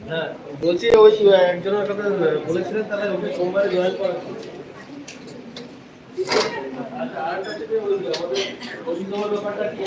হ্যাঁ বলছি ওই একজনের কথা বলেছিলেন তাহলে ওকে সোমবারে জয়েন করা আচ্ছা আর কাছে আমাদের অভিনব ব্যাপারটা কি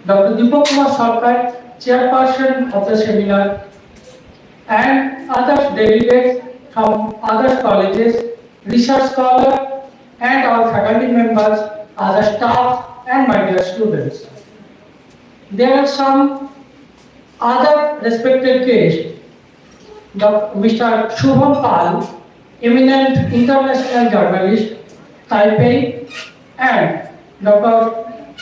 Dr. Deepak Kumar Sarkar, chairperson of the seminar, and other delegates from other colleges, research scholars, and our faculty members, other staff, and my dear students. There are some other respected guests, Mr. Suvam Pal, eminent international journalist, Taipei, and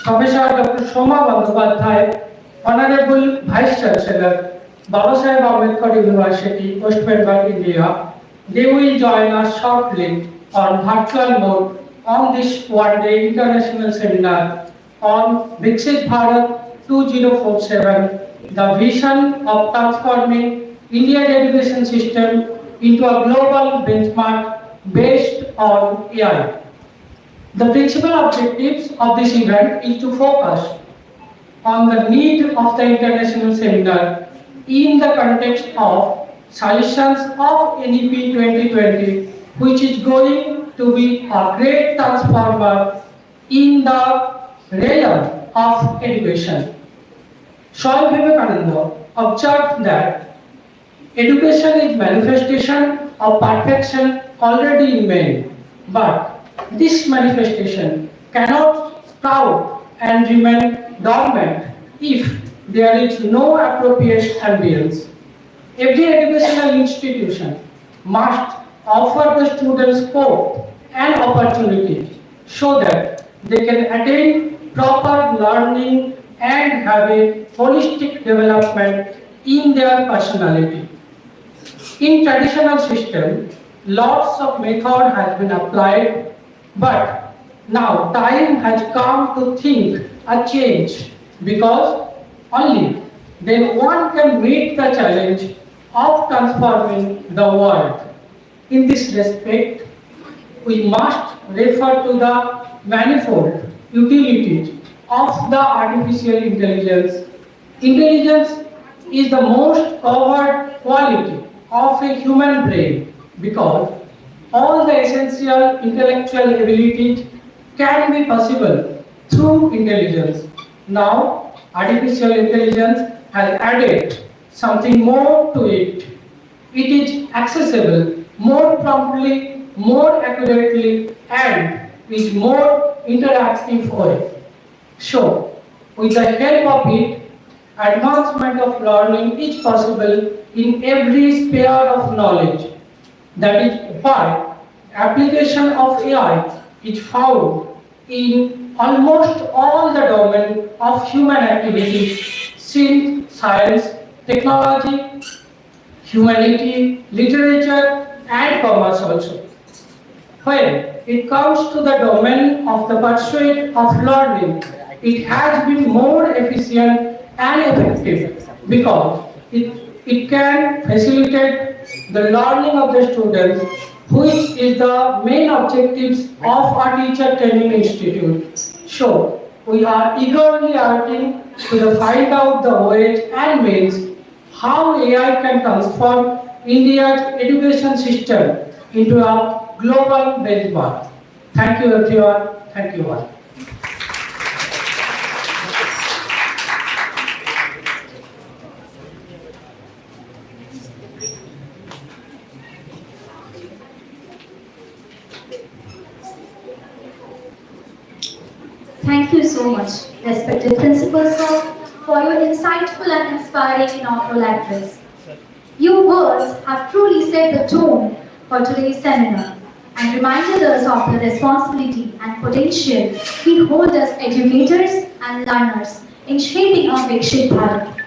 Professor Dr. Soma Bandhopadhyay, Honorable Vice-Chancellor, B.Ed. Ambedkar University, West Bengal, India. They will join us shortly on virtual mode on this one-day international seminar on Viksit Bharat 2047, the vision of transforming India's education system into a global benchmark based on AI. The principal objectives of this event is to focus on the need of the international seminar in the context of solutions of NEP 2020, which is going to be a great transformer in the realm of education. Swami Vivekananda observed that education is manifestation of perfection already in man, but this manifestation cannot sprout and remain dormant if there is no appropriate ambience. Every educational institution must offer the students scope and opportunity so that they can attain proper learning and have a holistic development in their personality. In traditional system, lots of method has been applied, but now time has come to think a change, because only then one can meet the challenge of transforming the world. In this respect, we must refer to the manifold utilities of the artificial intelligence. Intelligence is the most covered quality of a human brain, because all the essential intellectual abilities can be possible through intelligence. Now, artificial intelligence has added something more to it. It is accessible more promptly, more accurately, and with more interactive way. So, with the help of it, advancement of learning is possible in every sphere of knowledge. That is why application of AI is found in almost all the domains of human activities, since science, technology, humanity, literature, and commerce also. When it comes to the domain of the pursuit of learning, it has been more efficient and effective, because it can facilitate the learning of the students, which is the main objectives of our teacher training institute. So, we are eagerly awaiting to find out the ways and means how AI can transform India's education system into a global benchmark. Thank you everyone. Thank you all. Thank you so much, respected Principal Sir, for your insightful and inspiring inaugural address. Your words have truly set the tone for today's seminar and reminded us of the responsibility and potential we hold as educators and learners in shaping our Viksit Bharat.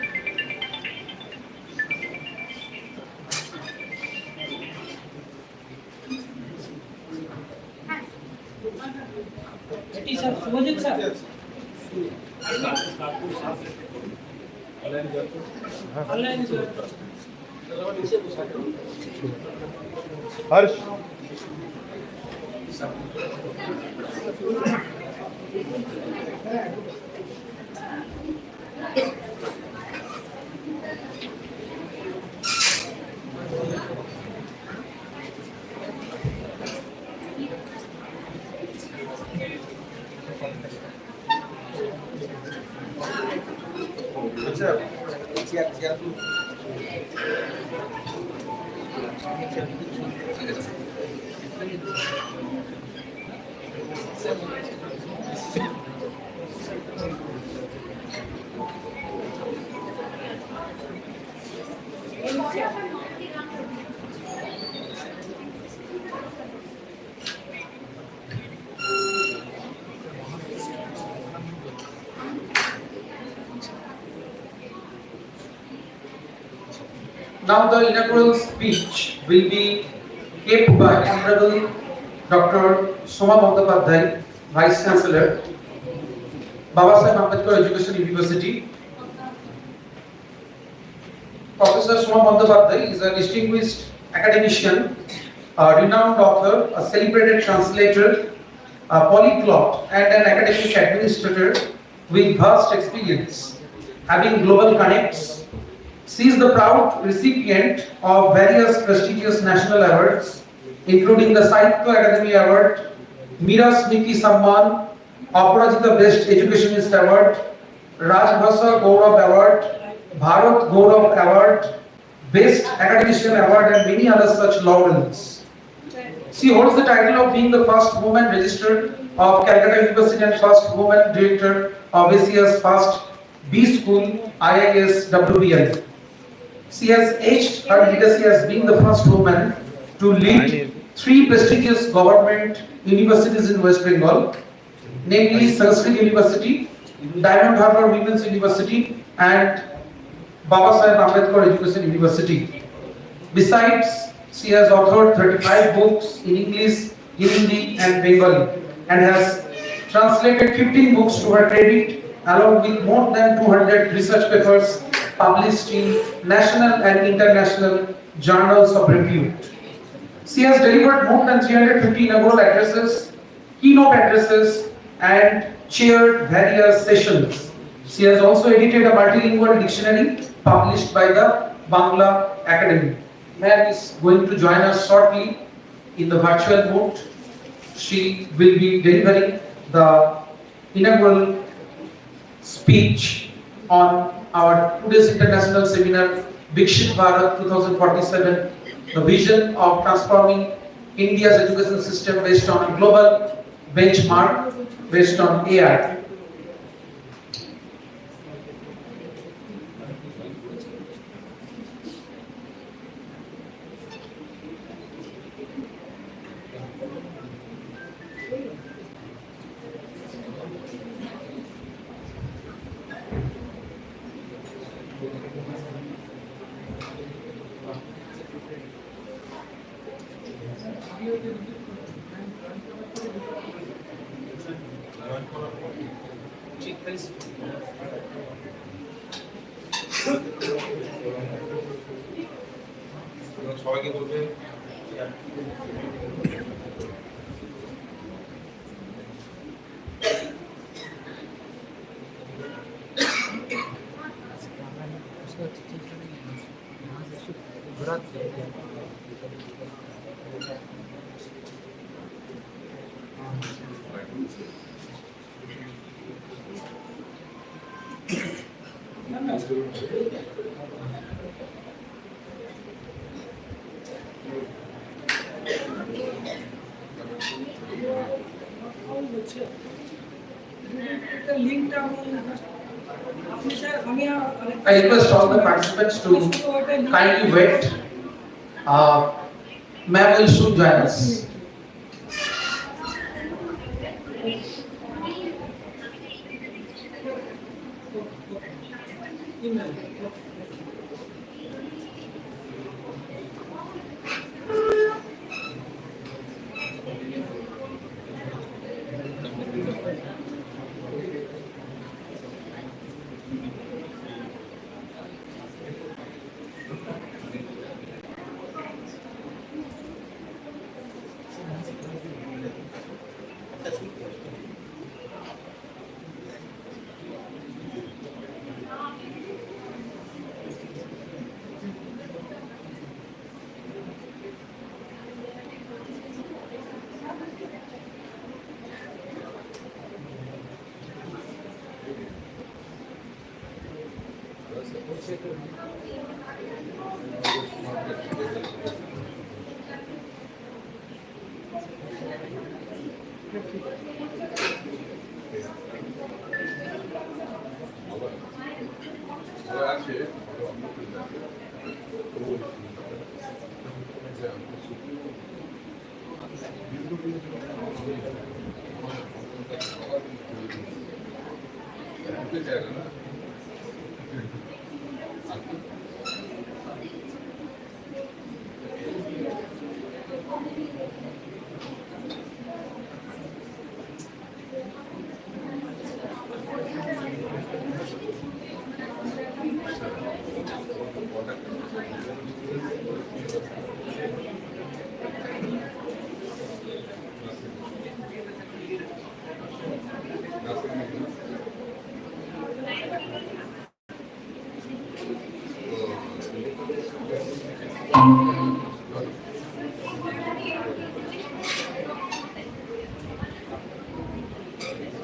Harsh Now the inaugural speech will be kept by Honorable Dr. Soma Bandhopadhyay, Vice-Chancellor, Babasaheb Ambedkar Education University. Professor Soma Bandhopadhyay is a distinguished academician, a renowned author, a celebrated translator, a polyglot, and an academic administrator with vast experience, having global connects. She is the proud recipient of various prestigious national awards, including the Sahitya Akademi Award, Meera Smriti Samman, Aparajita Best Educationist Award, Rajbhasha Gaurav Award, Bharat Gaurav Award, Best Academician Award, and many other such laurels. She holds the title of being the first woman registrar of Calcutta University and first woman director of Asia's first B School IIS WBL. She has edged her legacy as being the first woman to lead 3 prestigious government universities in West Bengal, namely Sanskrit University, Diamond Harbour Women's University, and Babasaheb Ambedkar Education University. Besides, she has authored 35 books in English, Hindi, and Bengali, and has translated 15 books to her credit, along with more than 200 research papers published in national and international journals of repute. She has delivered more than 350 inaugural addresses, keynote addresses, and chaired various sessions. She has also edited a multilingual dictionary published by the Bangla Academy. Ma'am is going to join us shortly in the virtual mode. She will be delivering the inaugural speech on our today's international seminar, Viksit Bharat 2047, the vision of transforming India's education system based on a global benchmark based on AI. সবাইকে বলবেন I request all the participants to kindly wait. Ma'am will soon join us.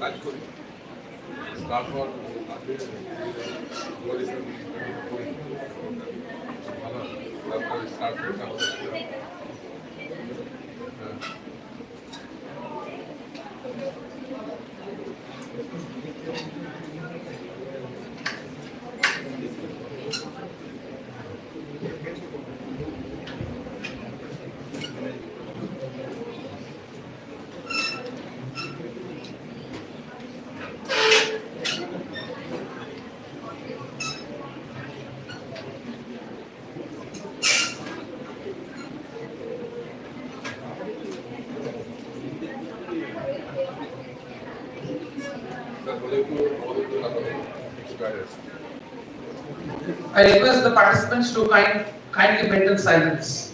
কাজ করি তারপর ভালো তারপর start করতে হবে I request the participants to kindly maintain silence.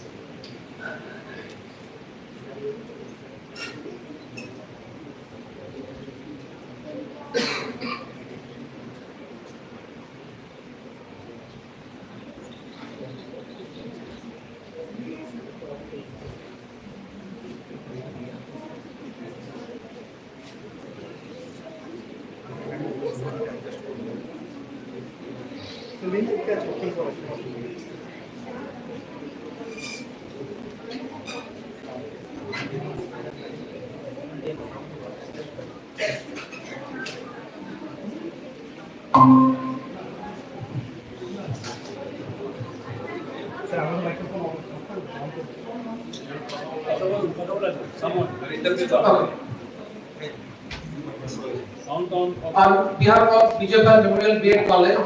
On behalf of Bijoy Memorial B.Ed College,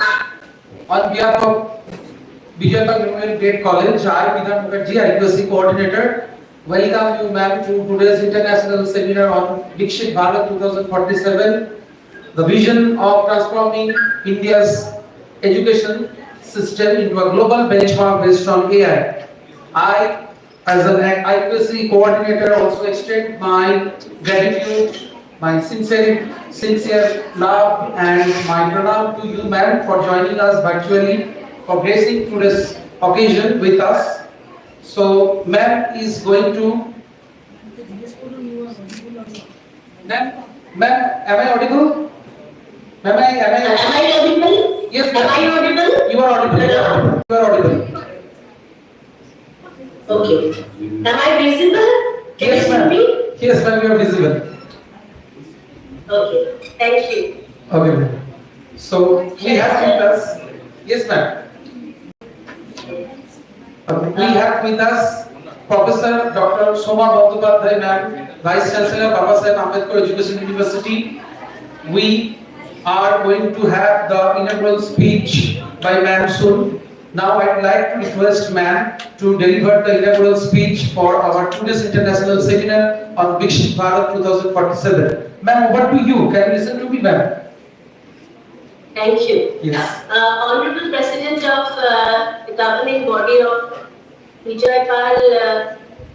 on behalf of Bijoy Memorial B.Ed College, I, Bhattacharyya, IQAC Coordinator, welcome you ma'am to today's international seminar on Viksit Bharat 2047, the vision of transforming India's education system into a global benchmark based on AI. I, as an IQAC coordinator, also extend my gratitude, my sincere love and my pranam to you ma'am for joining us virtually, for gracing today's occasion with us. So ma'am is going to... Ma'am, am I audible? Ma'am, am I audible? Yes, ma'am. Am I audible? You are audible. You are audible. Okay. Am I visible? Can Yes, you ma'am. see me? Yes, ma'am, you are visible. Okay. Thank you. Okay, ma'am. So we have with us... Yes, ma'am. We have with us Professor Dr. Soma Bandhopadhyay, ma'am, Vice-Chancellor, Ambedkar Education University. We are going to have the inaugural speech by ma'am soon. Now I'd like to request ma'am to deliver the inaugural speech for our today's international seminar on Viksit Bharat 2047. Ma'am, over to you. Can you listen to me, ma'am? Thank you. Yes. Honorable President of the governing body of Bijoy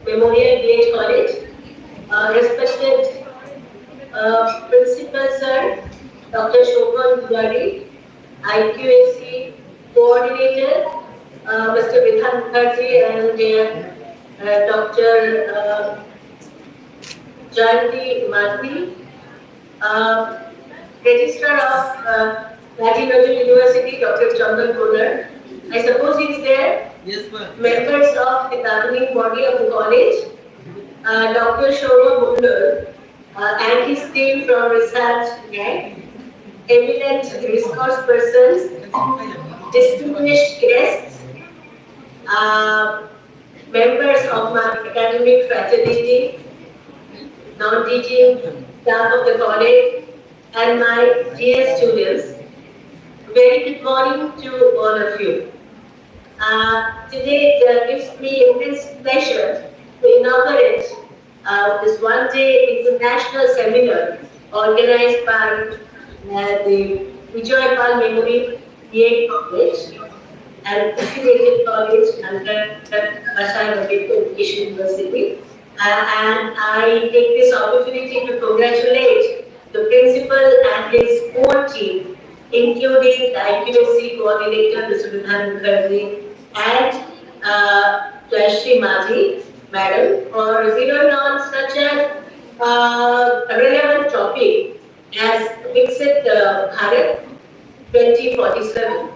Memorial B.Ed College, respected Principal Sir, Dr. Choudhury, IQAC Coordinator, Mr. Bhattacharyya and Dr. Chandan, Registrar of Nazrul University, Dr. Chandan Koner. I suppose he's there. Yes, ma'am. Members of the governing body of the college, Dr. Soma and his team from research, eminent resource persons, distinguished guests, members of my academic fraternity, non-teaching staff of the college, and my dear students. Very good morning to all of you. Today it gives me immense pleasure to inaugurate this one-day international seminar organized by the Bijoy Memory B.Ed College and affiliated college under Bhattacharyya Education University. And I take this opportunity to congratulate the principal and his whole team, including the IQAC coordinator, Mr. Bhattacharyya, and Jayashree Maji, Madam, for zeroing on such a relevant topic as Viksit Bharat 2047.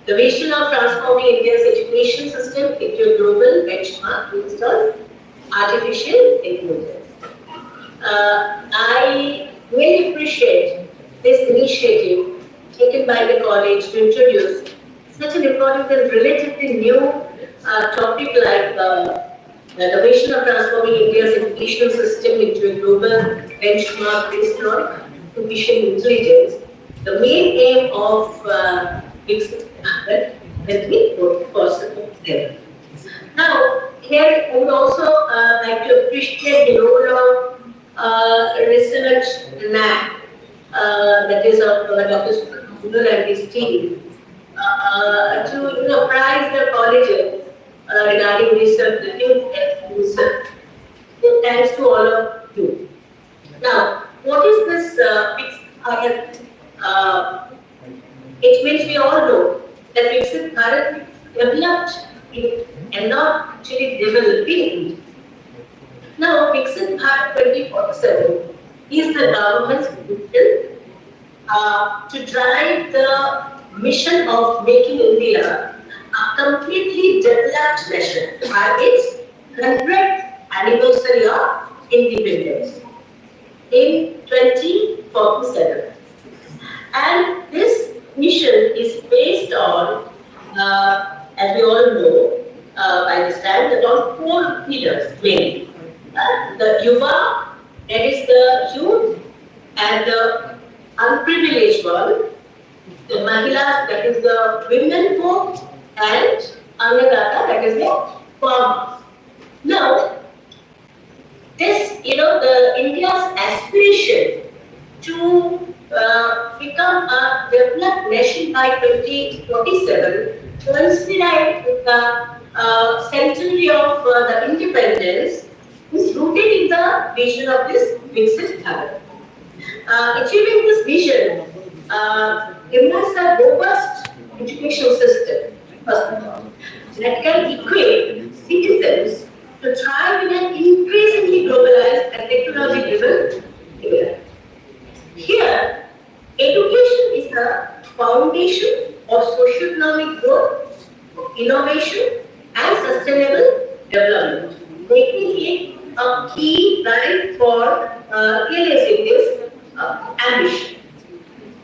The vision of transforming India's education system into a global benchmark based on artificial intelligence. I really appreciate this initiative taken by the college to introduce such an important and relatively new topic like the vision of transforming India's educational system into a global benchmark based on artificial intelligence. The main aim of Viksit Bharat will be possible there. Now, here I would also like to appreciate the role of research lab, that is of Dr. Suvam and his team, to prize the colleges regarding research, the new research. So thanks to all of you. Now, what is this Viksit Bharat? It means we all know that Viksit Bharat developed and not actually developing. Now, Viksit Bharat 2047 is the government's vision to drive the mission of making India a completely developed nation by its 100th anniversary of independence in 2047. And this mission is based on, as we all know, by this time, that on 4 pillars mainly. The Yuva, that is the youth, and the unprivileged one, the Mahilas, that is the women folk, and Annadata, that is the farmers. Now, this, the India's aspiration to become a developed nation by 2047 coincide with the centenary of the independence is rooted in the vision of this Viksit Bharat. Achieving this vision demands a robust educational system that can equip citizens to thrive in an increasingly globalized and technology-driven era. Here, education is the foundation of socio-economic growth, innovation, and sustainable development, making it a key drive for realizing this ambition.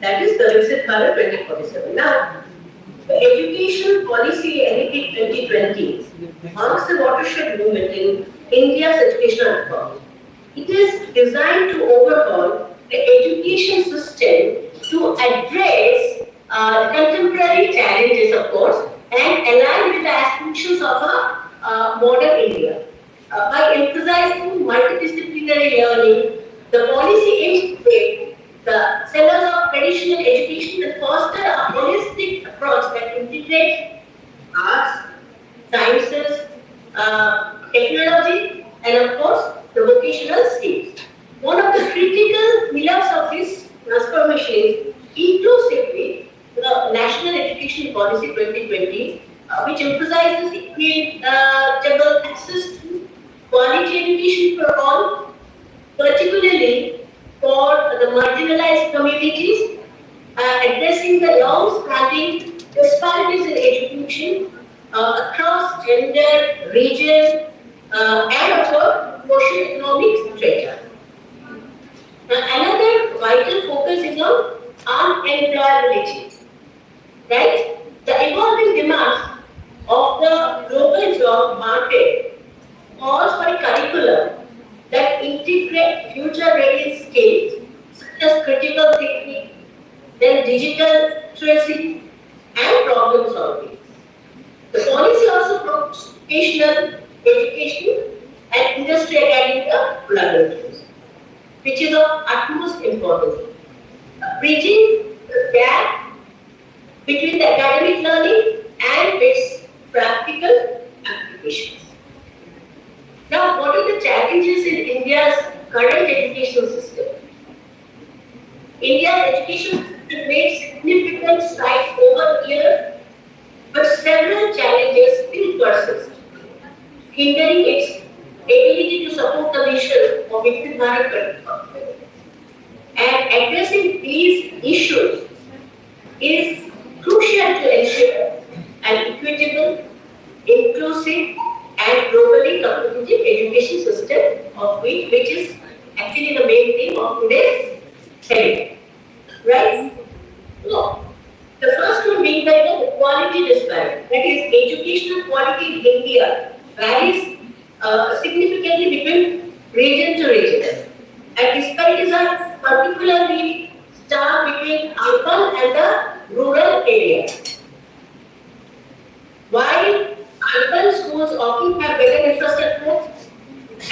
That is the Viksit Bharat 2047. Now, the education policy NEP 2020 marks a watershed moment in India's educational reform. It is designed to overhaul the education system to address contemporary challenges, of course, and align with the aspirations of a modern India. By emphasizing multidisciplinary learning, the policy aims to take the sellers of traditional education and foster a holistic approach that integrates arts, sciences, technology, and of course, the vocational skills. One of the critical pillars of this transformation is inclusively the National Education Policy 2020, which emphasizes equitable access to quality education for all, particularly for the marginalized communities, addressing the long-standing disparities in education across gender, region, and of course, socio-economic strata. Another vital focus is on unemployability, right? The evolving demands of the global job market calls for a curriculum that integrate future-ready skills such as critical thinking, then digital literacy, and problem solving. The policy also promotes vocational education and industry academic collaborations, which is of utmost importance. Bridging the gap between the academic learning and its practical applications. Now, what are the challenges in India's current educational system? India's education system made significant strides over years, but several challenges still persist, hindering its ability to support the mission of Viksit Bharat. And addressing these issues is crucial to ensure an equitable, inclusive, and globally competitive education system, of which is actually the main theme of today's hearing. Right? No. The first one being the quality disparity. That is, educational quality in India varies significantly between region to region. And disparities are particularly stark between urban and the rural areas. While urban schools often have better infrastructure,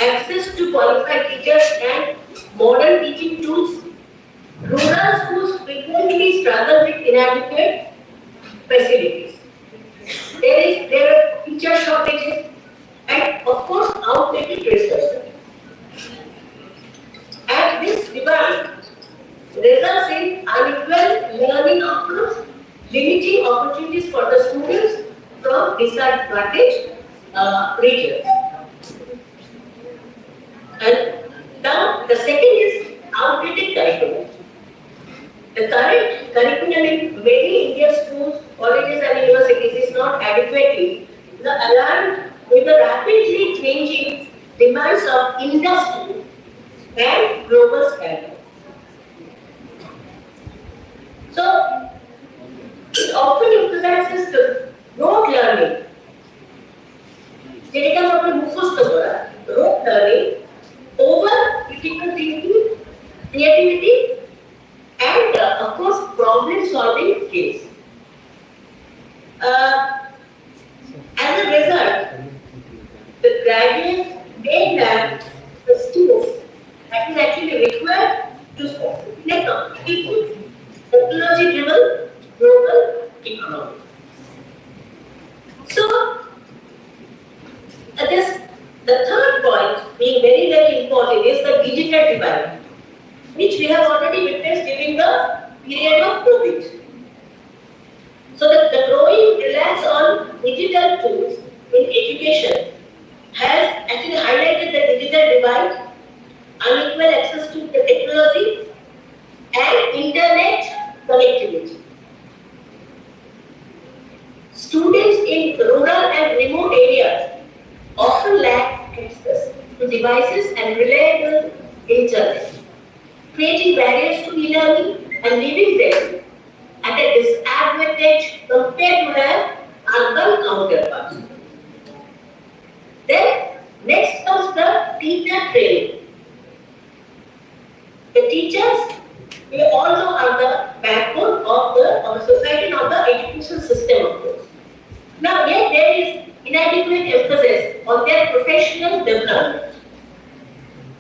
access to qualified teachers and modern teaching tools, rural schools frequently struggle with inadequate facilities. There are teacher shortages and of course outdated resources. And this divide results in unequal learning outcomes, limiting opportunities for the students from disadvantaged regions. And now the second is outdated curriculum. The current curriculum in many Indian schools, colleges and universities is not adequately aligned with the rapidly changing demands of industry and global standards. So, it often emphasizes the rote learning. Jadi kan sampai mukhus tu rote learning over critical thinking, creativity, and of course problem solving skills. As a result, the graduates may lack the skills that is actually required to make a completely technology-driven global economy. So, the third point being very, very important is the digital divide, which we have already witnessed during the period of COVID. So, the growing reliance on digital tools in education has actually highlighted the digital divide, unequal access to the technology, and internet connectivity. Students in rural and remote areas often lack access to devices and reliable internet, creating barriers to e-learning and leaving them at a disadvantage compared to their urban counterparts. Then, next comes the teacher training. The teachers, we all know, are the backbone of the society and of the education system, of course. Now, yet there is inadequate emphasis on their professional development.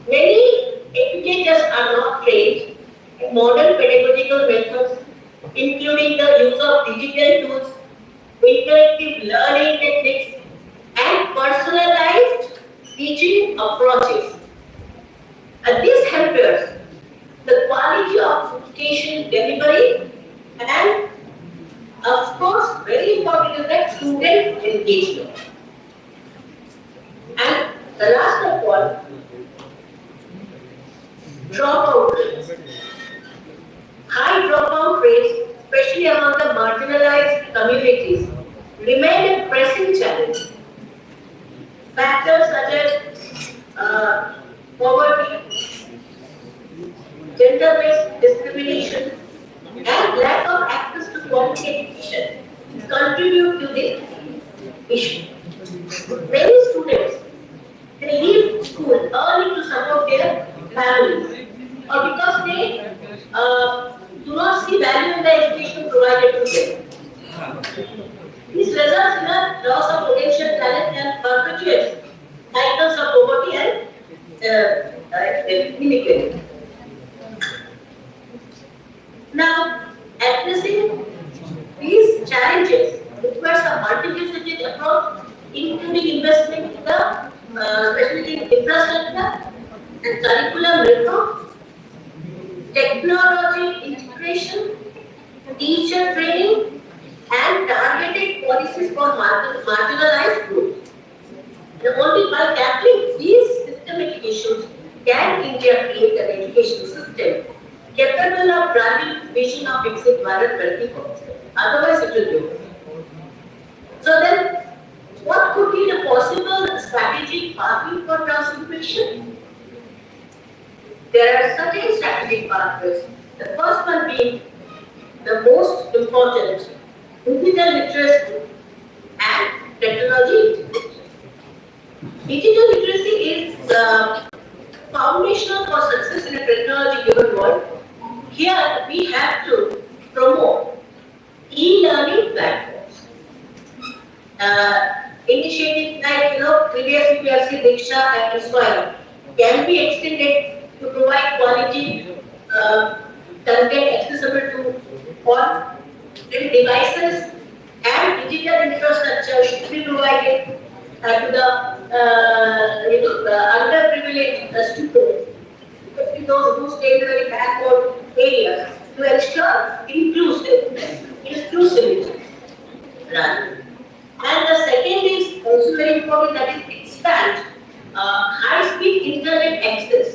Many educators are not trained in modern pedagogical methods, including the use of digital tools, interactive learning techniques, and personalized teaching approaches. And this hampers the quality of education delivery and, of course, very important is that student engagement. And the last of all, dropout rates. High dropout rates gender-based discrimination, and lack of access to quality education contribute to this issue. Many students they leave school early to support their families, or because they do not see value in the education provided to them. This results in a loss of potential talent and perpetuates cycles of poverty and inequality. Now, addressing these challenges requires a multifaceted approach, including investment in the especially in infrastructure and curriculum reform, technology integration, teacher training, and targeted policies for marginalized groups. Only by tackling these systemic issues can India create an education system capable of driving the vision of Viksit Bharat 2047. Otherwise, it will do. So then, what could be the possible strategic pathway for transformation? There are certain strategic pathways. The first one being the most important, digital literacy and technology integration. Digital literacy is foundational for success in a technology-driven world. Here, we have to promote e-learning platforms. Initiatives like, previously we have seen Diksha and Suvam can be extended to provide quality content accessible to all devices, and digital infrastructure should be provided to the underprivileged students, especially those who stay in very backward areas, to ensure inclusivity. Right. And the second is also very important, that is expand high-speed internet access.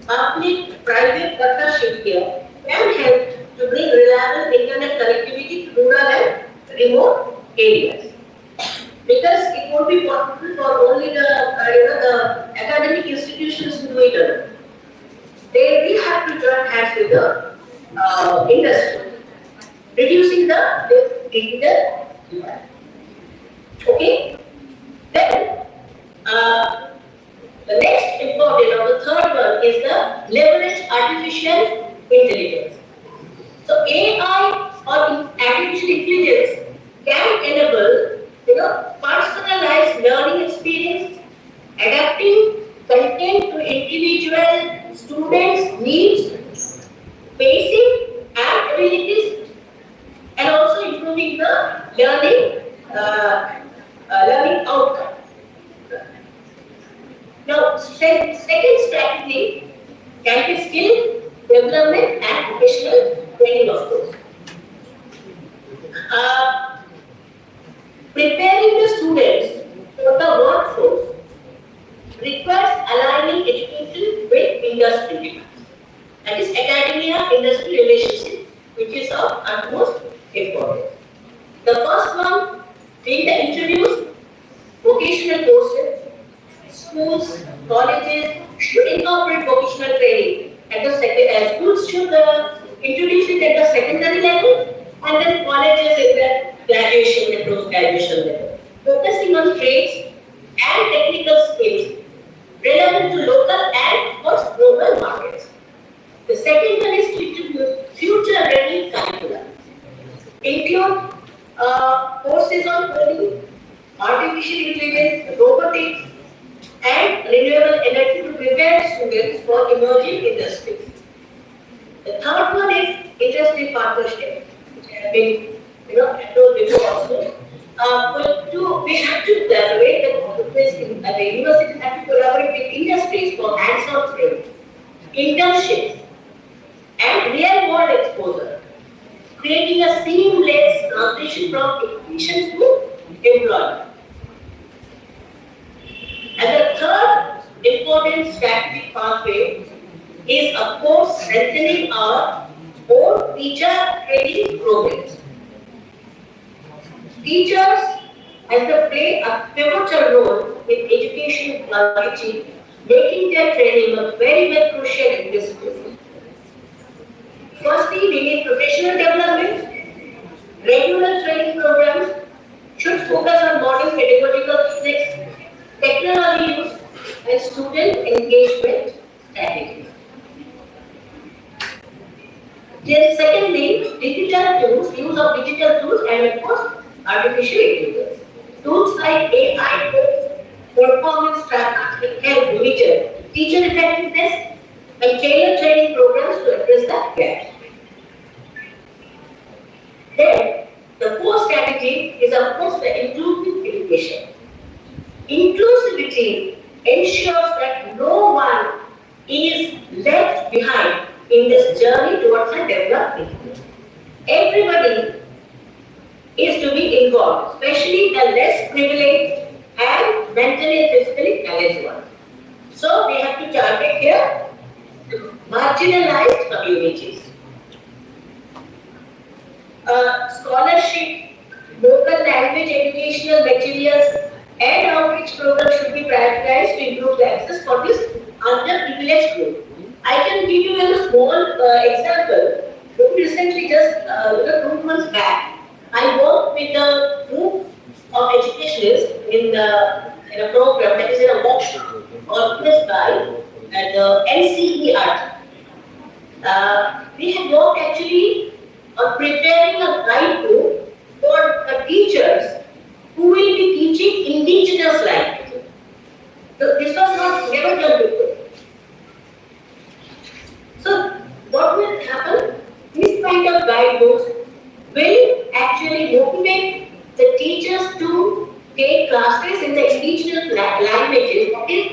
Public-private partnership here can help to bring reliable internet connectivity to rural and remote areas. Because it won't be possible for only the academic institutions to do it alone. They will have to join hands with the industry, reducing the digital divide. Okay? Then, the next important, or the third one, is the leverage artificial intelligence. So AI or artificial intelligence can enable personalized learning experience, adapting content to individual students' needs, basic and abilities, and also improving the learning outcome. Now, second strategy can be skill development and professional training, of course. Preparing the students for the workforce requires aligning education with industry. That is academia-industry relationship, which is of utmost importance. The first one being the introduced vocational courses. Schools, colleges should incorporate vocational training. At the schools should introduce it at the secondary level, and then colleges at the graduation and post-graduation level, focusing on trades and technical skills relevant to local and of course global markets. The second one is to introduce future-ready curricula. Include courses on coding, artificial intelligence, robotics, and renewable energy to prepare students for emerging industries. The third one is industry partnership, which has been told before also. We have to collaborate the university have to collaborate with industries for hands-on training, internships, and real-world exposure, creating a seamless transition from education to employment. And the third important strategic pathway is, of course, strengthening our own teacher training programs. Teachers play a pivotal role in education quality, making their training very, very crucial in this field. Firstly, we need professional development. Regular training programs should focus on modern pedagogical techniques, technology use, and student engagement strategies. Then secondly, digital tools, use of digital tools and of course artificial intelligence. Tools like AI performance trackers will help monitor teacher effectiveness and tailor training programs to address that gap. Then, the core strategy is of course the inclusive education. Inclusivity ensures that no one is left behind in this journey towards a development. Everybody is to be involved, especially the less privileged and mentally and physically challenged ones. So we have to target here marginalized communities. Scholarship, local language educational materials and outreach programs should be prioritized to improve the access for this underprivileged group. I can give you a small example. Recently, just 2 months back, I worked with a group of educationists in a program that is in a workshop organized by the NCER. We have worked actually on preparing a guidebook for the teachers who will be teaching indigenous languages. So this was never done before. So what will happen? This kind of guidebooks will actually motivate the teachers to take classes in the indigenous languages, that is,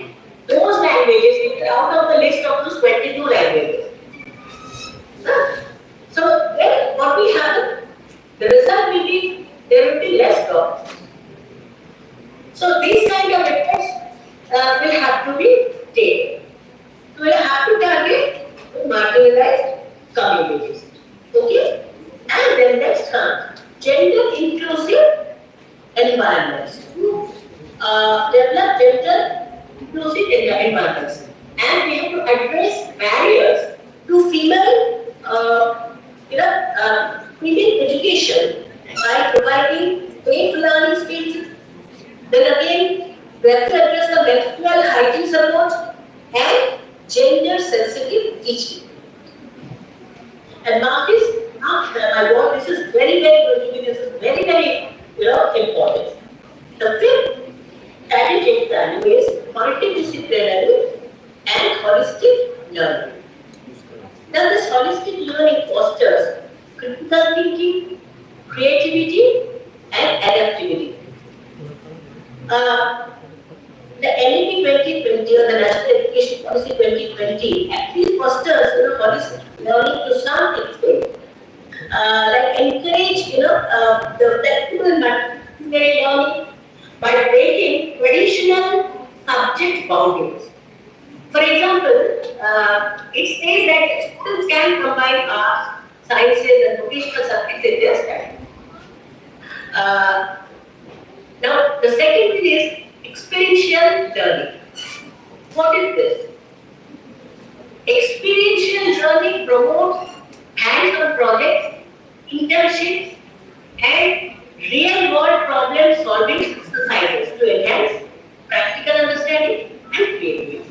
those languages out of the list of those 22 languages. So then what will happen? The result will be, there will be less problems. So these kind of efforts will have to be taken. So we will have to target marginalized communities. Okay? And then next comes gender inclusive environments. Develop gender inclusive environments. And we have to address barriers to female female education by providing safe learning spaces. Then again, we have to address the menstrual hygiene support and gender sensitive teaching. And mark my word, this is very, very good to me. This is very, very important. The fifth strategic value is multidisciplinary and holistic learning. Now, this holistic learning fosters critical thinking, creativity, and adaptability. The NEP 2020 or the National Education Policy 2020 actually fosters holistic learning to some extent. Like encourage the flexible multidisciplinary learning by breaking traditional subject boundaries. For example, it says that students can combine arts, sciences, and vocational subjects in their study. Now, the second thing is experiential learning. What is this? Experiential learning promotes hands-on projects, internships, and real-world problem-solving exercises to enhance practical understanding and creativity.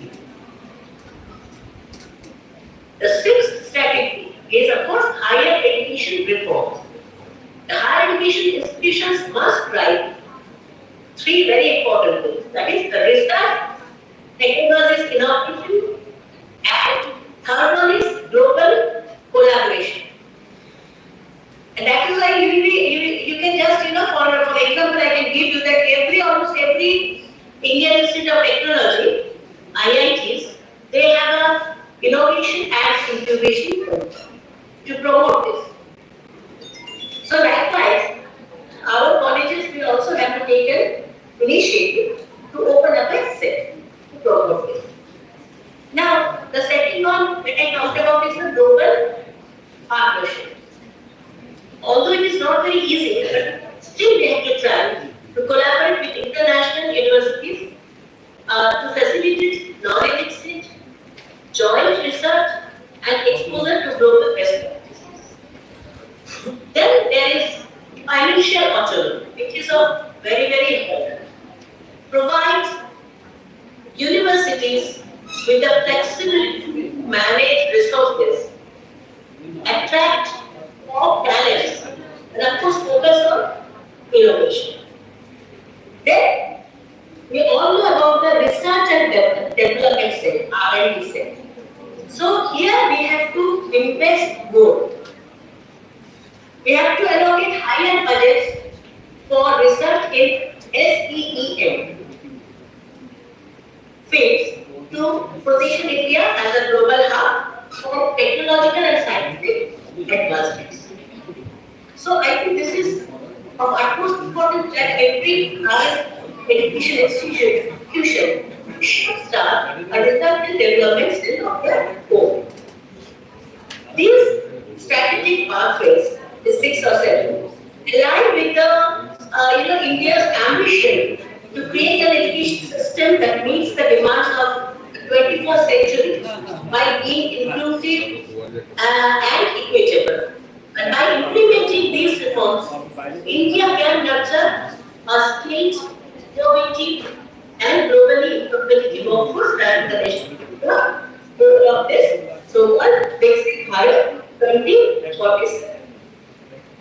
The sixth strategy is, of course, higher education reform. The higher education institutions must drive three very important things. That is the Registrar, technologies innovation, and third one is global collaboration. And that is why you can just, for example, I can give you that almost every Indian Institute of Technology, IITs, they have a innovation and incubation program to promote this. So likewise, our colleges will also have to take an initiative to open up a set to promote this. Now, the second one that I talked about is the global partnership. Although it is not very easy, but still we have to try to collaborate with international universities to facilitate knowledge exchange, joint research, and exposure to global best practices. financial autonomy, which is of very, very important. Provides universities with the flexibility to manage resources, attract top talents, and of course focus on innovation. Then we all know about the research and development cell, R&D cell. So here we have to invest more. We have to allocate higher budgets for research in SEEM fields to position India as a global hub for technological and scientific advancements. So I think this is of utmost importance that every higher education institution should start a research and development cell of their own. These strategic pathways, the 6 or 7, align with the India's ambition to create an education system that meets the demands of the 21st century by being inclusive and equitable. And by implementing these reforms, India can nurture a skilled, innovative, and globally competitive workforce rather than the goal of this so-called Viksit Bharat 2047.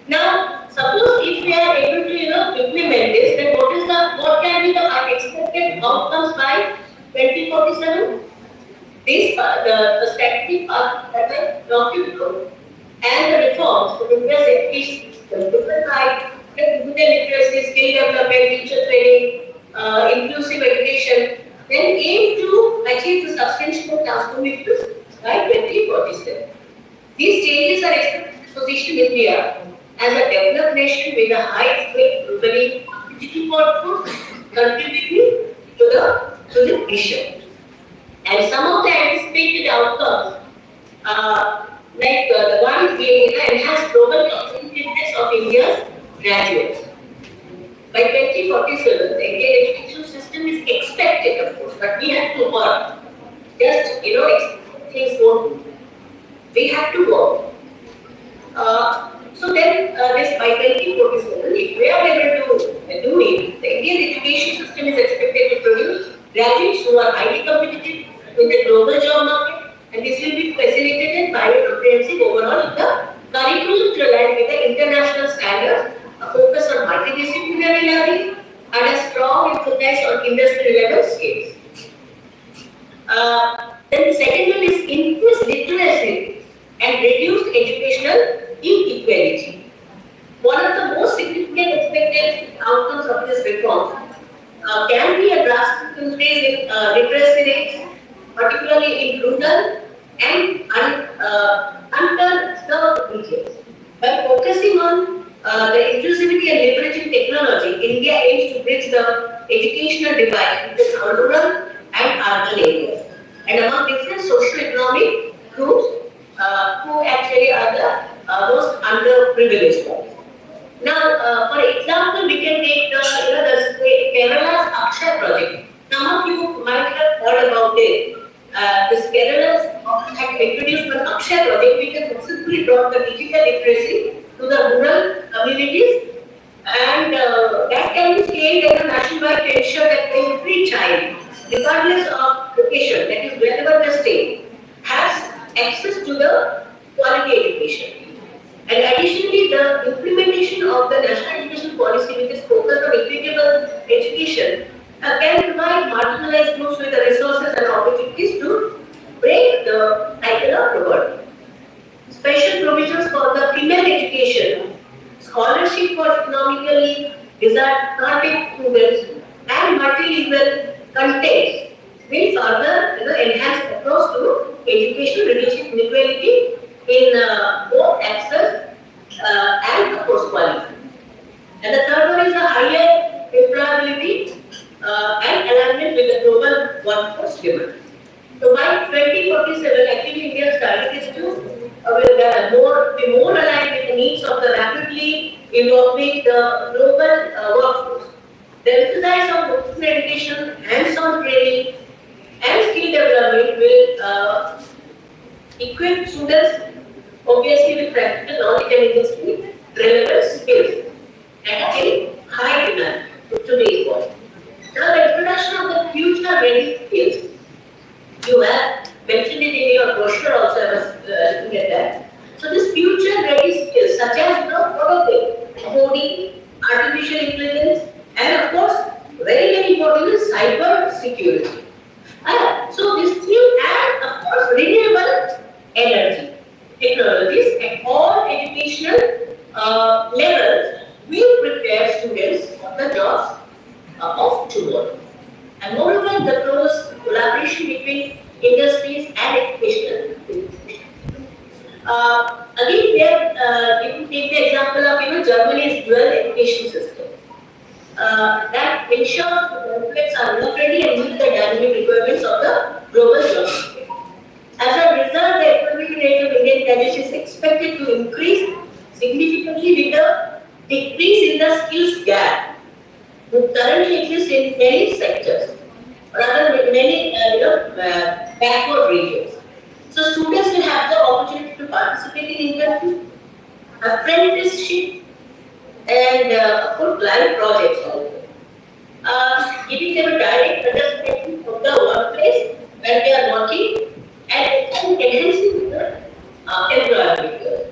Now, suppose if we are able to implement this, then what can be the expected outcomes by 2047? The strategic path that I talked about and the reforms to India's education system to provide digital literacy, skill development, teacher training, inclusive education, then aim to achieve the substantial transformation by 2047. These changes are expected to position India as a developed nation with a high-skilled, globally digital workforce contributing to the mission. And some of the anticipated outcomes, like the one being enhanced global competitiveness of India's graduates. By 2047, the Indian education system is expected, of course, but we have to work. Just things won't do. We have to work. So then, this by 2047, if we are able to do it, the Indian education system is expected to produce graduates who are highly competitive in the global job market, and this will be facilitated by a comprehensive overhaul of the curriculum to align with the international standards, a focus on multidisciplinary learning, and a strong emphasis on industry level skills. Then the second one is increased literacy and reduced educational inequality. One of the most significant expected outcomes of this reform can be a drastic increase in literacy rates, particularly in rural and underserved regions. By focusing on the inclusivity and leveraging technology, India aims to bridge the educational divide between rural and urban areas and among different socio-economic groups who actually are the most underprivileged ones. Now, for example, we can take the Kerala's Akshay project. Some of you might have heard about it. This Kerala's had introduced the Akshay project, which has successfully brought the digital literacy to the rural communities, and that can be scaled as a nationwide to ensure that every child, regardless of location, that is wherever they stay, has access to the quality education. And additionally, the implementation of the national education policy, which is focused on equitable education, can provide marginalized groups with the resources and opportunities to break the cycle of poverty. Special provisions for the female education, scholarship for economically disadvantaged students, and multilingual contents will further enhance approach to education, reducing inequality in both access and of course quality. And the third one is the higher employability and alignment with the global workforce demand. So by 2047, actually India's target is to be more aligned with the needs of the rapidly evolving global workforce. The emphasis on vocational education, hands-on training, and skill development will equip students obviously with practical knowledge and industry relevant skills. at a very high demand to today's world. Now, the introduction of the future ready skills, you have mentioned it in your brochure also, I was looking at that. So, this future ready skills, such as, what are they? Coding, artificial intelligence, and of course, very, very important is cyber security. So, this thing, and of course, renewable energy technologies at all educational levels will prepare students for the jobs of tomorrow. And moreover, the close collaboration between industries and educational institutions. Again, there, if you take the example of Germany's dual education system, that ensures the graduates are work ready and meet the dynamic requirements of the global job market. As a result, the employment rate of Indian graduates is expected to increase significantly with a decrease in the skills gap, which currently exists in many sectors, rather many backward regions. So students will have the opportunity to participate in interview, apprenticeship, and of course live projects also. Giving them a direct understanding of the workplace where they are working and enhancing the employability.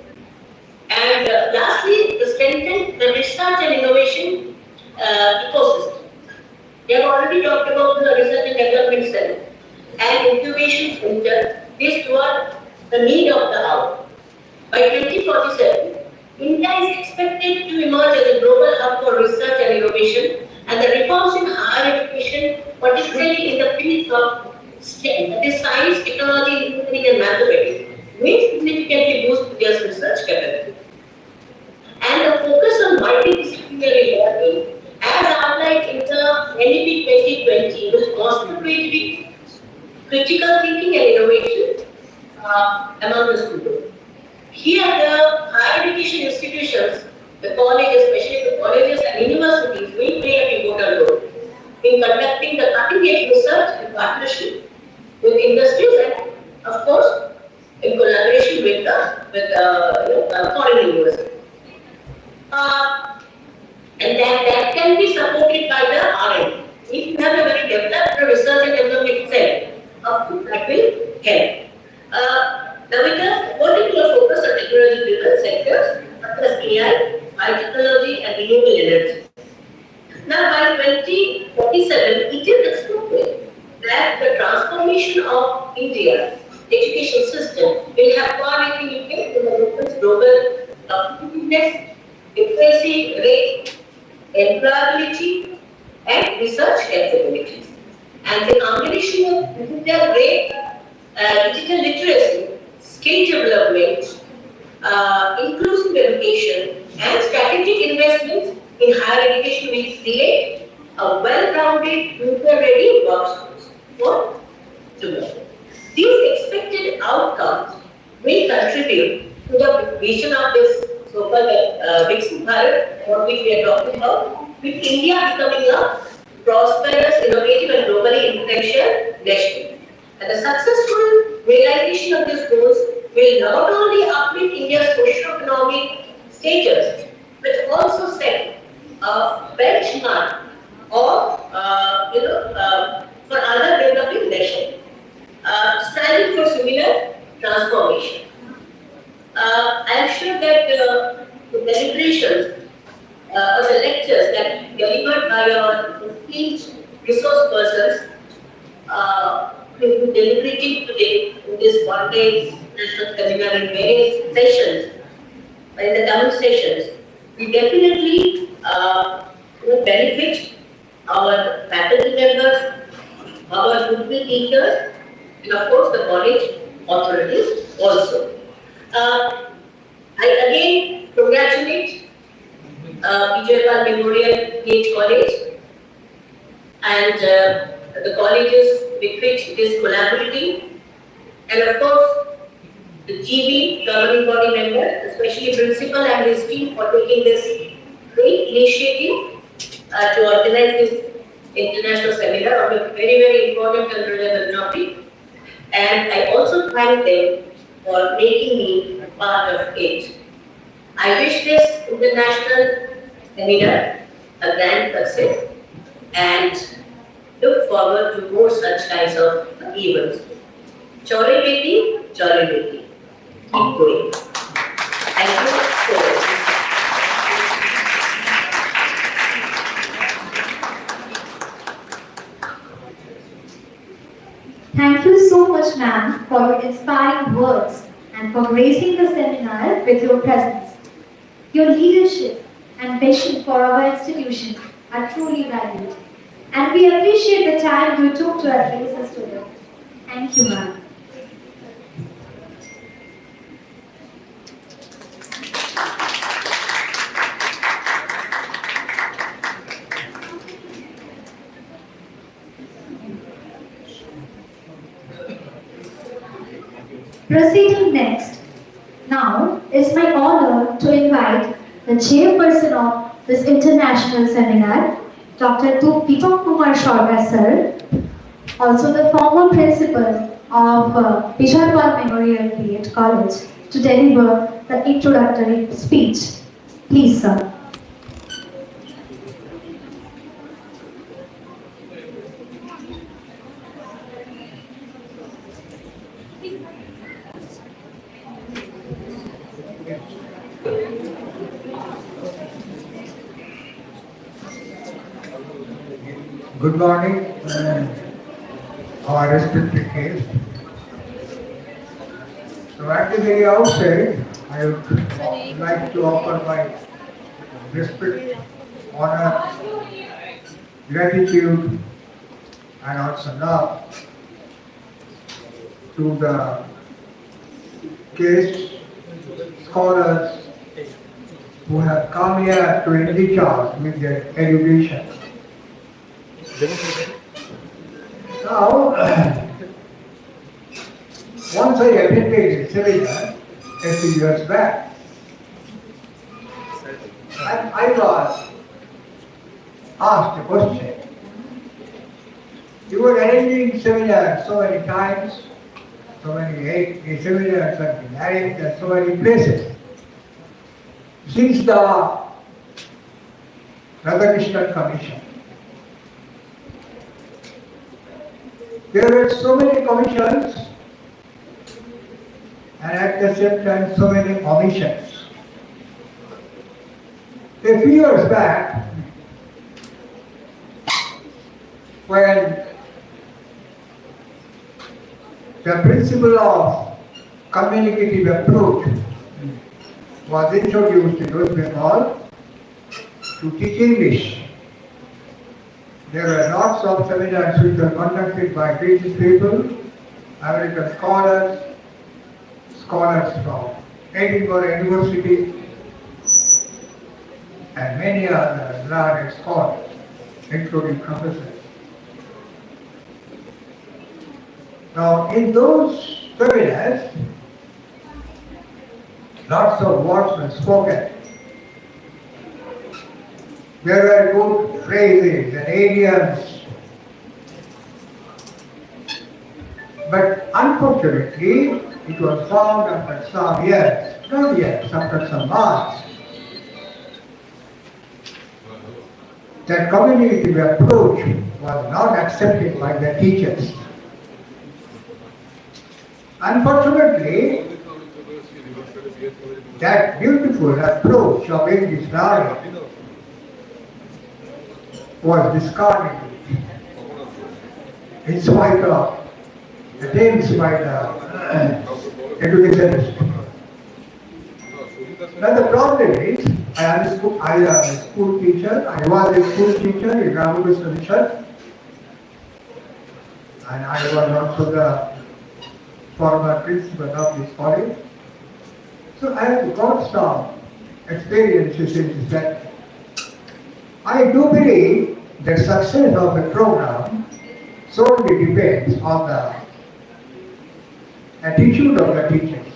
And lastly, to strengthen the research and innovation ecosystem. We have already talked about the research and development center and incubation center based toward the need of the hour. By 2047, India is expected to emerge as a global hub for research and innovation, and the reforms in higher education, particularly in the fields of STEM, that is science, technology, engineering, and mathematics, will significantly boost India's research capability. And the focus on multidisciplinary learning, as outlined in the NEP 2020, will constitute critical thinking and innovation among the students. Here, the higher education institutions, the colleges, especially the colleges and universities, will play a pivotal role in conducting the cutting-edge research in partnership with industries and, of course, in collaboration with foreign universities. And that can be supported by the R&D. If you have a very developed research and development cell, of course, that will help. Now, with a particular focus on technology-driven sectors, such as AI, biotechnology, and renewable energy. Now, by 2047, it is expected that the transformation of India's education system will have far-reaching impact on the global competitiveness, literacy rate, employability, and research capabilities. And the combination of digital literacy, skill development, inclusive education, and strategic investments in higher education will create a well-rounded, future-ready workforce for tomorrow. These expected outcomes will contribute to the vision of this so-called Viksit Bharat, what which we are talking about, with India becoming a prosperous, innovative, and globally influential nation. And the successful realization of these goals will not only uplift India's socio-economic status, but also set a benchmark of, for other developing nations, striving for similar transformation. I am sure that the deliberations or the lectures that delivered by our esteemed resource persons who will be deliberating today in this one-day national seminar in various sessions, in the coming sessions, we definitely will benefit our faculty members, our would-be teachers, and of course the college authorities also. I again congratulate Bijoy Memorial PH College and the colleges with which it is collaborating, and of course the GB governing body members, especially principal and his team, for taking this great initiative to organize this international seminar on a very, very important and relevant topic. And I also thank them for making me part of it. I wish this international seminar a grand success and look forward to more such kinds of events. Chole Beti, Jolly Beti. Keep going. Thank you so much. Thank you so much, ma'am, for your inspiring words and for gracing the seminar with your presence. Your leadership and passion for our institution are truly valued, and we appreciate the time you took to address us today. Thank you, ma'am. Proceeding next, now it's my honor to invite the chairperson of this international seminar, Dr. Deepak Kumar Sharma sir, also the former principal of Bijoy Memorial B.Ed College, to deliver the introductory speech. Please, sir. Good morning, our respected guests. So at the very outset, I would like to offer my respect, honor, gratitude, and also love to the guests, scholars who have come here to enrich us with their education. Now, once I attended a seminar a few years back, and I was asked a question. You were arranging seminars so many times, so many seminars have been arranged at so many places. Since the Recognition Commission, there were so many commissions and at the same time so many omissions. A few years back, when the principle of communicative approach was introduced in West Bengal to teach English, there were lots of seminars which were conducted by British people, American scholars, scholars from Edinburgh University, and many other learned scholars, including professors. Now, in those seminars, lots of words were spoken. There were good phrases and idioms. But unfortunately, it was found after some years, not years, after some months, that communicative approach was not accepted by the teachers. Unfortunately, that beautiful approach of English learning was discarded in spite of attempts by the educationists. Now the problem is, I am a school teacher, I was a school teacher in Ramakrishna Mission, and I was also the former principal of this college. So I have got some experiences in that. I do believe the success of the program solely depends on the attitude of the teachers.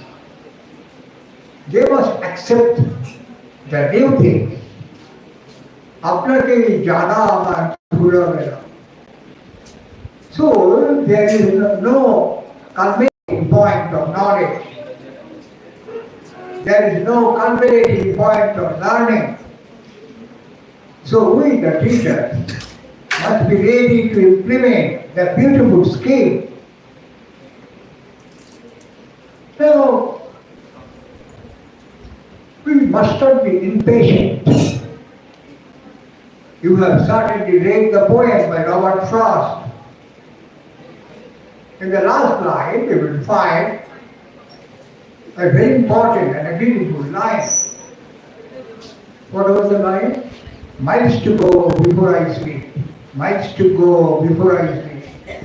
They must accept the new things. আপনাকে জানা আমার ভুলবে না. So there is no culminating point of knowledge. There is no culminating point of learning So we, the teachers, must be ready to implement the beautiful scheme. So we must not be impatient. You have certainly read the poem by Robert Frost. In the last line, you will find a very important and a beautiful line. What was the line? Miles to go before I sleep. Miles to go before I sleep.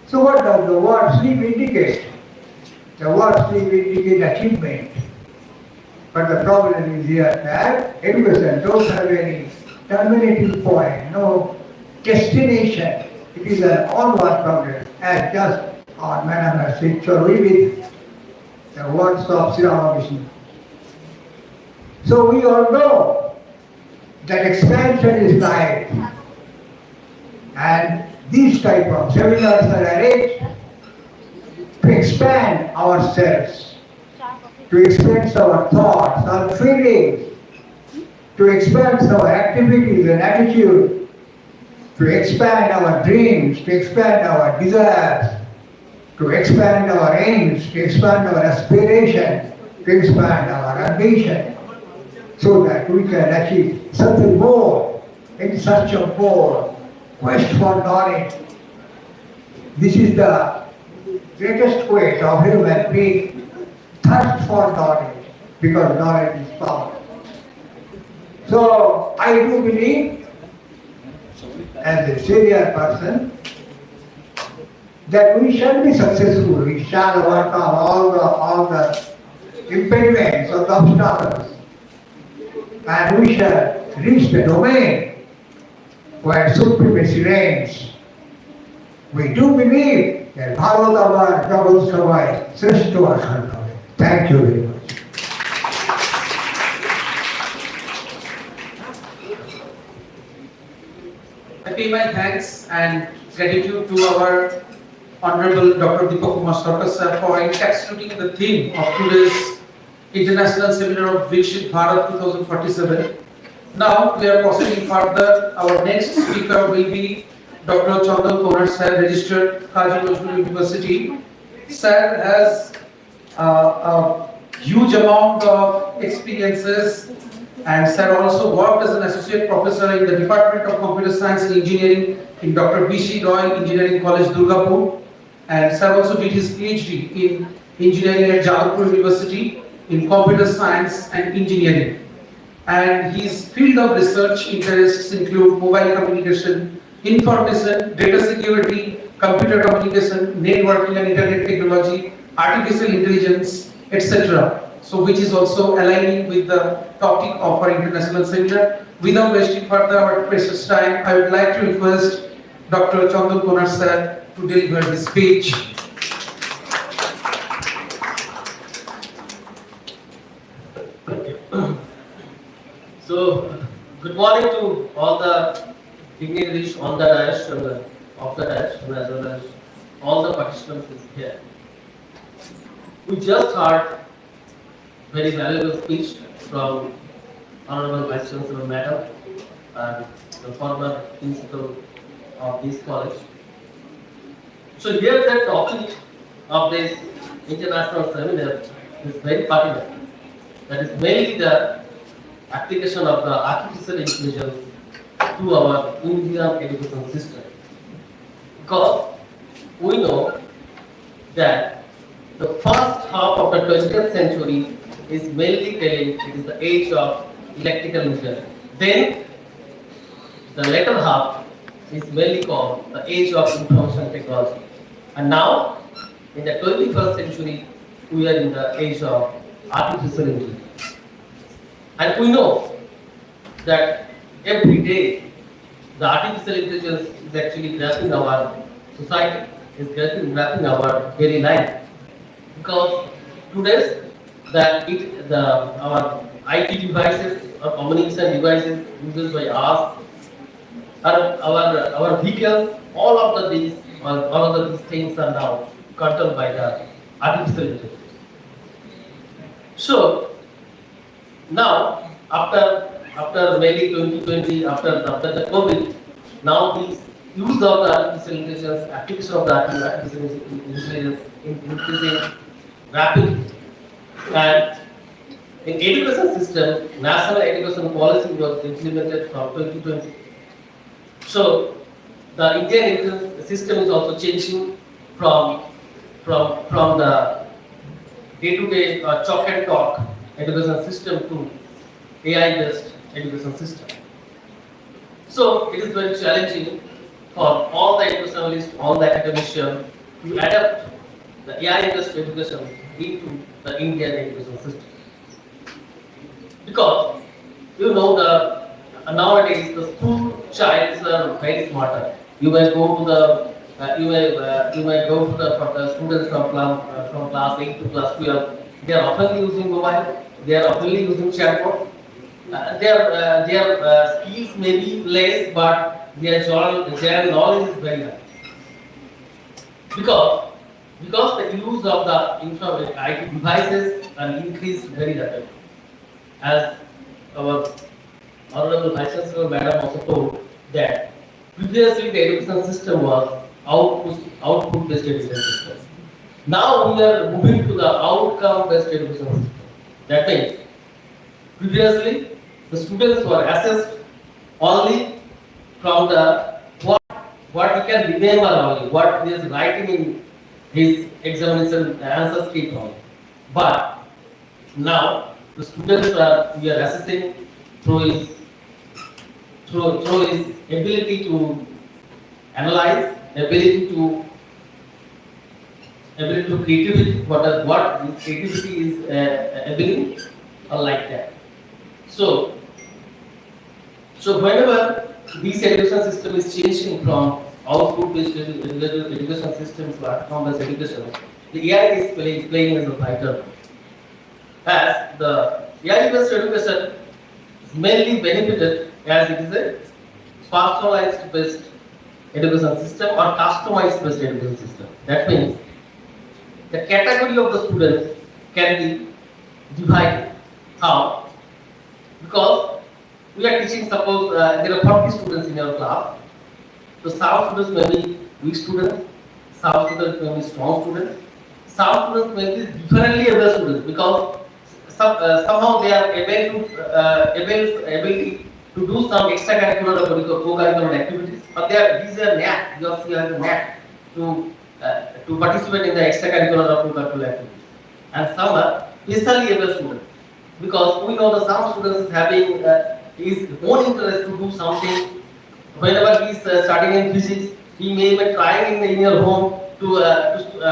So what does the word sleep indicate? The word sleep indicates achievement. But the problem is here that education don't have any terminating point, no destination. It is an onward progress, as just our Madam has said, with the words of Sri Ramakrishna. So we all know that expansion is life, and these type of seminars are arranged to expand ourselves, to expand our thoughts, our feelings, to expand our activities and attitude, to expand our dreams, to expand our desires, to expand our aims, to expand our aspiration, to expand our ambition, so that we can achieve something more in search of more, quest for knowledge. This is the greatest quest of human being, thirst for knowledge, because knowledge is power. So I do believe, as a senior person, that we shall be successful. We shall overcome all the impediments or the obstacles, and we shall reach the domain where supremacy reigns. We do believe that Bharat Abar Jagad Savai Srishto Ashantav. Thank you very much. I pay my thanks and gratitude to our Honorable Dr. Deepak Kumar Sarkar sir for encapsulating the theme of today's International Seminar of Viksit Bharat 2047. Now we are proceeding further. Our next speaker will be Dr. Chandan Koner sir, Registrar, Kazi University. Sir has a huge amount of experiences, and sir also worked as an associate professor in the Department of Computer Science and Engineering in Dr. B.C. Roy Engineering College, Durgapur. And sir also did his PhD in engineering at Jadavpur University in computer science and engineering. And his field of research interests include mobile communication, information, data security, computer communication, networking and internet technology, artificial intelligence, etc. So which is also aligning with the topic of our international seminar. Without wasting further our precious time, I would like to request Dr. Chandan Koner sir to deliver his speech. So, good morning to all the dignitaries on the dais and off the dais, and as well as all the participants here. We just heard very valuable speech from Honorable Vice-Chancellor Madam and the former principal of this college. So here the topic of this international seminar is very pertinent. That is mainly the application of the artificial intelligence to our Indian education system. Because we know that the first half of the 20th century is mainly telling it is the age of electrical engineering. Then the latter half is mainly called the age of information technology. And now, in the 21st century, we are in the age of artificial intelligence. And we know that every day, the artificial intelligence is actually grasping our society, is grasping our daily life. Because today's our IT devices, our communication devices used by us, our vehicles, all of these things are now controlled by the artificial intelligence. So now, after after maybe 2020, after the COVID, now the use of the artificial intelligence, application of the artificial intelligence is increasing rapidly. And in education system, national education policy was implemented from 2020. So the Indian education system is also changing from the day-to-day chalk and talk education system to AI-based education system. So it is very challenging for all the educationalists, all the academicians to adapt the AI-based education into the Indian education system. Because you know nowadays the school childs are very smarter. You may go to the for the students from class 8 to class 12. They are often using mobile. They are often using chatbot. Their skills may be less, but their general knowledge is very high. Because the use of the IT devices are increased very rapidly. As our Honorable Vice-Chancellor Madam also told that previously the education system was output-based education system. Now we are moving to the outcome-based education system. That means previously the students were assessed only from the what he can remember only, what he is writing in his examination answer script only. But now the students we are assessing through his ability to analyze, ability to creativity, what his creativity is ability, or like that. So whenever this education system is changing from output-based education systems to outcome-based education, the AI is playing as a vital role. As the AI-based education is mainly benefited as it is a personalized based education system or customized based education system. That means the category of the students can be divided. How? Because we are teaching, suppose there are 40 students in your class. So some students may be weak students, some students may be strong students, some students may be differently able students because somehow they are able to do some extracurricular or co-curricular activities, but these are knack, because he has a knack to participate in the extracurricular or co-curricular activities. And some are specially able students, because we know that some students is having his own interest to do something. Whenever he is studying in physics, he may be trying in your home to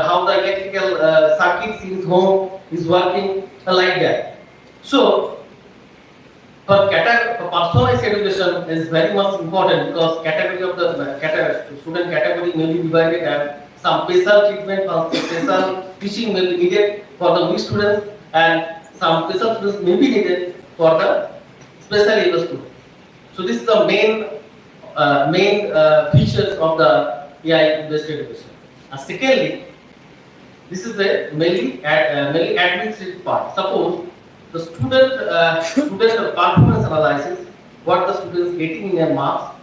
how the electrical circuits in his home is working, like that. So for personalized education is very much important, because category of the student category may be divided, and some special treatment, some special teaching may be needed for the weak students, and some special students may be needed for the special able students. So this is the main features of the AI-based education. Secondly, this is a mainly administrative part. Suppose the student performance analysis, what the student is getting in their marks.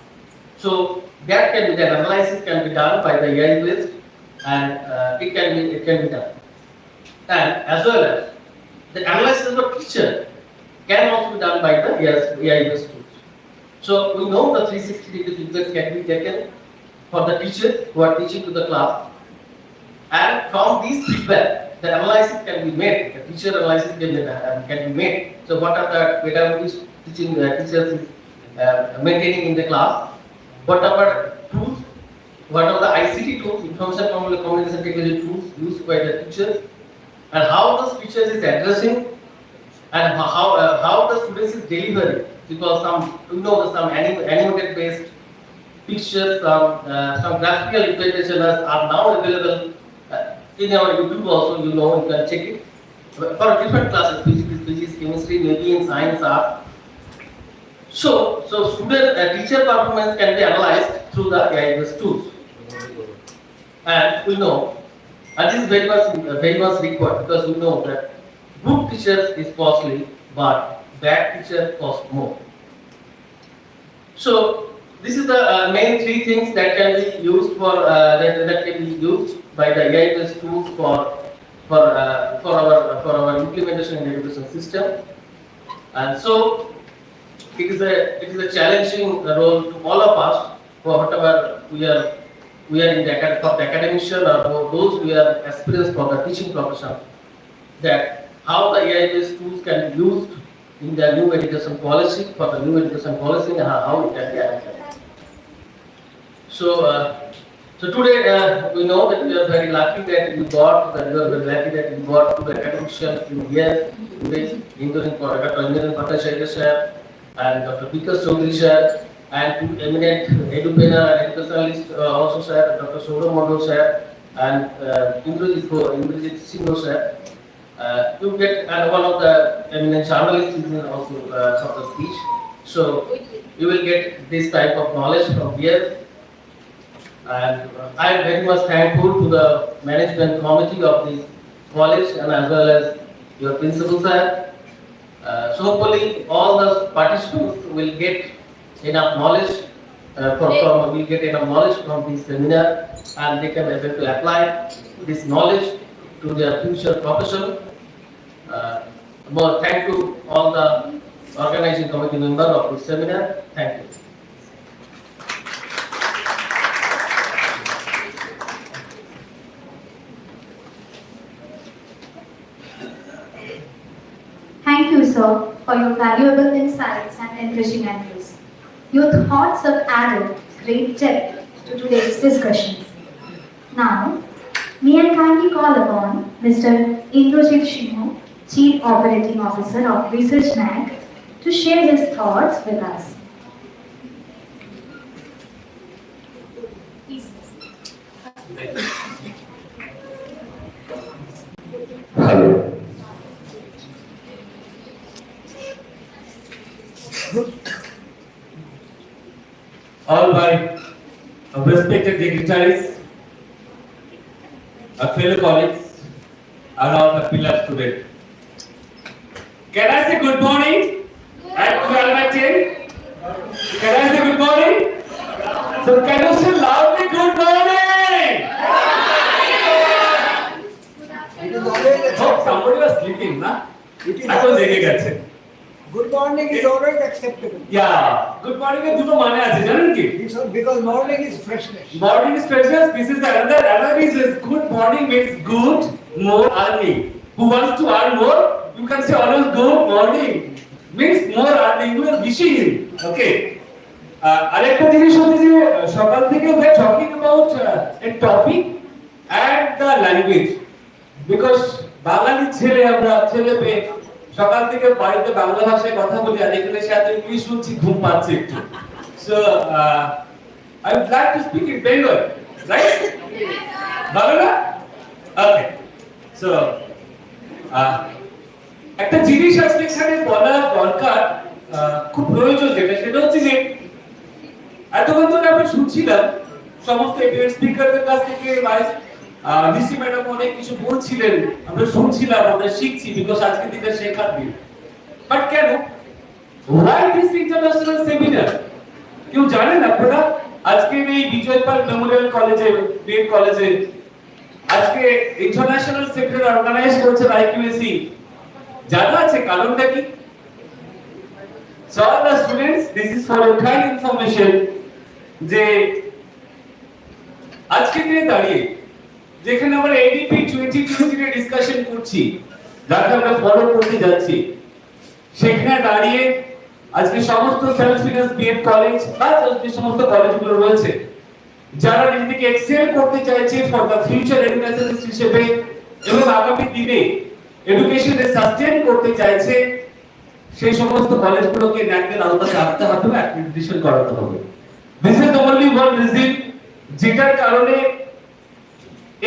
So that can be, the analysis can be done by the AI-based, and it can be done. And as well as the analysis of the teacher can also be done by the AI-based tools. So we know the 360-degree feedbacks can be taken for the teachers who are teaching to the class, and from these feedback, the analysis can be made. The teacher analysis can be made. So what are the pedagogies teaching teachers is maintaining in the class? What are tools? What are the ICT tools, information communication technology tools used by the teachers, and how the teachers is addressing, and how the students is delivering? Because some animated based pictures, some graphical representations are now available in our YouTube also. You can check it for different classes: physics, chemistry, maybe in science, art. So teacher performance can be analyzed through the AI-based tools, and we know, and this is very much required, because we know that good teachers is costly, but bad teacher cost more. So this is the main three things that can be used for that can be used by the AI-based tools for our implementation in education system. And so it is a challenging role to all of us, for whatever we are in the academician or those who are experienced for the teaching profession, that how the AI-based tools can be used in the new education policy, for the new education policy, and how it can be applied. So, so today we know that we are very lucky that we got to the academician in here today, including Dr. Bhattacharyya sir and Dr. Bikash Choudhury sir, and two eminent educator and educationalist also sir, Dr. Suvam sir, and Indranil sir. You get, and one of the eminent journalists is also for the speech. So you will get this type of knowledge from here. And I am very much thankful to the management committee of this college and as well as your principal sir. So hopefully all the participants will get enough knowledge from this seminar, and they can able to apply this knowledge to their future profession. More thank to all the organizing committee members of this seminar. Thank you. Thank you, sir, for your valuable insights and enriching entries. Your thoughts have added great depth to today's discussions. Now, may I kindly call upon Mr. Indranil, Chief Operating Officer of Research NAC, to share his thoughts with us. Hello. All my respected dignitaries, fellow colleagues, and all the pillar students. Can I say good morning at 12:10? Can I say good morning? So can you say loudly good morning? Oh, somebody was sleeping, na? I was jege. Good morning is always acceptable. Yeah, good morning is duto mane ache janen ki? Because morning is freshness. Morning is freshness. This is another reason. Good morning means good, more earning. Who wants to earn more? You can say always good morning. Means more earning. You are wishing him. Okay. Arekta jinish hote je sokal theke we are talking about a topic and the language. Because Bangali chele amra chele pe সকাল থেকে বাড়িতে বাংলা ভাষায় কথা বলি আর এখানে সাথে English শুনছি ঘুম পাচ্ছে একটু so I would like to speak in Bengal right ভালো না ওকে সো একটা জিনিস আজকে এখানে বলা দরকার খুব প্রয়োজন যেটা সেটা হচ্ছে যে এতক্ষণ ধরে আমরা শুনছিলাম সমস্ত স্পিকারদের কাছ থেকে ভাইস ডিসি ম্যাডাম অনেক কিছু বলছিলেন আমরা শুনছিলাম আমরা শিখছি বিকজ আজকে দিনে শেখার দিন বাট কেন why this international seminar কেউ জানেন আপনারা আজকে এই বিজয় পাল মেমোরিয়াল কলেজে B.Ed কলেজে আজকে ইন্টারন্যাশনাল সেমিনার অর্গানাইজ করছে RKMGEC জানা আছে কারণটা কি so all the students this is for your kind information যে আজকে দিনে দাঁড়িয়ে যেখানে আমরা ADP 2020 এর ডিসকাশন করছি যাকে আমরা ফলো করতে যাচ্ছি সেখানে দাঁড়িয়ে আজকে সমস্ত সেলফ ফিনান্স B.Ed কলেজ বা যে সমস্ত কলেজগুলো রয়েছে যারা নিজেদেরকে এক্সেল করতে চাইছে ফর দ্য ফিউচার এডুকেশন হিসেবে এবং আগামী দিনে এডুকেশনে সাস্টেইন করতে চাইছে সেই সমস্ত কলেজগুলোকে ন্যাকের আওতায় আসতে হবে অ্যাক্রিডিটেশন করাতে হবে this is the only one reason যেটার কারণে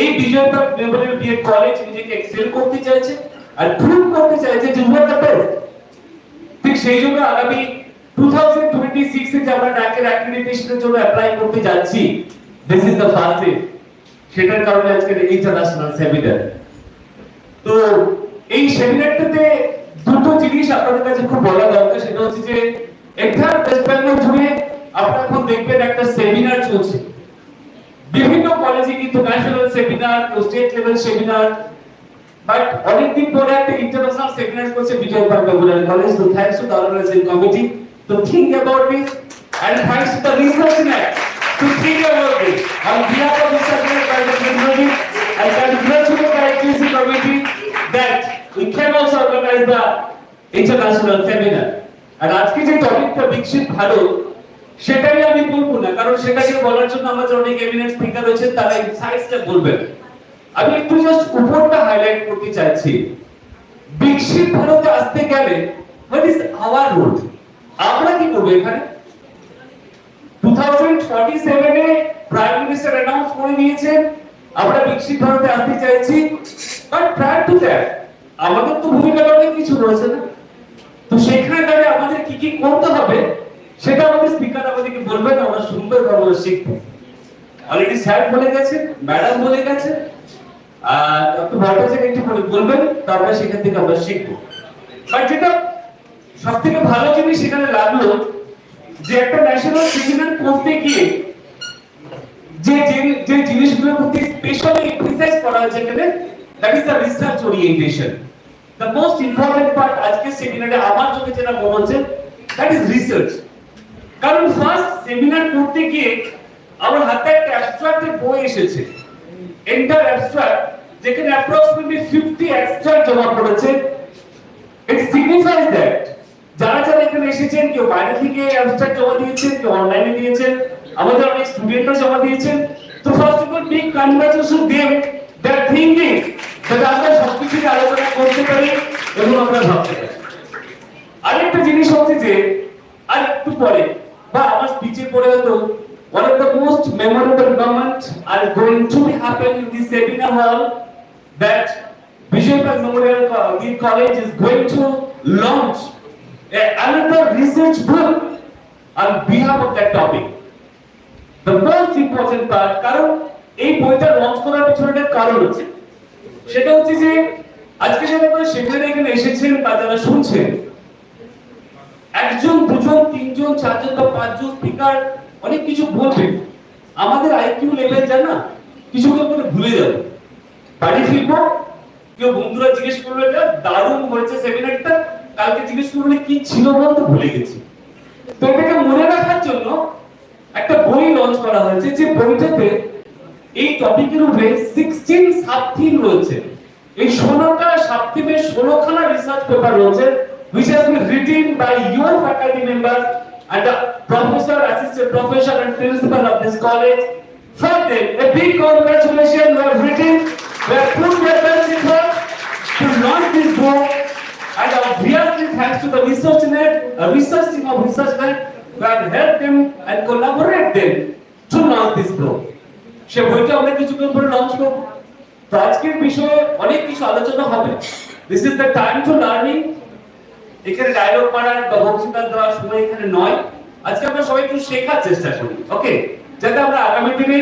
এই বিজয় পাল মেমোরিয়াল B.Ed কলেজ নিজেকে এক্সেল করতে চাইছে আর প্রুভ করতে চাইছে যে উই আর দ্য বেস্ট ঠিক সেই জন্য আগামী 2026 এ যে আমরা ন্যাকের অ্যাক্রিডিটেশনের জন্য অ্যাপ্লাই করতে যাচ্ছি this is the first step সেটার কারণে আজকের ইন্টারন্যাশনাল সেমিনার তো এই সেমিনারটাতে দুটো জিনিস আপনাদের কাছে খুব বলা দরকার সেটা হচ্ছে যে এন্টায়ার ওয়েস্ট বেঙ্গল জুড়ে আপনারা এখন দেখবেন একটা সেমিনার চলছে বিভিন্ন কলেজে, কিন্তু national seminar, state level seminar, but অনেকদিন পরে একটা ইন্টারন্যাশনাল সেমিনার করছে বিজয় মেমোরিয়াল কলেজ। তো thanks to the organising committee to think about this, and thanks to the research net to think about this. On behalf of research net by the community, I congratulate the ITC committee that we can also organize the international seminar. আর আজকে যে টপিকটা বিকশিত ভারত, সেটাই আমি বলবো না, কারণ সেটাকে বলার জন্য আমাদের অনেক এমিনেন্ট স্পিকার রয়েছেন, তারা ইনসাইটসটা বলবেন। আমি একটু জাস্ট উপরটা হাইলাইট করতে চাইছি। বিকশিত ভারতে আসতে গেলে হোয়াট ইজ আওয়ার রোল? আমরা কি করব এখানে? 2047 এ প্রাইম মিনিস্টার অ্যানাউন্স করে দিয়েছেন আমরা বিকশিত ভারতে আসতে চাইছি, বাট প্রায়র টু দ্যাট আমাদের তো ভূমিকা অনেক কিছু রয়েছে না। তো সেখানে দাঁড়িয়ে আমাদের কি কি করতে হবে সেটা আমাদের স্পিকার আমাদেরকে বলবেন, আমরা শুনবো এবং আমরা শিখবো। অলরেডি স্যার বলে গেছে, ম্যাডাম বলে গেছে, আর ডক্টর ভট্টাচার্য একটু বলবেন, তারপরে সেখান থেকে আমরা শিখবো। বাট যেটা সবথেকে ভালো জিনিস সেখানে লাগলো যে একটা ন্যাশনাল সেমিনার করতে গিয়ে যে জিনিসগুলোর প্রতি স্পেশালি এমফাসাইজ করা হয়েছে এখানে, that is the research orientation. The most important part আজকে সেমিনারে আমার চোখে যেটা মনে হচ্ছে দ্যাট ইজ রিসার্চ। কারণ ফার্স্ট সেমিনার করতে গিয়ে আমার হাতে একটা অ্যাবস্ট্রাক্টের বই এসেছে, এন্টার অ্যাবস্ট্রাক্ট, যেখানে অ্যাপ্রক্সিমেটলি 50 অ্যাবস্ট্রাক্ট জমা পড়েছে। ইট সিগনিফাইজ দ্যাট যারা যারা এখানে এসেছেন, কেউ বাইরে থেকে অ্যাবস্ট্রাক্ট জমা দিয়েছেন, কেউ অনলাইনে দিয়েছেন, আমাদের অনেক স্টুডেন্টরা জমা দিয়েছেন। তো first of all big congratulation them they are thinking যে আমরা সবকিছু নিয়ে আলোচনা করতে পারি এবং আমরা ভাবতে পারি। আরেকটা জিনিস হচ্ছে যে আর একটু পরে বা আমার স্পিচে পড়ে হতো one of the most memorable moments are going to be happen in this seminar hall, that Viksit Bharat Memorial College is going to launch another research book on behalf of that topic. The most important part, কারণ এই বইটা launch করার পিছনে একটা কারণ আছে, সেটা হচ্ছে যে আজকে যারা সেখানে এখানে এসেছেন বা যারা শুনছেন, একজন দুজন তিনজন চারজন বা পাঁচজন স্পিকার অনেক কিছু বলবেন, আমাদের আইকিউ লেভেল জানা কিছু করে ভুলে যাবে। বাড়ি ফিরবো, কেউ বন্ধুরা জিজ্ঞেস করলো এটা দারুণ হয়েছে সেমিনারটা, কালকে জিজ্ঞেস করলে কি ছিল বলতে ভুলে গেছি। তো এটাকে মনে রাখার জন্য একটা বই লঞ্চ করা হয়েছে, যে বইটাতে এই টপিকের উপরে 16 সাবথিম রয়েছে। এই 16টা সাবথিমে 16খানা রিসার্চ পেপার রয়েছে, which has been written by your faculty members and the professor, assistant professor and principal of this college. For them, a big congratulations. We have written, we have put their best effort to launch this book, and obviously thanks to the research net, research team of research net, we have helped them and collaborate them to launch this book. সে বইটা আমরা কিছুক্ষণ পরে launch করব। তো আজকের বিষয়ে অনেক কিছু আলোচনা হবে। This is the time to learning. এখানে ডায়লগ মারার বা বক্তৃতা দেওয়ার সময় এখানে নয়। আজকে আমরা সবাই একটু শেখার চেষ্টা করি, ওকে, যাতে আমরা আগামী দিনে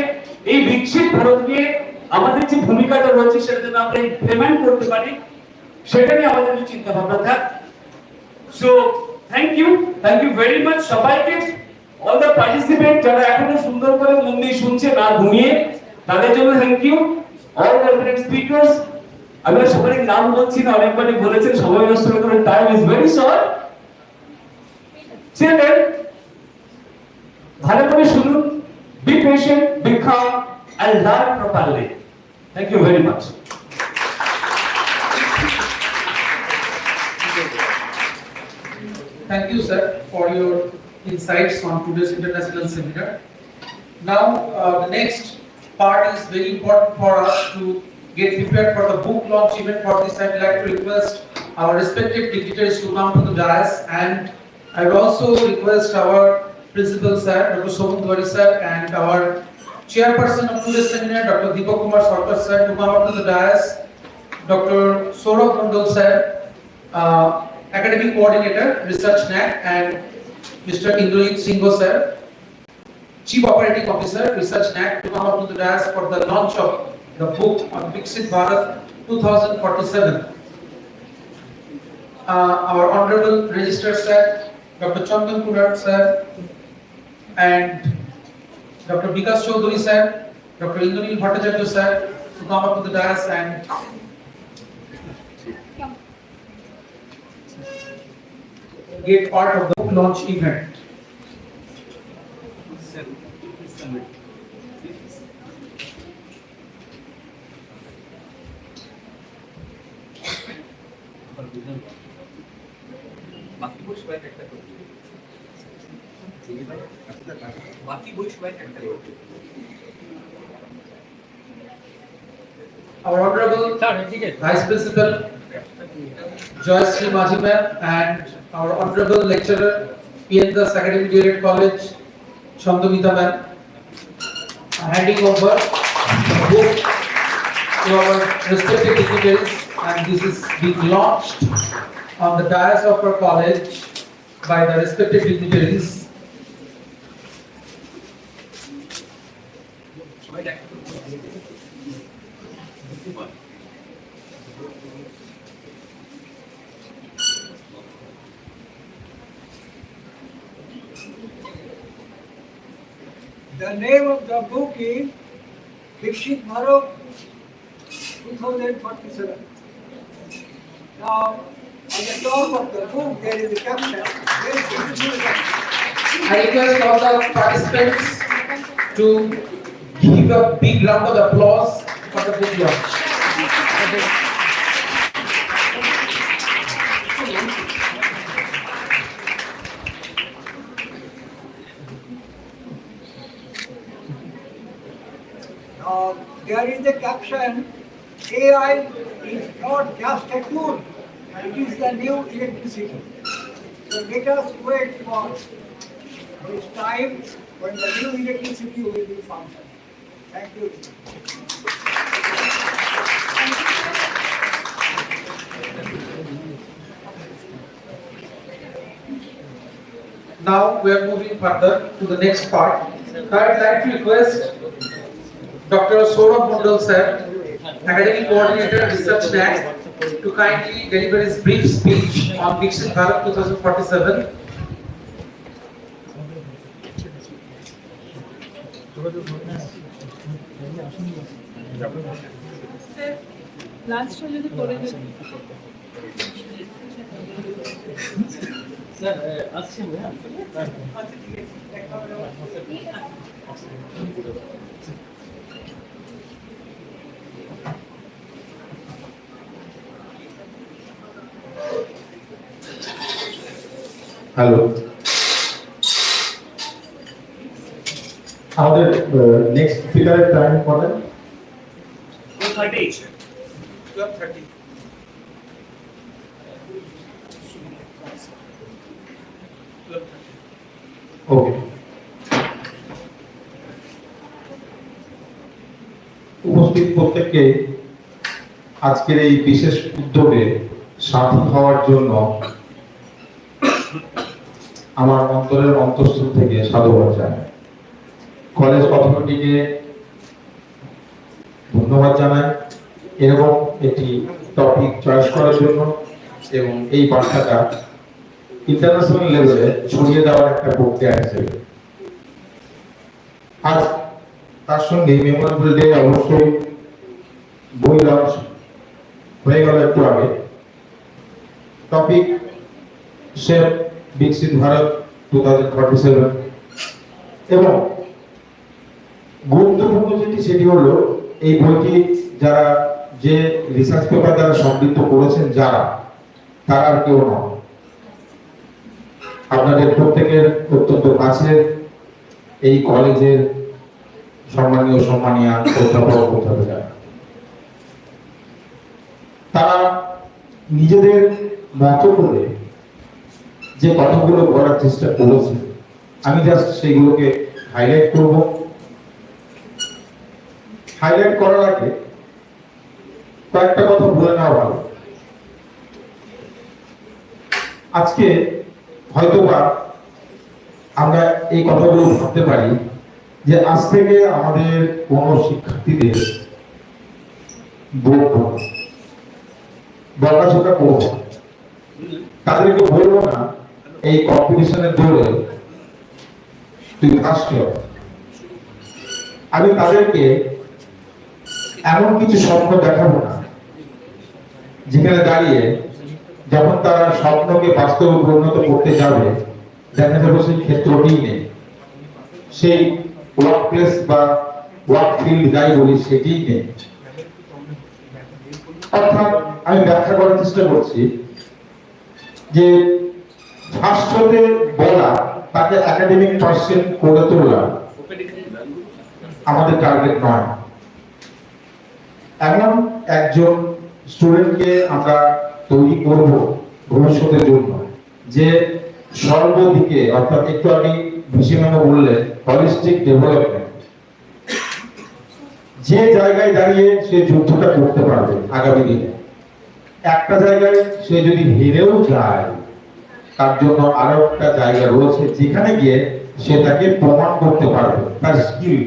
এই বিকশিত ভারত নিয়ে আমাদের যে ভূমিকাটা রয়েছে সেটা যেন আমরা ইমপ্লিমেন্ট করতে পারি, সেটা নিয়ে আমাদের যে চিন্তা ভাবনা থাক। So thank you very much সবাইকে, অল দ্য পার্টিসিপেন্ট যারা এখনো সুন্দর করে মন দিয়ে শুনছে না ঘুমিয়ে, তাদের জন্য thank you. All the great speakers, আমি সবার নাম বলছি না, অনেকবারই বলেছেন, সময় নষ্ট করে, time is very short. Children, ভালো করে শুনুন, be patient, be calm and learn properly. Thank you very much. Thank you, sir, for your insights on today's international seminar. Now, the next part is very important for us to get prepared for the book launch event. For this, I would like to request our respected dignitaries to come to the dais, and I would also request our principal sir, Dr. Choudhury sir, and our chairperson of today's seminar, Dr. Deepak Kumar Sarkar sir, to come up to the dais. Dr. Soma sir, academic coordinator, research NAC, and Mr. Indranil sir, Chief Operating Officer, Research NAC, to come up to the dais for the launch of the book on Viksit Bharat 2047. Our Honorable Registrar Sir, Dr. Chandan sir, and Dr. Bikash Choudhury sir, Dr. Indranil Bhattacharyya sir to come up to the dais and get part of the book launch event. Our Honorable Vice Principal Joyce Sri Maji ma'am and our Honorable Lecturer, P.Ed Academic B.Ed College, Chandan ma'am, handing over the book to our respected dignitaries, and this is being launched on the dais of our college by the respected dignitaries. The name of the book is Viksit Bharat 2047. Now, on the top of the book, there is a caption. I request all the participants to give a big round of applause for the book launch. There is a caption, AI is not just a tool, it is the new electricity. So let us wait for this time when the new electricity will be functional. Thank you. Now we are moving further to the next part. I would like to request Dr. Soma sir, Academic Coordinator, Research NAC, to kindly deliver his brief speech on Viksit Bharat 2047. Last one is the Sir, ask him. Hello, আমাদের next স্পিকারের time কত? 12:30. 12:30. ওকে, উপস্থিত প্রত্যেককে আজকের এই বিশেষ উদ্যোগে সাথী হওয়ার জন্য আমার অন্তরের অন্তঃস্থল থেকে সাধুবাদ জানাই। কলেজ অথরিটিকে ধন্যবাদ জানাই এরকম একটি টপিক চয়েস করার জন্য এবং এই বার্তাটা ইন্টারন্যাশনাল লেভেলে ছড়িয়ে দেওয়ার একটা প্রক্রিয়া হিসেবে। আজ তার সঙ্গে মেমোরেবল ডে অবশ্যই বই লঞ্চ হয়ে গেল একটু আগে। টপিক শেপ বিকশিত ভারত 2047 এবং গুরুত্বপূর্ণ যেটি সেটি হলো এই বইটি যারা যে রিসার্চ পেপার দ্বারা সমৃদ্ধ করেছেন যারা, তারা আর কেউ নয়, আপনাদের প্রত্যেকের অত্যন্ত কাছের এই কলেজের সম্মানীয় সম্মানীয় অধ্যাপক অধ্যাপিকা। তারা নিজেদের মতো করে যে কথাগুলো বলার চেষ্টা করেছে, আমি জাস্ট সেইগুলোকে হাইলাইট করব। হাইলাইট করার আগে কয়েকটা কথা বলে নেওয়া ভালো। আজকে হয়তোবা আমরা এই কথাগুলো ভাবতে পারি যে আজ থেকে আমাদের কোন শিক্ষার্থীদের বকাঝকা করব, তাদেরকে বলবো না এই কম্পিটিশনের দৌড়ে তুই ফার্স্ট হ। আমি তাদেরকে এমন কিছু স্বপ্ন দেখাবো না যেখানে দাঁড়িয়ে যখন তারা স্বপ্নকে বাস্তবে পরিণত করতে যাবে দেখা যাবে সেই ক্ষেত্রটি নেই, সেই ওয়ার্ক প্লেস বা ওয়ার্ক ফিল্ড যাই বলি সেটি নেই। অর্থাৎ আমি ব্যাখ্যা করার চেষ্টা করছি যে ফার্স্ট হতে বলা, তাকে একাডেমিক পার্সন করে তোলা আমাদের টার্গেট নয়। এমন একজন স্টুডেন্টকে আমরা তৈরি করব ভবিষ্যতের জন্য যে সর্বদিকে, অর্থাৎ একটু আগে ভিসিমানো বললেন হলিস্টিক ডেভেলপমেন্ট, যে জায়গায় দাঁড়িয়ে সে যুদ্ধটা করতে পারবে আগামী দিনে। একটা জায়গায় সে যদি হেরেও যায় তার জন্য আরো একটা জায়গা রয়েছে যেখানে গিয়ে সে তাকে প্রমাণ করতে পারবে, তার স্কিল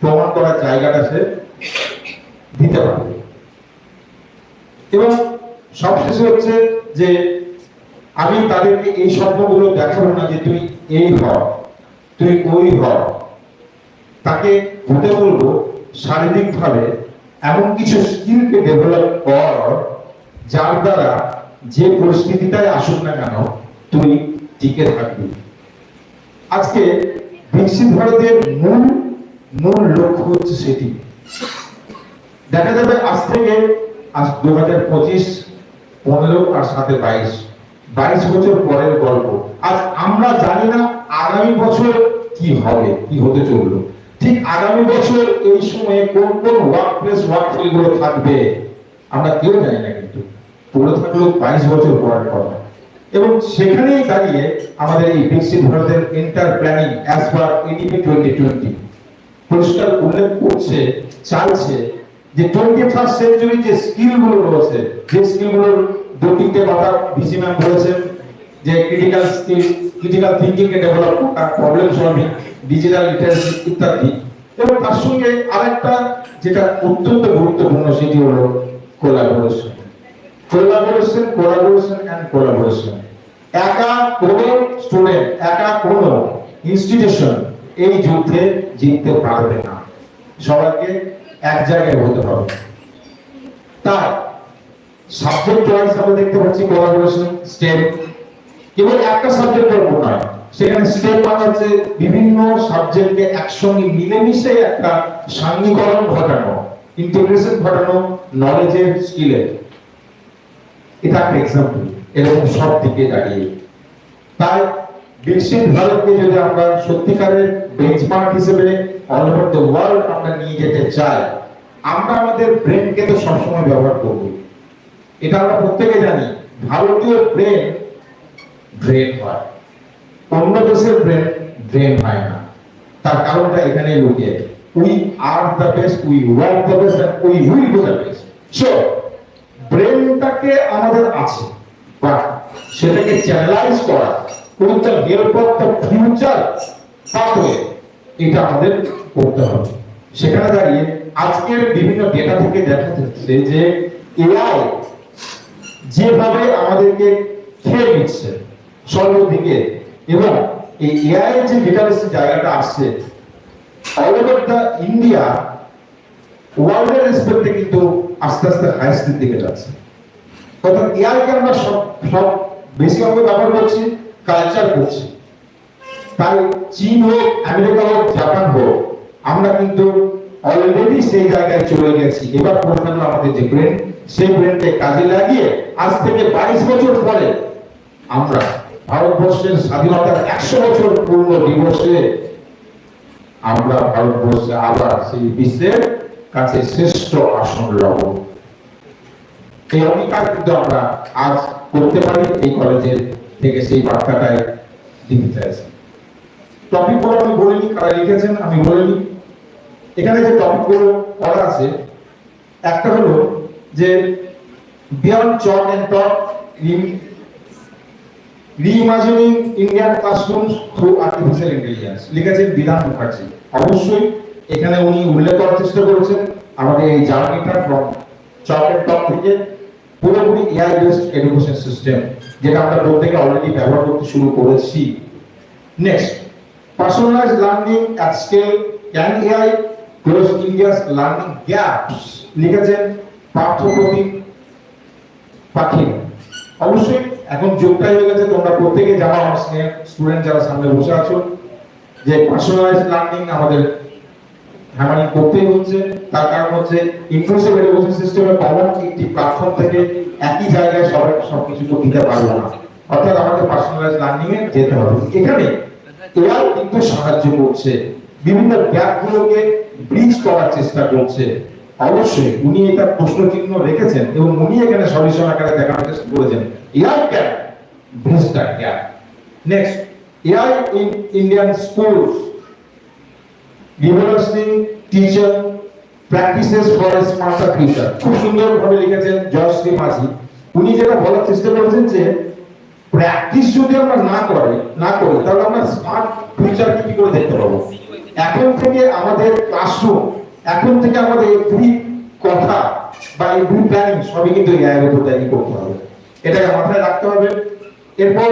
প্রমাণ করার জায়গাটা সে দিতে পারবে। এবং সবশেষে হচ্ছে যে আমি তাদেরকে এই স্বপ্নগুলো দেখাবো না যে তুই এই হ, তুই ওই হ, তাকে হতে বলবো শারীরিকভাবে এমন কিছু স্কিলকে ডেভেলপ কর যার দ্বারা যে পরিস্থিতিটাই আসুক না কেন তুই টিকে থাকবি। আজকে বিকশিত ভারতের মূল লক্ষ্য হচ্ছে সেটি। দেখা যাবে আজ থেকে 2025, 15 আর 22 বছর পরের গল্প। আজ আমরা জানি না আগামী বছর কি হবে, কি হতে চললো। ঠিক আগামী বছর এই সময়ে কোন কোন ওয়ার্ক প্লেস, ওয়ার্ক ফিল্ড গুলো থাকবে আমরা কেউ জানি না, কিন্তু পড়ে থাকলেও 22 বছর পরের কথা। এবং সেখানেই দাঁড়িয়ে আমাদের এই বিকশিত ভারতের inter planning as per ADP 2020 পরিষ্কার উল্লেখ করছে, চাইছে যে 21st সেঞ্চুরি যে স্কিল গুলো রয়েছে, যে স্কিল গুলোর দুটিতে কথা ভিসি ম্যাম বলেছেন যে ক্রিটিক্যাল স্কিল, ক্রিটিক্যাল থিংকিং কে ডেভেলপ করা, প্রবলেম সলভিং, ডিজিটাল লিটারেসি ইত্যাদি। এবং তার সঙ্গে আরেকটা যেটা অত্যন্ত গুরুত্বপূর্ণ সেটি হলো কোলাবোরেশন। একা কোনো স্টুডেন্ট, একা কোনো ইনস্টিটিউশন এই যুদ্ধে জিততে পারবে না, সবাইকে এক জায়গায় হতে হবে। তাই সাবজেক্ট ওয়াইজ আমরা দেখতে পাচ্ছি কোলাবোরেশন স্টেপ কেবল একটা সাবজেক্টের উপর নয়, সেখানে স্টেপ মানে হচ্ছে বিভিন্ন সাবজেক্টকে একসঙ্গে মিলেমিশে একটা সান্নিকরণ ঘটানো, ইন্টিগ্রেশন ঘটানো নলেজের, স্কিলের। এটা একটা এক্সাম্পল এরকম সব দিকে দাঁড়িয়ে। তাই বিকশিত ভারতকে যদি আমরা সত্যিকারের বেঞ্চমার্ক হিসেবে অল ওভার দ্য ওয়ার্ল্ড আমরা নিয়ে যেতে চাই, আমরা আমাদের ব্রেনকে তো সবসময় ব্যবহার করব। এটা আমরা প্রত্যেকে জানি, ভারতীয় ব্রেন হয়, অন্য দেশের ব্রেন হয় না। তার কারণটা এখানে লুকিয়ে, we are the best, we were the best, and we will be the best. So ব্রেনটাকে আমাদের আছে, বাট সেটাকে চ্যানেলাইজ করা with the help of the future pathway, এটা আমাদের করতে হবে। সেখানে দাঁড়িয়ে আজকের বিভিন্ন ডেটা থেকে দেখা যাচ্ছে যে এআই যেভাবে আমাদেরকে খেয়ে নিচ্ছে সর্বদিকে, এবং এই এআই যে লিটারেসি জায়গাটা আসছে অল ওভার দ্য ইন্ডিয়া, ওয়ার্ল্ডের রেসপেক্টে কিন্তু আস্তে আস্তে হাইস্টের দিকে যাচ্ছে। অর্থাৎ এআইকে আমরা সব বেশি অঙ্গ ব্যবহার করছি, কালচার করছি। তাই চীন হোক, আমেরিকা হোক, জাপান হোক, আমরা কিন্তু অলরেডি সেই জায়গায় চলে গেছি। এবার পড়ে থাকলো আমাদের যে ব্রেন, সেই ব্রেনকে কাজে লাগিয়ে আজ থেকে 22 বছর পরে আমরা ভারতবর্ষের স্বাধীনতার 100 বছর পূর্ণ দিবসে আমরা ভারতবর্ষে আবার সেই বিশ্বের কাছে শ্রেষ্ঠ আসন লব। এই অঙ্গীকার কিন্তু আমরা আজ করতে পারি। এই কলেজের থেকে সেই বার্তাটাই দিতে চাইছি। টপিকগুলো আমি বলিনি, কারা লিখেছেন আমি বলিনি। এখানে যে টপিকগুলো করা আছে, একটা হলো যে beyond chalk and talk, reimagining Indian classrooms through artificial intelligence, লিখেছেন বিধান মুখার্জি। অবশ্যই এখানে উনি উল্লেখ করার চেষ্টা করেছেন আমাদের এই জার্নিটা ফ্রম চক এন্ড টক থেকে পুরোপুরি এআই বেসড এডুকেশন সিস্টেম, যেটা আমরা প্রত্যেকে অলরেডি ব্যবহার করতে শুরু করেছি। Next Personalized learning at scale, can AI close India's learning gaps? লিখেছেন পাঠ্যপ্রতিম পাখি। অবশ্যই এখন যোগটাই হয়ে গেছে, তোমরা প্রত্যেকে জানো, আমার স্টুডেন্ট যারা সামনে বসে আছো, যে পার্সোনালাইজড লার্নিং আমাদের হ্যামারিং করতেই হচ্ছে। তার কারণ হচ্ছে ইনক্লুসিভ এডুকেশন সিস্টেমে কমন একটি প্ল্যাটফর্ম থেকে একই জায়গায় সবাই সবকিছু তো দিতে পারবো না, অর্থাৎ আমাদের পার্সোনালাইজড লার্নিং এ যেতে হবে। এখানে এআই কিন্তু সাহায্য করছে, বিভিন্ন গ্যাপগুলোকে ব্রিজ করার চেষ্টা করছে। অবশ্যই উনি এটা প্রশ্ন চিহ্ন রেখেছেন এবং উনি এখানে সলিউশন আকারে দেখানোর চেষ্টা করেছেন। AI can bridge that gap. Next, AI in Indian schools, reversing teacher practices for a smarter future। খুব সুন্দর ভাবে লিখেছেন জয়শ্রী মাঝি। উনি যেটা বলার চেষ্টা করেছেন যে প্র্যাকটিস যদি আমরা না করি তাহলে আমরা স্মার্ট ফিউচার কি করে দেখতে পাবো। এখন থেকে আমাদের ক্লাসরুম, এখন থেকে আমাদের এভরি কথা বা এভরি প্ল্যানিং সবই কিন্তু এআই এর উপর তৈরি করতে হবে, এটাকে মাথায় রাখতে হবে। এরপর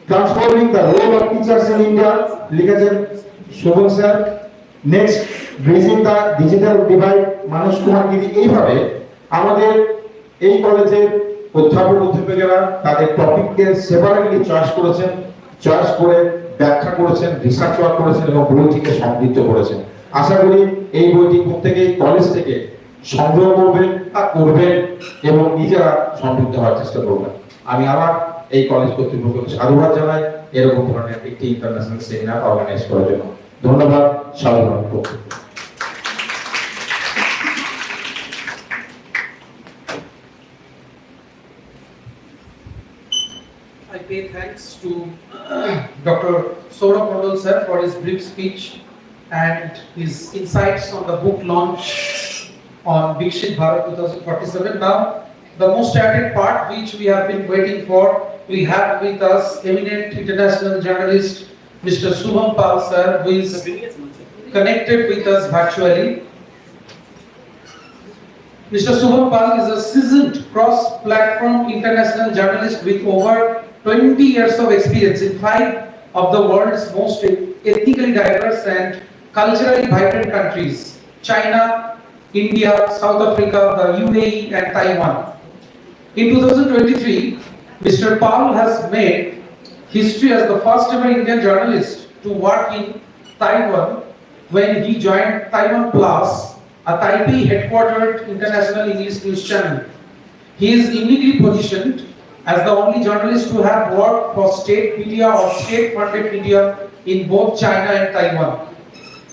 transforming the role of teachers in India লিখেছেন Shobhan sir. Next, bridging the digital divide Manush Kumar গিরি। এইভাবে আমাদের এই কলেজের অধ্যাপক অধ্যাপিকারা তাদের টপিককে সেপারেটলি চয়েস করেছেন, চয়েস করে ব্যাখ্যা করেছেন, রিসার্চ ওয়ার্ক করেছেন এবং বইটিকে সমৃদ্ধ করেছেন। আশা করি এই বইটি প্রত্যেকেই কলেজ থেকে সংগ্রহ করবেন এবং নিজেরা সমৃদ্ধ হওয়ার চেষ্টা করবেন। আমি আবার এই কলেজ কর্তৃপক্ষকে সাধুবাদ জানাই এরকম ধরনের একটি ইন্টারন্যাশনাল সেমিনার অর্গানাইজ করার জন্য। ধন্যবাদ সবাইকে। I pay thanks to Dr. Soma sir for his brief speech and his insights on the book launch on Viksit Bharat 2047. Now, the most awaited part which we have been waiting for, we have with us eminent international journalist Mr. Suvam sir, who is connected with us virtually. Mr. Suvam is a seasoned cross-platform international journalist with over 20 years of experience in 5 of the world's most ethnically diverse and culturally vibrant countries: China, India, South Africa, the UAE and Taiwan. In 2023, Mr. Paul has made history as the first ever Indian journalist to work in Taiwan when he joined Taiwan Plus, a Taipei headquartered international English news channel. He is uniquely positioned as the only journalist to have worked for state media or state-funded media in both China and Taiwan.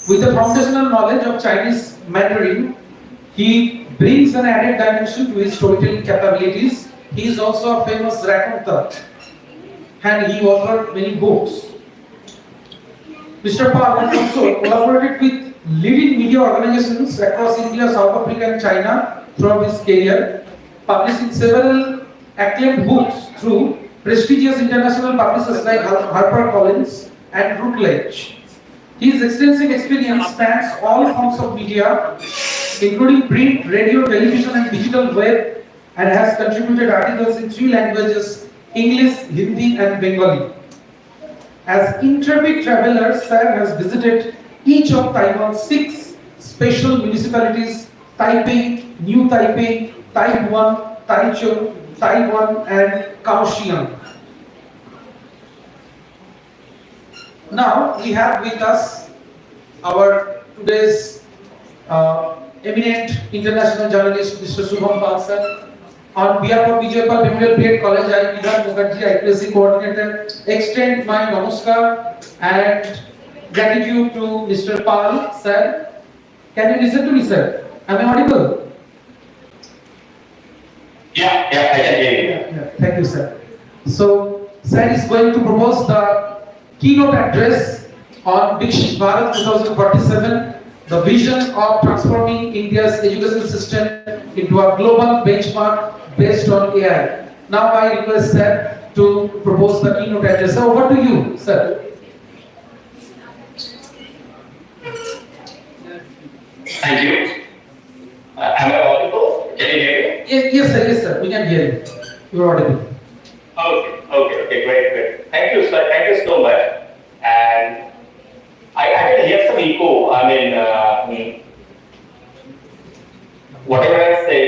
With a foundational knowledge of Chinese Mandarin, he brings an added dimension to his storytelling capabilities. He is also a famous raconteur and he authored many books. Mr. Paul has also collaborated with leading media organizations across India, South Africa and China throughout his career, publishing several acclaimed books through prestigious international publishers like HarperCollins and Routledge. His extensive experience spans all forms of media, including print, radio, television and digital web, and has contributed articles in 3 languages: English, Hindi and Bengali. As intrepid traveler, Sir has visited each of Taiwan's 6 special municipalities: Taipei, New Taipei, Taiwan, Taichung, Taiwan and Kaohsiung. Now we have with us our today's eminent international journalist Mr. Suvam sir. On behalf of Bijoy Memorial B.Ed College, I, Bhattacharyya, IPSC coordinator, extend my namaskar and gratitude to Mr. Pal sir. Can you listen to me, sir? Am I audible? Yeah, I can hear you. Yeah, thank you, sir. So, sir is going to propose the keynote address on Viksit Bharat 2047, the vision of transforming India's education system into a global benchmark based on AI. Now I request sir to propose the keynote address. So over to you, sir. Thank you. Am I audible? Can you hear me? Yes, sir. We can hear you. You are audible. Okay, great. Thank you, sir. Thank you so much. And I can hear some echo. I mean, whatever I say,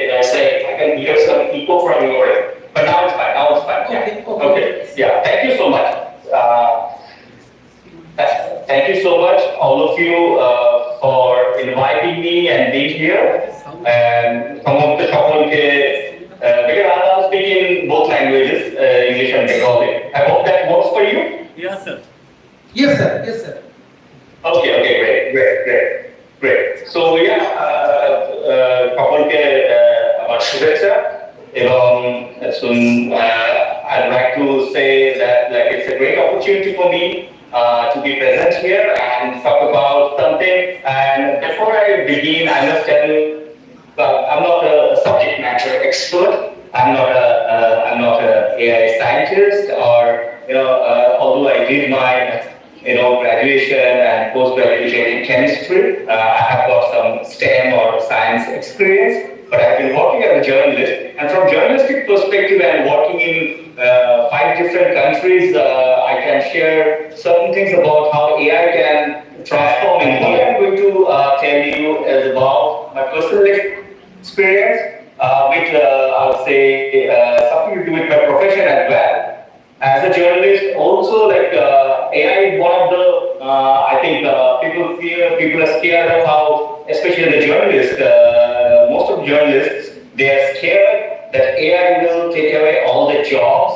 I can hear some echo from your end. But now it's fine. Now it's fine. Yeah. Okay. Yeah. Thank you so much. Thank you so much, all of you, for inviting me and being here. And some of the because I'll speak in both languages, English and Bengali. I hope that works for you. Yes, sir. Yes, sir. Yes, sir. Okay, great. So yeah, সকলকে আমার শুভেচ্ছা এবং I'd like to say that like it's a great opportunity for me to be present here and talk about something. And before I begin, I must tell you, I'm not a subject matter expert. I'm not a AI scientist, or although I did my graduation and post-graduation in chemistry. I have got some STEM or science experience, but I've been working as a journalist. And from journalistic perspective and working in 5 different countries, I can share certain things about how AI can transform. And what I'm going to tell you is about my personal experience, which I would say something to do with my profession as well. As a journalist, also like AI is one of the, I think people are scared of how, especially the journalists, most of the journalists, they are scared that AI will take away all the jobs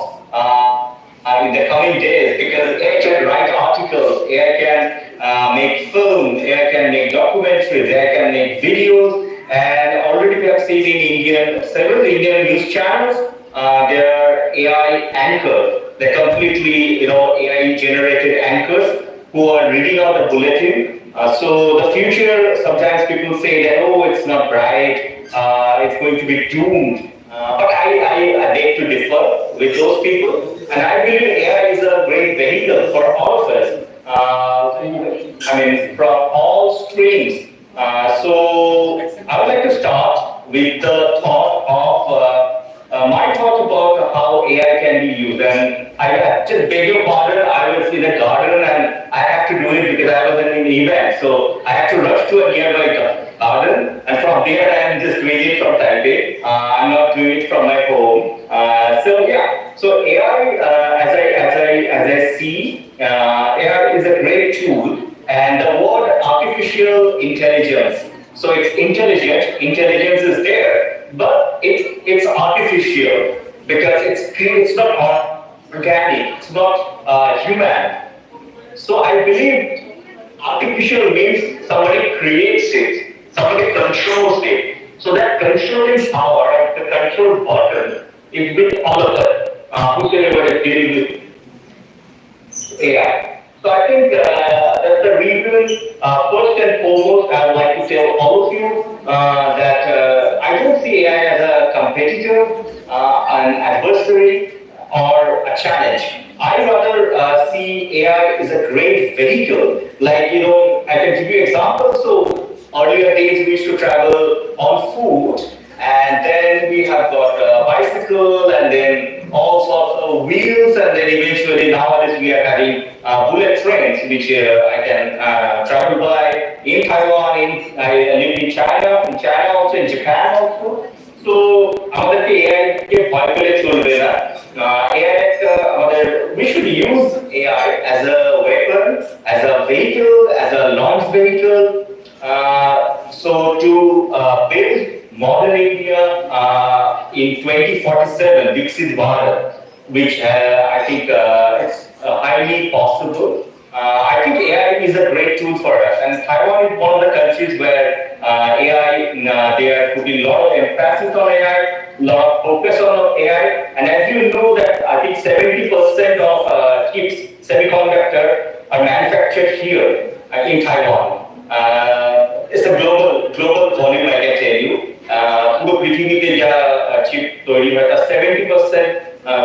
in the coming days, because AI can write articles, AI can make film, AI can make documentaries, AI can make videos, and already we have seen in several Indian news channels, there are AI anchors. They're completely, AI-generated anchors who are reading out the bulletin. So the future, sometimes people say that, oh, it's not bright, it's going to be doomed. But I beg to differ with those people. And I believe AI is a great vehicle for all of us. From all streams. So I would like to start with the thought of my thought about how AI can be used. And I just beg your pardon, I was in a garden and I have to do it because I was in an event. So I have to rush to a nearby garden, and from there I am just doing it from Taipei. I'm not doing it from my home. So AI, as I see, AI is a great tool, and the word artificial intelligence. So it's intelligent, intelligence is there, but it's artificial because it's not organic, it's not human. So I believe artificial means somebody creates it, somebody controls it. So that controlling power, the control button, is with all of us, whoever is dealing with AI. So I think that's the reason, first and foremost, I would like to tell all of you that I don't see AI as a competitor, an adversary, or a challenge. I rather see AI as a great vehicle. Like, I can give you examples. So earlier days we used to travel on foot, and then we have got a bicycle, and then all sorts of wheels, and then eventually nowadays we are having bullet trains, which I can travel by in Taiwan, I live in China also, in Japan also. So আমাদেরকে AI কে ভয় পেলে চলবে না। We should use AI as a weapon, as a vehicle, as a launch vehicle, so to build modern India in 2047, Viksit Bharat, which I think it's highly possible. I think AI is a great tool for us, and Taiwan is one of the countries where AI, they are putting a lot of emphasis on AI, a lot of focus on AI, and as you know that I think 70% of chips, semiconductor, are manufactured here in Taiwan. It's a global volume, I can tell you. পুরো পৃথিবীতে যা chip তৈরি হয় তার 70%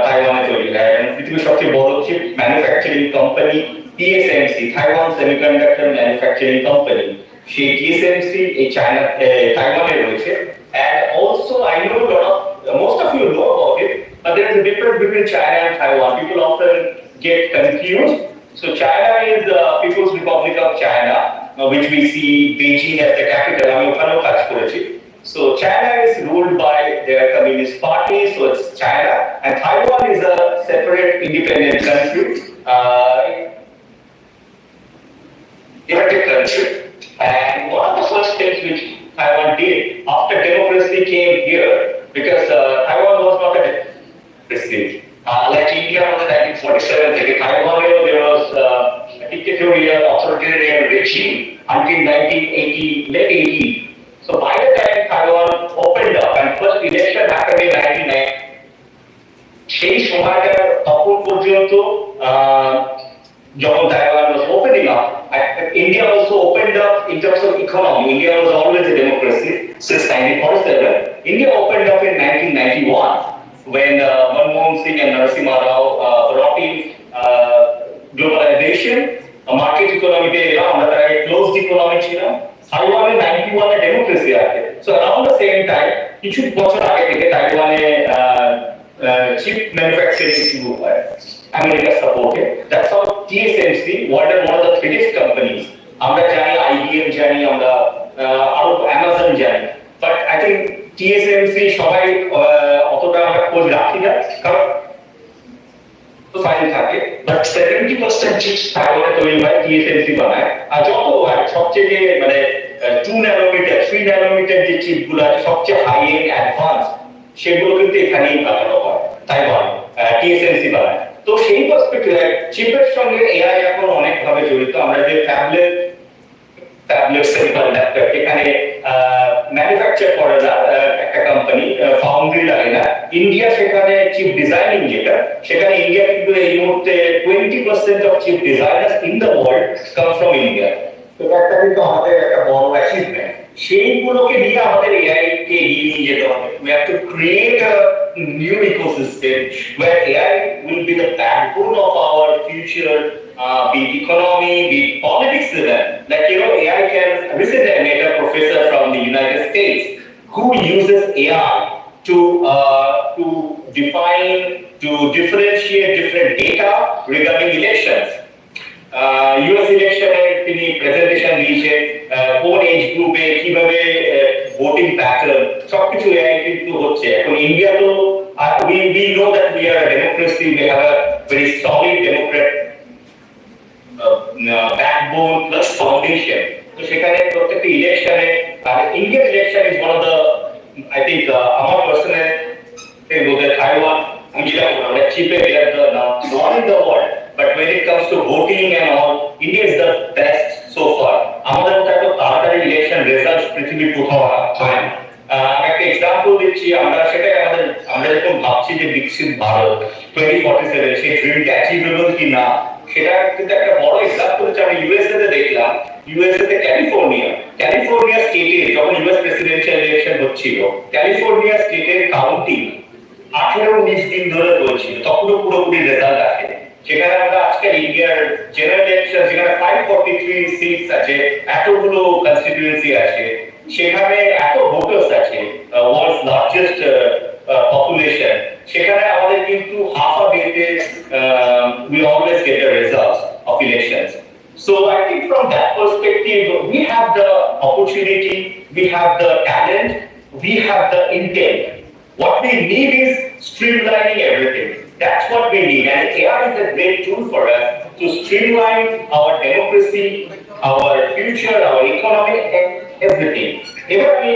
তাইওয়ানে তৈরি হয়, এবং পৃথিবীর সবচেয়ে বড় chip manufacturing company TSMC, Taiwan Semiconductor Manufacturing Company. সেই TSMC এই তাইওয়ানে রয়েছে, and also I know most of you know about it, but there is a difference between China and Taiwan. People often get confused. So China is the People's Republic of China, which we see Beijing as the capital. আমি ওখানেও কাজ করেছি. So China is ruled by their Communist Party, so it's China, and Taiwan is a separate independent country. United country. And one of the first things which Taiwan did after democracy came here, because Taiwan was not a democracy. Like India was in 1947, like Taiwan, there was a dictatorial authoritarian regime until 1980, late 80s. So by the time Taiwan opened up and first election happened in 1990, সেই সময়টা তখন পর্যন্ত যখন Taiwan was opening up, India also opened up in terms of economy. India was always a democracy since 1947. India opened up in 1991 when Manmohan Singh and Narasimha Rao brought in globalization, market economy, closed economy. Taiwan in 91 a democracy. So around the same time, কিছু বছর আগে থেকে Taiwan chip manufacturing শুরু হয়. America supported. That's how TSMC, one of the biggest companies. আমরা জানি IBM জানি, আমরা আরো Amazon জানি. But I think TSMC সবাই অতটা আমরা খোঁজ রাখি না, কারণ ফাইল থাকে। But 70% চিপস Taiwan তৈরি হয়, TSMC বানায়। আর যত সবচেয়ে মানে 2 ন্যানোমিটার 3 ন্যানোমিটার যে চিপগুলো আছে সবচেয়ে হাই এন্ড অ্যাডভান্স, সেগুলো কিন্তু এখানেই বানানো হয়, Taiwan TSMC বানায়। তো সেই পার্সপেক্টিভে চিপের সঙ্গে এআই এখন অনেক ভাবে জড়িত। আমরা যে ট্যাবলেট সেমিকন্ডাক্টর এখানে ম্যানুফ্যাকচার করে না একটা কোম্পানি, ফাউন্ড্রি লাগে না, ইন্ডিয়া সেখানে চিপ ডিজাইনিং যেটা, সেখানে ইন্ডিয়া কিন্তু এই মুহূর্তে 20% of chip designers in the world come from India. তো এটা কিন্তু আমাদের একটা বড় অ্যাচিভমেন্ট। সেইগুলোকে নিয়ে আমাদের এআই কে এগিয়ে নিয়ে যেতে হবে। We have to create a new ecosystem where AI will be the backbone of our future, be it economy, be it politics even. Like, AI can, this is a NATO professor from the United States who uses AI to define, to differentiate different data regarding elections. US ইলেকশনে তিনি presentation দিয়েছেন, কোন age গ্রুপে কিভাবে voting pattern, সবকিছু AI কিন্তু হচ্ছে। এখন ইন্ডিয়া তো we know that we are a democracy, we have a very solid democratic backbone plus foundation. তো সেখানে প্রত্যেকটা ইলেকশনে, আর Indian election is one of the, I think আমার পার্সোনাল Taiwan, আমি যেটা বললাম, চিপে we are the one in the world. But when it comes to voting and all, India is the best so far. আমাদের মতো এত তাড়াতাড়ি election result পৃথিবীর কোথাও হয় না। একটা এক্সাম্পল দিচ্ছি, আমরা যখন ভাবছি যে বিকশিত ভারত 2047 সেই ড্রিমটা অ্যাচিভেবল কি না, সেটা কিন্তু একটা বড় এক্সাম্পল হচ্ছে আমরা ইউএসএ তে দেখলাম। ইউএসএ তে ক্যালিফোর্নিয়া স্টেটে যখন ইউএস প্রেসিডেন্সিয়াল ইলেকশন হচ্ছিল, ক্যালিফোর্নিয়া স্টেটের কাউন্টিং 18-19 দিন ধরে চলছিল, তখনও পুরোপুরি রেজাল্ট আসে। সেখানে আমরা আজকাল ইন্ডিয়ার জেনারেল ইলেকশন যেখানে 543 সিটস আছে, এতগুলো কনস্টিটিউয়েন্সি আছে, সেখানে এত ভোটার্স আছে, ওয়ার্ল্ডস লার্জেস্ট পপুলেশন, সেখানে আমাদের কিন্তু half a day we always get the results of elections. So I think from that perspective, we have the opportunity, we have the talent, we have the intent. What we need is streamlining everything. That's what we need, and AI is a great tool for us to streamline our democracy, our future, our economy, and everything. এবার আমি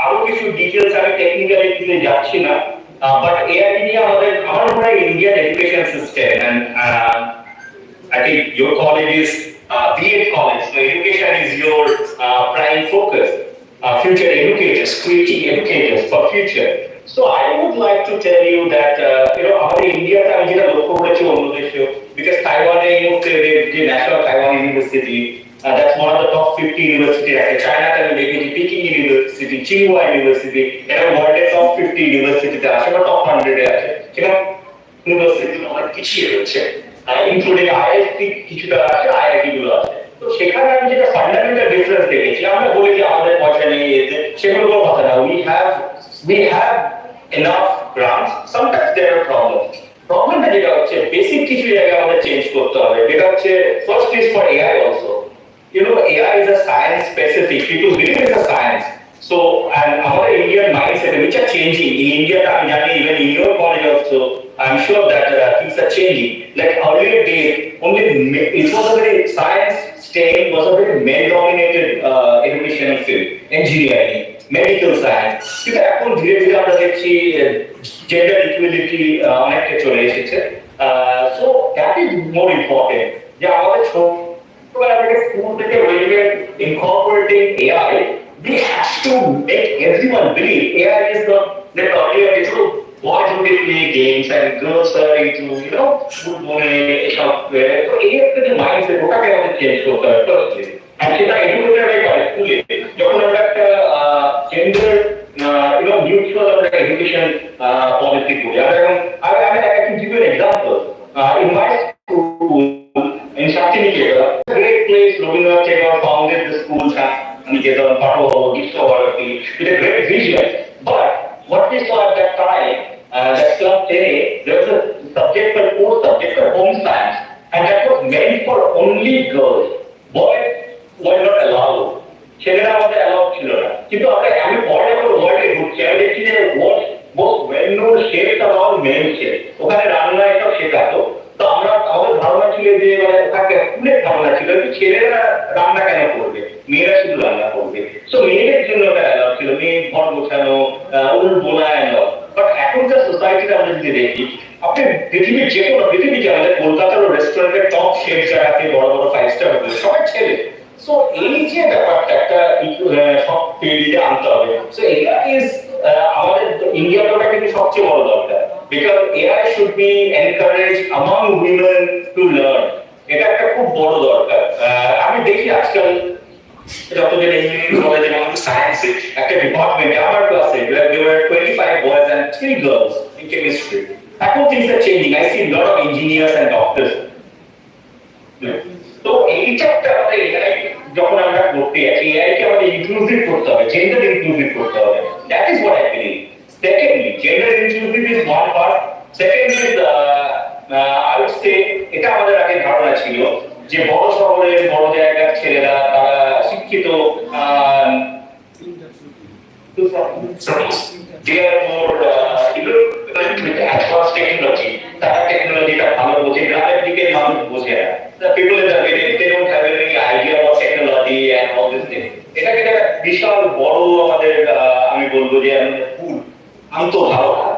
আরো কিছু details আমি technically দিতে যাচ্ছি না, but AI নিয়ে আমার মনে হয় Indian education system, and I think your college is B.Ed college, so education is your prime focus. Future educators, creating educators for future. So I would like to tell you that আমাদের ইন্ডিয়াতে আমি যেটা লক্ষ্য করেছি অন্য দেশেও, because Taiwan এই মুহূর্তে যে national Taiwan university, that's one of the top 50 university আছে। চায়নাতে আমি দেখেছি পিকিং ইউনিভার্সিটি, চিংহুয়া ইউনিভার্সিটি, এটা ওয়ার্ল্ডের টপ 50 ইউনিভার্সিটিতে আছে বা টপ 100 এ আছে। সেখানে ইউনিভার্সিটি অনেক পিছিয়ে রয়েছে, ইনক্লুডিং আইআইটি কিছুটা আছে, আইআইটি গুলো আছে। তো সেখানে আমি যেটা ফান্ডামেন্টাল ডিফারেন্স দেখেছি, আমরা বলি যে আমাদের পয়সা নেই, সেগুলো কোনো কথা না। We have enough grants. Sometimes there are problems. প্রবলেমটা যেটা হচ্ছে বেসিক কিছু জায়গায় আমাদের চেঞ্জ করতে হবে। যেটা হচ্ছে first is for AI also. You know, AI is a science specific. People believe it's a science. So, and our Indian mindset, which are changing in India, even in your college also, I'm sure that things are changing. Like earlier days, only it was a very science stream was a very male-dominated educational field, engineering, medical science. কিন্তু এখন ধীরে ধীরে আমরা দেখছি gender equality অনেকটা চলে এসেছে. So that is more important. যে আমাদের ছোটবেলা থেকে স্কুল থেকে when we are incorporating AI, we have to make everyone believe AI is not that earlier days boys would play games and girls are into, you know, football, software. So এই একটা যে mindset ওটাকে আমাদের change করতে হবে আর সেটা educator করে স্কুলে যখন আমরা একটা জেন্ডার neutral education policy করি আর এখন আমি একটা give you an example in my school in Shantiniketan, a great place. Rabindranath Tagore founded the school Shantiniketan, Bandhopadhyay, with a great vision. But what we saw at that time, that class 10A, there was a subject called core subject called home science, and that was meant for only girls. Boys were not allowed. ছেলেরা আমাদের allowed ছিল না কিন্তু আমি পরে যখন ওয়ার্ল্ডে ঘুরছি আমি দেখছি যে most well-known chefs are all male chefs. ওখানে রান্না এসব শেখাতো তো আমাদের ধারণা ছিল যে ওখানে স্কুলের ধারণা ছিল যে ছেলেরা রান্না কেন করবে মেয়েরা শুধু রান্না করবে সো মেয়েদের জন্য ওটা অ্যালাউড ছিল মেয়ে ঘর গোছানো উল বোনা অ্যালাউড বাট এখনকার সোসাইটিতে আমরা যদি দেখি আপনি পৃথিবীর যে কোনো পৃথিবীতে আমাদের কলকাতার রেস্টুরেন্টের টপ শেফ যারা আছে বড় বড় 5 স্টার হোটেল সবাই ছেলে সো এই যে ব্যাপারটা একটা সব ফিল্ডে আনতে হবে সো এটা ইজ আমাদের ইন্ডিয়ার ওটা কিন্তু সবচেয়ে বড় দরকার because AI should be encouraged among women to learn এটা একটা খুব বড় দরকার আমি দেখি আজকাল যতজন ইঞ্জিনিয়ারিং কলেজে এবং সায়েন্সে একটা ডিপার্টমেন্টে আমার ক্লাসে there were 25 boys and 3 girls in chemistry এখন things are changing I see a lot of engineers and doctors তো এইটা একটা আমাদের AI যখন আমরা করতে যাচ্ছি AI কে আমাদের ইনক্লুসিভ করতে হবে জেন্ডার ইনক্লুসিভ করতে হবে that is what I believe secondly gender inclusive is one part second is I would say এটা আমাদের আগে ধারণা ছিল যে বড় শহরে বড় জায়গার ছেলেরা তারা শিক্ষিত they are more with advanced technology তারা টেকনোলজিটা ভালো বোঝে গ্রামের দিকে মানুষ বোঝে না the people in the village they don't have any idea about technology and all this thing এটা একটা বিশাল বড় আমাদের আমি বলবো যে ফুল আন্তঃধারণা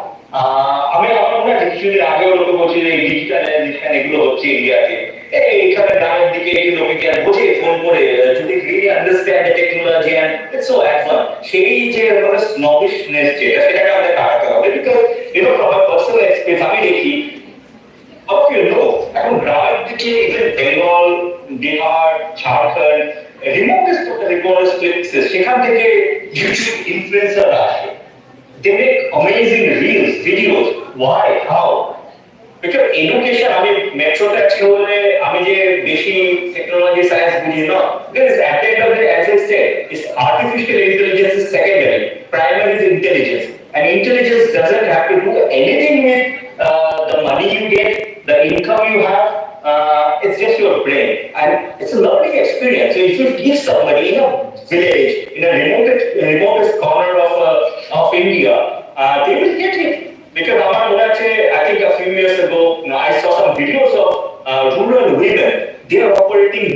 আমি আমার মনে হয় কিছুদিন আগেও লোকে বলছি যে ডিজিটালাইজেশন এগুলো হচ্ছে ইন্ডিয়াতে এইখানে গ্রামের দিকে এই লোকে কি আর বোঝে ফোন করে যদি really understand the technology and it's so advance সেই যে মানে স্নবিশনেস যেটা সেটাকে আমাদের কাটাতে হবে because you know from a personal experience আমি দেখি of you know এখন গ্রামের দিকে even Bengal Bihar Jharkhand remotest of the remotest places সেখান থেকে ইউটিউব ইনফ্লুয়েন্সার আসে they make amazing reels videos why how because education আমি মেট্রোতে ছোলে আমি যে বেশি টেকনোলজি সায়েন্স বুঝি না because at the end of the day as I said is artificial intelligence is secondary primary is intelligence and intelligence doesn't have to do anything with the money you get the income you have it's just your brain and it's a learning experience so if you give somebody in a village in a remotest corner of India they will get it because আমার মনে আছে I think a few years ago I saw some videos of rural women they are operating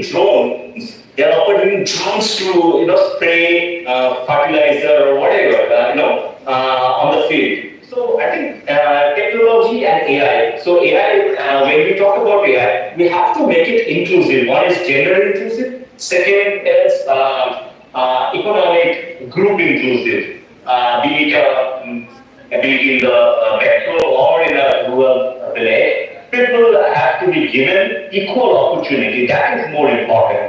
drones to spray fertilizer or whatever on the field so I think technology and AI so AI when we talk about AI we have to make it inclusive one is gender inclusive second is economic group inclusive be it in the metro or in a rural village people have to be given equal opportunity that is more important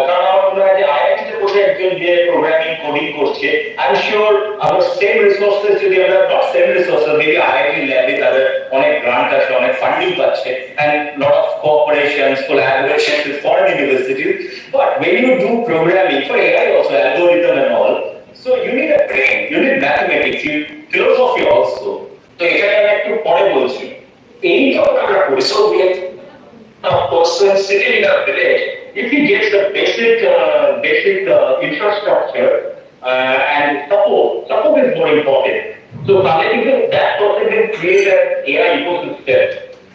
কারণ আমার মনে হয় যে IIT তে বসে একজন যে programming coding করছে আই এম শিওর আমার সেম রিসোর্সেস যদি আমরা not same resources maybe IIT ল্যাবে তাদের অনেক গ্রান্ট আছে অনেক ফান্ডিং পাচ্ছে and lot of cooperations collaborations with foreign universities but when you do programming for AI also algorithm and all so you need a brain you need mathematics you philosophy also তো এখানে আমি একটু পরে বলছি এই যখন আমরা করি so we a person sitting in a village, if he gets the basic infrastructure and support is more important. So collectively, that person can create an AI ecosystem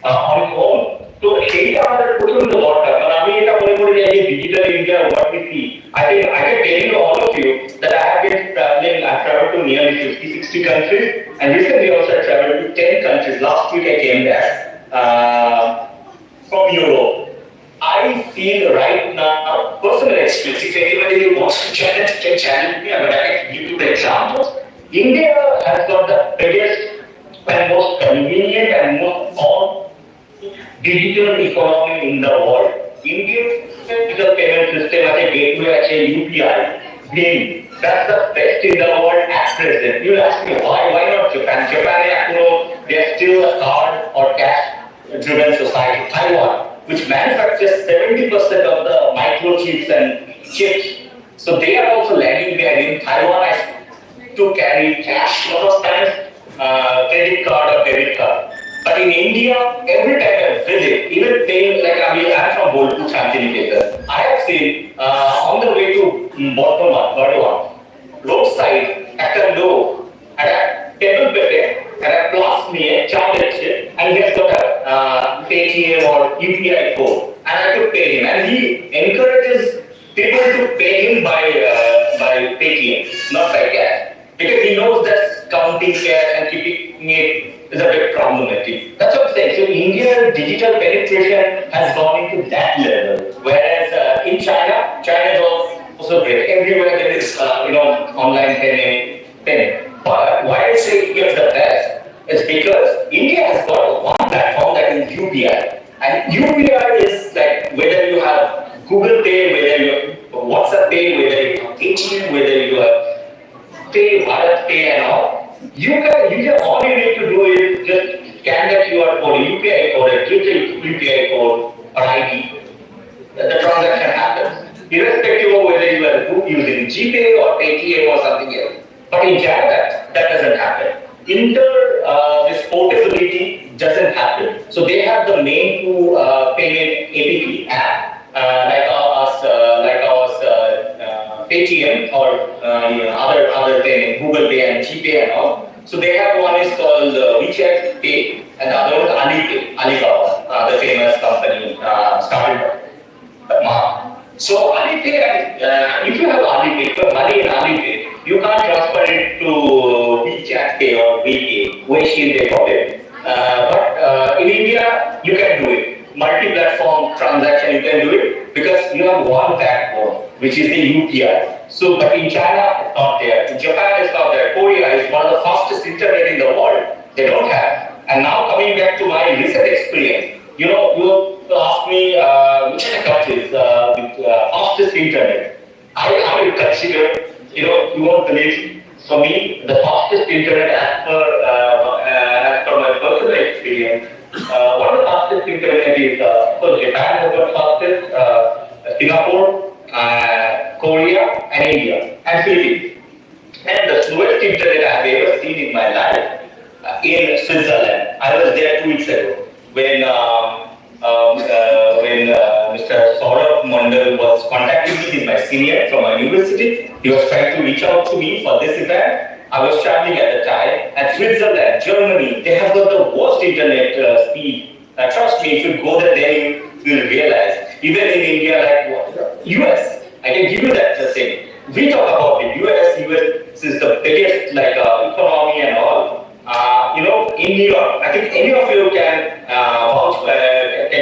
on its own. So সেইটা আমাদের প্রচন্ড দরকার, কারণ আমি এটা মনে করি যে এই digital India what we see, I can tell you all of you that I have been traveling. I traveled to nearly 50-60 countries, and recently also I traveled to 10 countries. Last week I came back from Europe. I feel right now, personal experience, if anybody wants to challenge, can challenge me, but I can give you the examples. India has got the biggest and most convenient and most on digital economy in the world. India's digital payment system has a gateway, has a UPI, BIM. That's the best in the world at present. You'll ask me why not Japan? Japan, they're still a card or cash driven society. Taiwan, which manufactures 70% of the microchips and chips. So they are also lagging behind. In Taiwan, I to carry cash a lot of times, credit card or debit card. But in India, every time I visit, even paying like I'm from Bolpur, Chandan, I have seen on the way to Bandhopadhyay, roadside at a low, at a table bed, at a plus near charge, and he has got a Paytm or UPI code, and I could pay him, and he encourages people to pay him by Paytm, not by cash, because he knows that counting cash and keeping it is a bit problematic. That's what I'm saying. So India's digital penetration has gone into that level, whereas in China is also great. Everywhere there is online payment. But why I say India is the best is because India has got one platform that is UPI, and UPI is like whether you have Google Pay, whether you have WhatsApp Pay, whether you have ATM, whether you have Bharat Pay and all. You can all you need to do is just scan the QR code, UPI code, and give the UPI code or ID. The transaction happens, irrespective of whether you are using GPay or Paytm or something else. But in Canada, that doesn't happen. This portability doesn't happen. So they have the main two payment app, like ours, Paytm or other payment, Google Pay and GPay and all. So they have one is called WeChat Pay, and the other one is Alibaba, the famous company started by Mark. So Alipay, if you have Alipay, you have money in Alipay, you can't transfer it to WeChat Pay or WePay, Weixin they call it. But in India, you can do it. Multi-platform transaction, you can do it because you have one backbone, which is the UPI. So, but in China, it's not there. In Japan, it's not there. Korea is one of the fastest internet in the world. They don't have. And now coming back to my recent experience, you asked me which are the countries with fastest internet. I will consider, you won't believe, for me, the fastest internet as per my personal experience, one of the fastest internet is, Japan has got fastest, Singapore, Korea, and India, and Philippines. And the slowest internet I have ever seen in my life in Switzerland. I was there 2 weeks ago when Mr. Saurabh Mandal was contacting me. He's my senior from my university. He was trying to reach out to me for this event. I was traveling at the time, and Switzerland, Germany, they have got the worst internet speed. Trust me, if you go there, then you will realize. Even in India, like US, I can give you that the same. We talk about the US is the biggest economy and all. In New York, I think any of you can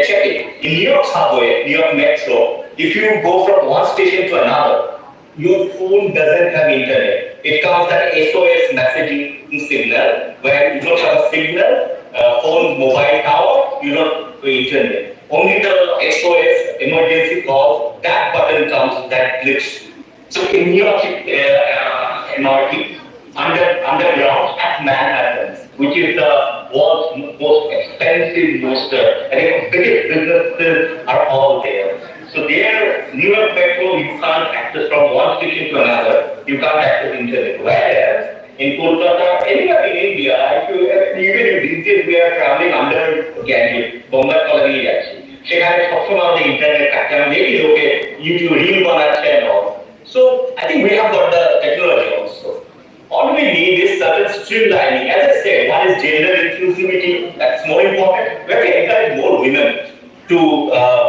check it. In New York subway, New York Metro, if you go from one station to another, your phone doesn't have internet. It comes that SOS messaging signal where you don't have a signal, phone, mobile tower, you don't have internet. Only the SOS emergency call, that button comes, that clicks. So in New York, MRT, underground at Manhattan, which is the world's most expensive, biggest businesses are all there. So there, New York Metro, you can't access from one station to another. You can't access internet. Whereas in Kolkata, anywhere in India, even if these days we are traveling under Ganges, Bombay colony actually. সেখানে সবসময় আমাদের internet থাকে, maybe it's okay, YouTube reel বানাচ্ছে and all. So I think we have got the technology also. All we need is certain streamlining. As I said, one is gender inclusivity, that's more important. We have to encourage more women to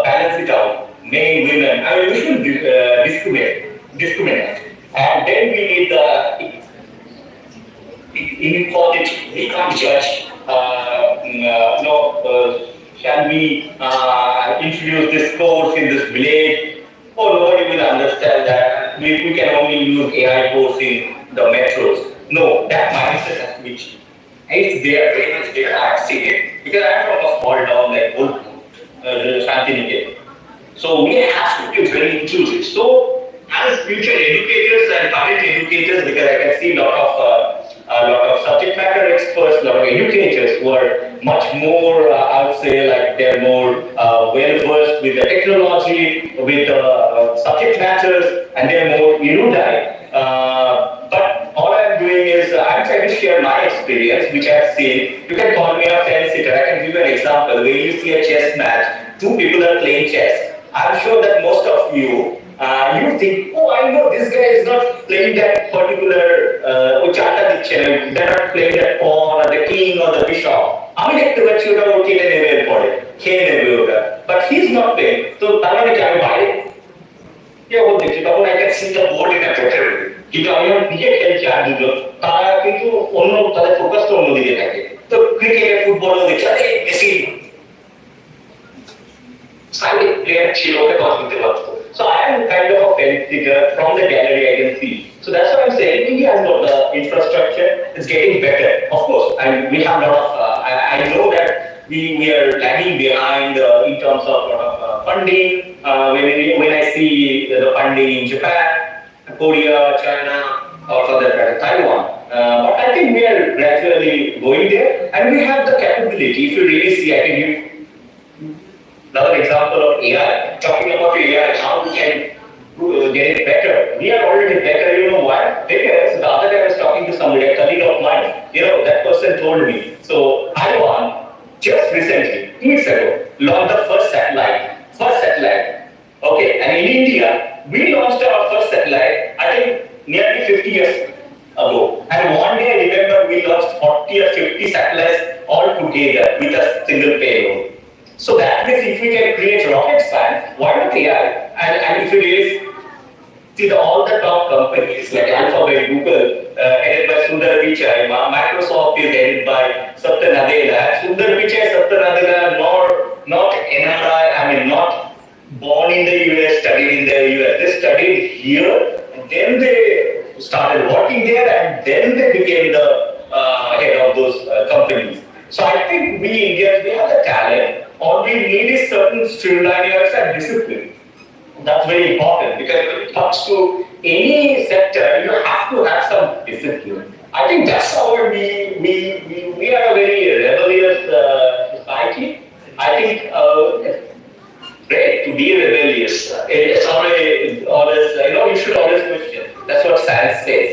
balance it out. Men, women, I mean, we shouldn't discriminate. And then we need the inequality. We can't judge. Shall we introduce this course in this village? Oh, nobody will understand that. We can only use AI course in the metros. No, that mindset has to be changed. It's there, very much there. I've seen it because I'm from a small town like Shantiniketan. So we have to be very inclusive. So as future educators and current educators, because I can see a lot of subject matter experts, a lot of educators who are much more, I would say, like they're more well versed with the technology, with the subject matters, and they're more erudite. But all I'm doing is I'm trying to share my experience, which I've seen. You can call me a fence sitter. I can give you an example. When you see a chess match, two people are playing chess. I'm sure that most of you think, oh, I know this guy is not playing that particular they're not playing that pawn or the king or the bishop. আমি দেখতে পাচ্ছি ওটা ও কেটে নেবে এরপরে, খেয়ে নেবে ওটা, but he's not playing. তো তার মানে কি আমি বাইরে কেউ দেখছি তখন I can see the board in a better way. কিন্তু আমি নিজে খেলছি আর দুজন, তারা কিন্তু অন্য তাদের ফোকাসটা অন্যদিকে থাকে। তো ক্রিকেটে ফুটবলও দেখছি আরে মেসি সাইডে প্লেয়ার ছিল, ওকে টস দিতে পারতো। So I am kind of a fence sitter. From the gallery I can see. So that's what I'm saying. India has got the infrastructure. It's getting better. Of course, and we have a lot of. I know that we are lagging behind in terms of funding. When I see the funding in Japan, Korea, China, or for that matter Taiwan. But I think we are gradually going there, and we have the capability. If you really see, I can give another example of AI. Talking about AI, how we can get it better. We are already better. You know why? Because the other day I was talking to somebody, a colleague of mine. That person told me. So Taiwan just recently, 2 weeks ago, launched the first satellite. Okay, and in India, we launched our first satellite, I think, nearly 50 years ago. And one day, I remember, we launched 40 or 50 satellites all together with a single payload. So that means if we can create rocket science, why not AI? And if you really see all the top companies like Alphabet, Google, headed by Sundar Pichai, Microsoft is headed by Satya Nadella. Sundar Pichai, Satya Nadella are not NRI, not born in the US, studied in the US. They studied here, and then they started working there, and then they became the head of those companies. So I think we Indians, we have the talent. All we need is certain streamlining and discipline. That's very important because when it comes to any sector, you have to have some discipline. I think that's how we are a very rebellious society. I think great to be rebellious. It's always you should always question. That's what science says.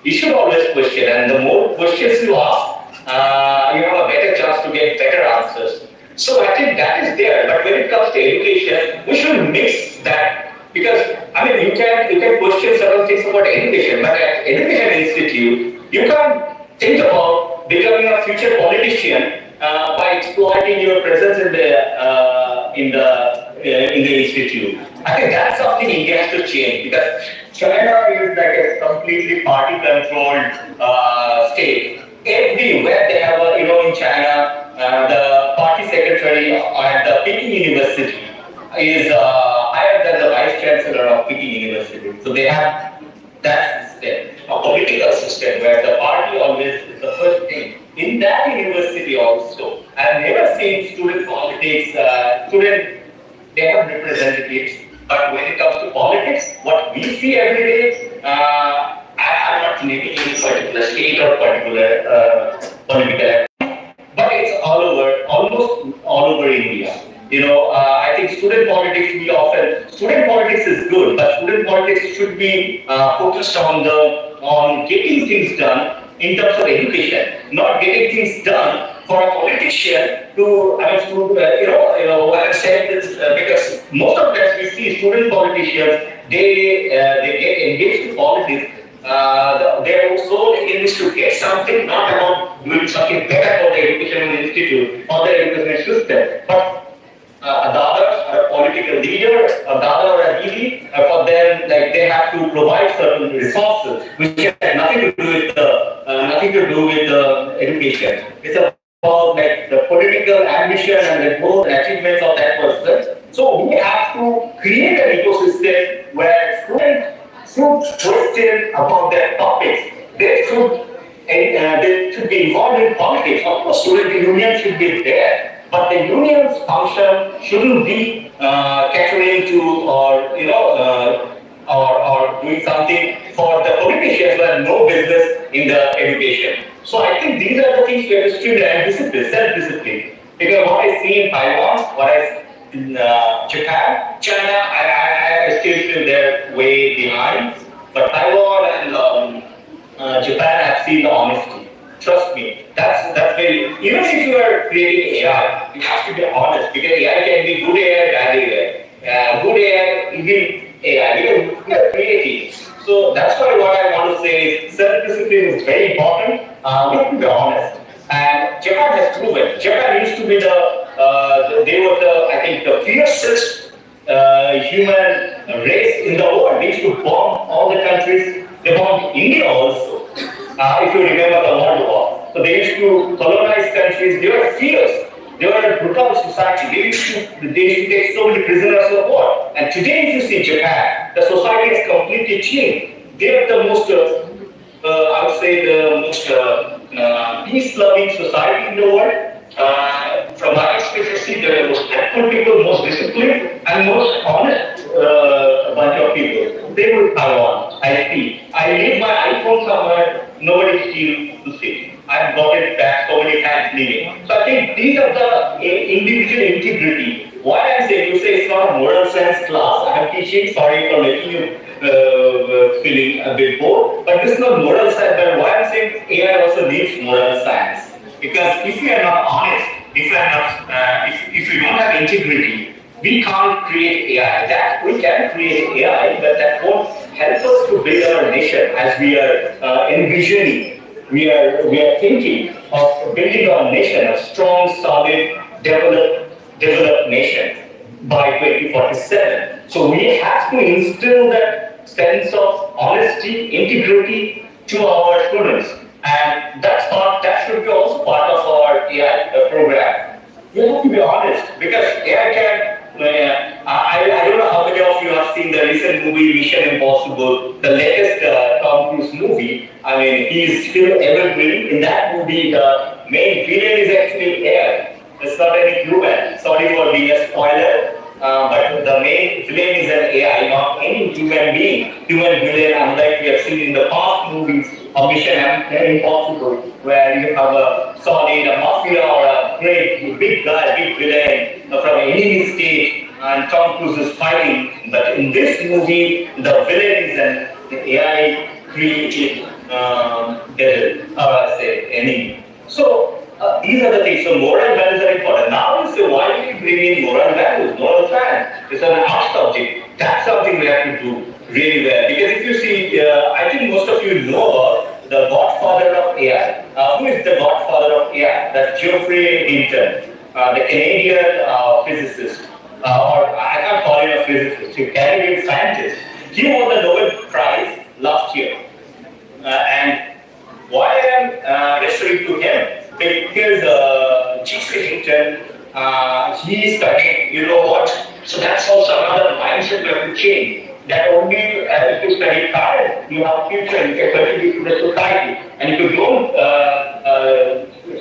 You should always question, and the more questions you ask, you have a better chance to get better answers. So I think that is there, but when it comes to education, we should mix that because you can question certain things about education, but at education institute, you can't think about becoming a future politician by exploiting your presence in the institute. I think that's something India has to change because China is like a completely party-controlled state. Everywhere they have in China. The party secretary at the Peking University is higher than the Vice-Chancellor of Peking University. So they have that system, a political system where the party always is the first thing. In that university also, I have never seen student politics, they have representatives, but when it comes to politics, what we see every day, I'm not naming any particular state or particular political activity. But it's almost all over India. I think student politics is good, but student politics should be focused on getting things done in terms of education, not getting things done for a politician to, say this because most of the times we see student politicians, they get engaged in politics. Their sole aim is to get something, not about doing something better for the educational institute or the educational system, but the others are a political leader, the other are a DD, for them, like they have to provide certain resources, which has nothing to do with the education. It's about like the political ambition and the growth and achievements of that person. So we have to create an ecosystem where students should question about their topics. They should be involved in politics. Of course, student union should be there. But the union's function shouldn't be catering to or doing something for the politicians who have no business in the education. So I think these are the things we have to student and discipline, self-discipline. Because what I see in Taiwan, what I see in Japan, China, I still feel they're way behind. But Taiwan and Japan, I've seen the honesty. Trust me, that's very, even if you are creating AI, you have to be honest, because AI can be good AI, bad AI. Good AI, evil AI, because we are creating. So that's why what I want to say is self-discipline is very important. We have to be honest. And Japan has proven. Japan used to be they were I think the fiercest human race in the world. They used to bomb all the countries. They bombed India also. If you remember the World War. So they used to colonize countries, they were fierce, they were a brutal society, they used to take so many prisoners of war. And today if you see Japan, the society has completely changed. They are the most, I would say the most peace-loving society in the world. From my experience, they're the most helpful people, most disciplined, and most honest bunch of people. They would Taiwan, I see. I leave my iPhone somewhere, nobody steals to see. I've got it back so many times leaving. So I think these are the individual integrity. Why I'm saying, you say it's not a moral science class, I'm teaching, sorry for making you feeling a bit bored, but this is not moral science, but why I'm saying AI also needs moral science. Because if you are not honest, if you don't have integrity, we can't create AI. That we can create AI, but that won't help us to build our nation as we are envisioning. We are thinking of building our nation, a strong, solid, developed nation by 2047. So we have to instill that sense of honesty, integrity to our students. And that should be also part of our AI program. We have to be honest, because AI can, I don't know how many of you have seen the recent movie Mission Impossible, the latest Tom Cruise movie. I mean, he is still evergreen. In that movie, the main villain is actually AI. It's not any human. Sorry for being a spoiler. But the main villain is an AI, not any human being. Human villain, unlike we have seen in the past movies of Mission Impossible, where you have a mafia or a great big guy, big villain from enemy state, and Tom Cruise is fighting. But in this movie, the villain is an AI created devil, or enemy. So these are the things. So moral values are important. Now you say, why do you bring in moral values, moral science? It's an art subject. That's something we have to do really well. Because if you see, I think most of you know about the godfather of AI. Who is the godfather of AI? That's Geoffrey Hinton, the Canadian physicist. Or I can't call him a physicist, he's a Canadian scientist. He won the Nobel Prize last year. And why I am referring to him? Because Geoffrey Hinton, he studied, you know what? So that's also another mindset we have to change. That only if you study science, you have future, you can contribute to the society. And if you don't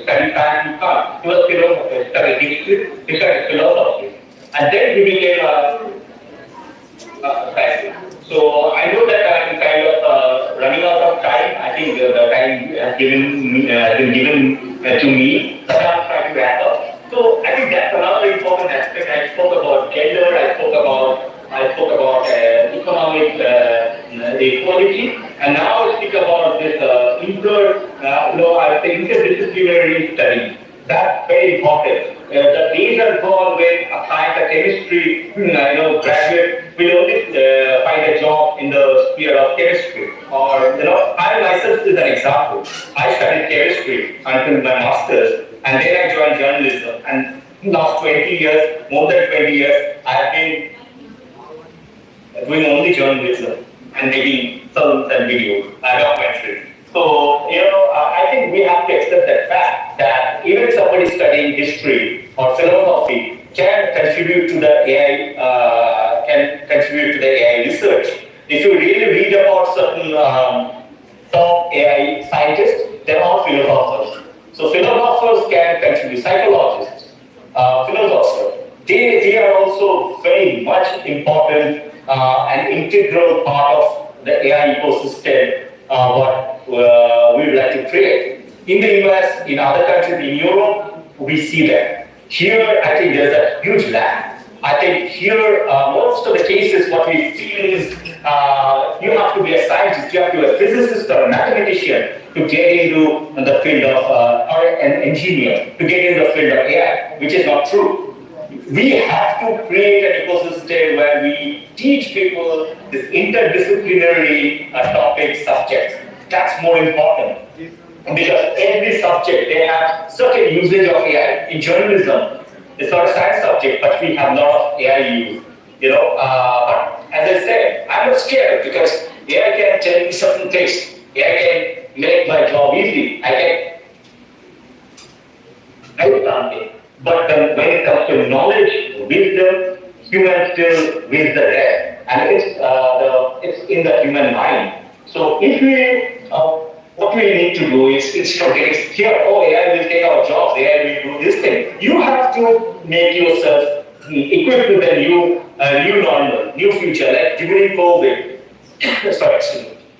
study science, you can't. He was philosopher, studied history, he studied philosophy. And then he became a scientist. So I know that I'm kind of running out of time. I think the time has been given to me, but I'm trying to wrap up. So I think that's another important aspect. I spoke about gender, I spoke about economic equality, and now I speak about this I think interdisciplinary study. That's very important. The days are gone when a science or chemistry, graduate will only find a job in the sphere of chemistry. Or, I myself is an example. I studied chemistry until my master's, and then I joined journalism. And last 20 years, more than 20 years, I have been doing only journalism and making films and videos, documentaries. So, I think we have to accept that fact that even somebody studying history or philosophy can contribute to the AI research. If you really read about certain top AI scientists, they're all philosophers. So philosophers can contribute, psychologists, philosophers. They are also very much important and integral part of the AI ecosystem, what we would like to create. In the US, in other countries, in Europe, we see that. Here, I think there's a huge lack. I think here, most of the cases, what we feel is you have to be a scientist, you have to be a physicist or a mathematician to get into the field of, or an engineer, to get into the field of AI, which is not true. We have to create an ecosystem where we teach people this interdisciplinary topic subjects. That's more important. Because every subject, they have certain usage of AI. In journalism, it's not a science subject, but we have a lot of AI use. But as I said, I'm not scared because AI can tell me certain things. AI can make my job easy. I can do something. But when it comes to knowledge, wisdom, humans still wins the rest, and it's in the human mind. So if we, what we need to do is instead of getting scared, AI will take our jobs, AI will do this thing. You have to make yourself equipped with a new normal, new future. Like during COVID, sorry,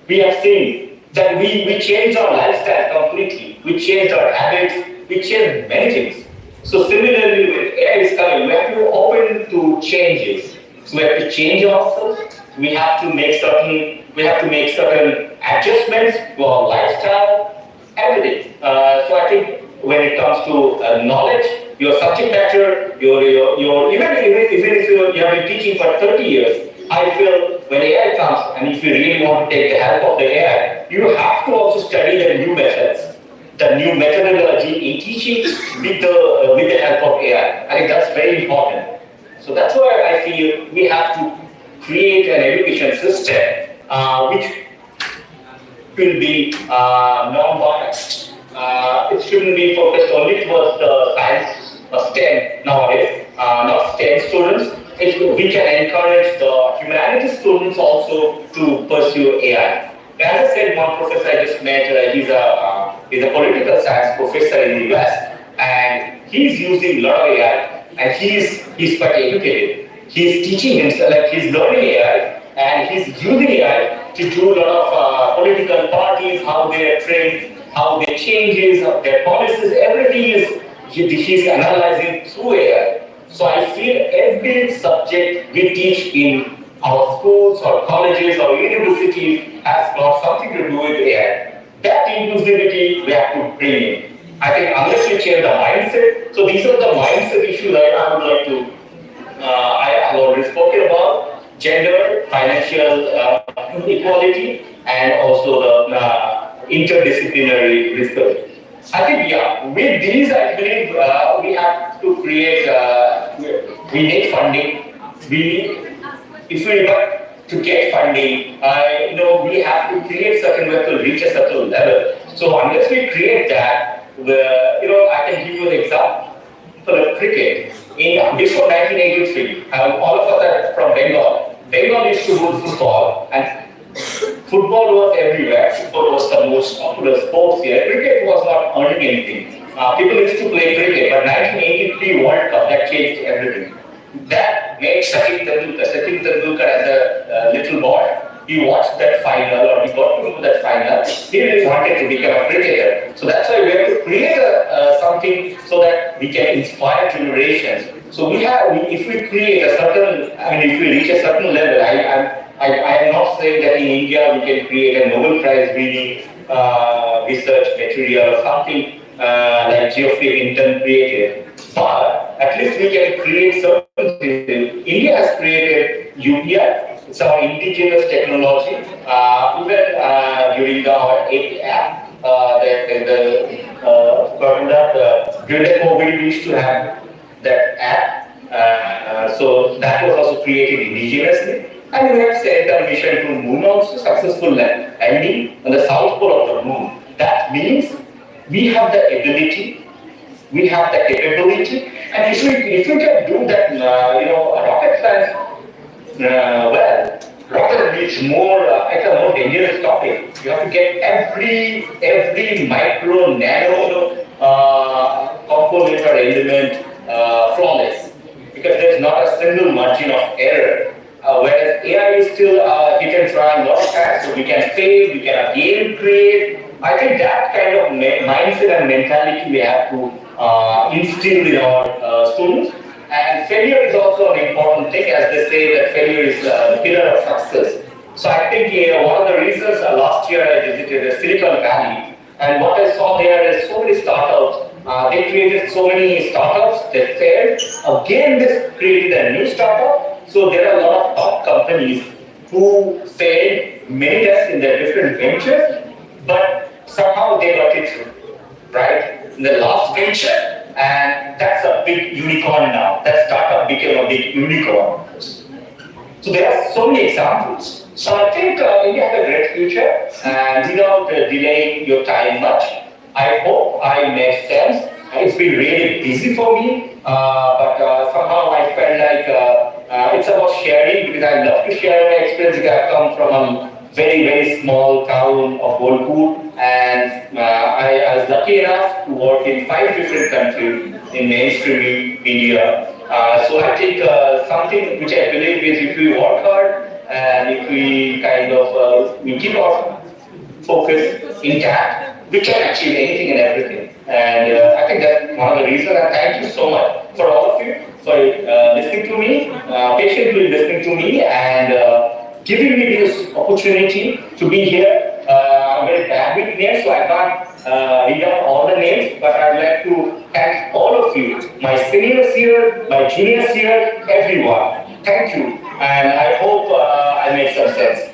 we have seen that we changed our lifestyle completely. We changed our habits. We changed many things. So similarly, with AI is coming, we have to be open to changes. So we have to change ourselves. We have to make certain adjustments to our lifestyle, everything. So I think when it comes to knowledge, your subject matter, your even if you have been teaching for 30 years, I feel when AI comes, and if you really want to take the help of the AI, you have to also study the new methods, the new methodology in teaching with the help of AI. I think that's very important. So that's why I feel we have to create an education system which will be non-biased. It shouldn't be focused only towards the science or STEM nowadays, not STEM students. We can encourage the humanities students also to pursue AI. As I said, one professor I just met, he's a political science professor in the US, and he's using a lot of AI, and he's quite educated. He's teaching himself, like he's learning AI, and he's using AI to do a lot of political parties, how they are trained, how they changes, their policies, everything he's analyzing through AI. So I feel every subject we teach in our schools or colleges or universities has got something to do with AI. That inclusivity we have to bring in. I think unless we change the mindset, so these are the mindset issues that I would like to, I have already spoken about, gender, financial equality, and also the interdisciplinary research. I think, yeah, with these, I believe we have to create, we need funding. But to get funding, we have to create certain way to reach a certain level. So unless we create that, I can give you an example of cricket. Before 1983, all of us are from Bengal. Bengal used to do football, and football was everywhere. Football was the most popular sport here. Cricket was not earning anything. People used to play cricket, but 1983 World Cup, that changed everything. That made Sachin Tendulkar as a little boy. He watched that final, or he got to know that final. He really wanted to become a cricketer. So that's why we have to create something so that we can inspire generations. So if we create a certain, if we reach a certain level, I am not saying that in India we can create a Nobel Prize winning research material or something like Geoffrey Hinton created. But at least we can create certain things. India has created UPI. It's our indigenous technology. Even during our app, during the COVID, we used to have that app. So that was also created indigenously. And we have sent a mission to moon also, successful landing on the south pole of the moon. That means we have the ability, we have the capability, and if we can do that, rocket science, well, rocket is more, it's a more dangerous topic. You have to get every micro, nano component or element flawless, because there's not a single margin of error. Whereas AI is still hit and try a lot of times, so we can fail, we can again create. I think that kind of mindset and mentality we have to instill in our students. And failure is also an important thing, as they say that failure is the pillar of success. So I think one of the reasons last year I visited Silicon Valley, and what I saw there is so many startups. They created so many startups, they failed. Again, they created a new startup. So there are a lot of top companies who failed many times in their different ventures, but somehow they got it through, right? In the last venture, and that's a big unicorn now. That startup became a big unicorn. So there are so many examples. So I think India has a great future, and without delaying your time much, I hope I made sense. It's been really busy for me, but somehow I felt like it's about sharing, because I love to share my experience, because I come from a very, very small town of Bolpur, and I was lucky enough to work in 5 different countries in mainstream media. So I think something which I believe is, if we work hard and if we kind of we keep our focus intact, we can achieve anything and everything. And I think that's one of the reasons. And thank you so much for all of you for listening to me, patiently listening to me, and giving me this opportunity to be here. I'm very bad with names, so I can't read out all the names, but I'd like to thank all of you, my seniors here, my juniors here, everyone. Thank you, and I hope I made some sense.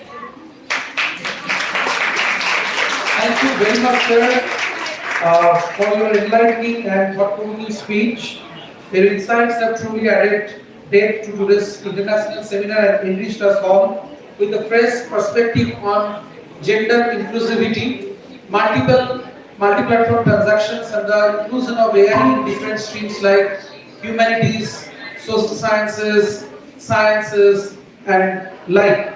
Thank you very much, sir, for your enlightening and thought-provoking speech. Your insights have truly added depth to today's international seminar and enriched us all with a fresh perspective on gender inclusivity, multi-platform transactions, and the inclusion of AI in different streams like humanities, social sciences, and like.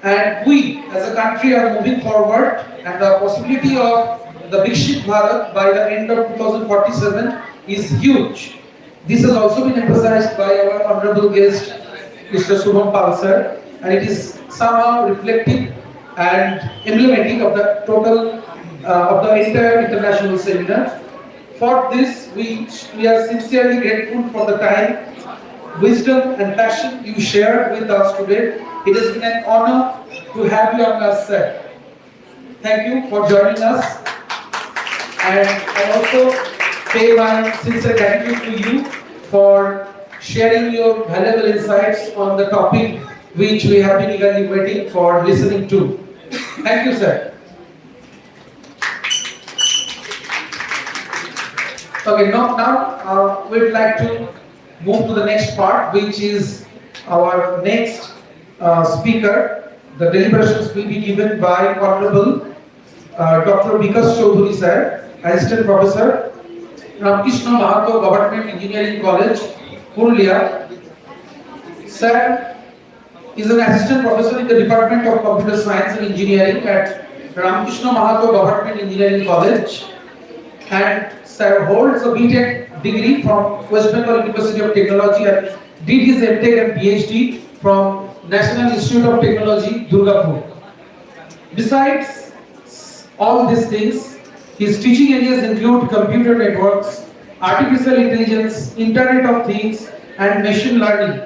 And we, as a country, are moving forward, and the possibility of the Viksit Bharat by the end of 2047 is huge. This has also been emphasized by our honorable guest, Mr. Suvam sir, and it is somehow reflective and emblematic of the total of the entire international seminar. For this, we are sincerely grateful for the time, wisdom, and passion you shared with us today. It has been an honor to have you on our set. Thank you for joining us, and I also pay my sincere gratitude to you for sharing your valuable insights on the topic which we have been eagerly waiting for listening to. Thank you, sir. Okay, now we'd like to move to the next part, which is our next speaker. The deliberations will be given by Honorable Dr. Bikash Choudhury, sir, Assistant Professor, Ramkrishna Mahato Government Engineering College, Purulia. Sir is an Assistant Professor in the Department of Computer Science and Engineering at Ramkrishna Mahato Government Engineering College, and sir holds a B.Ed degree from West Bengal University of Technology and did his MTech and PhD from National Institute of Technology, Durgapur. Besides all these things, his teaching areas include computer networks, artificial intelligence, Internet of Things, and machine learning.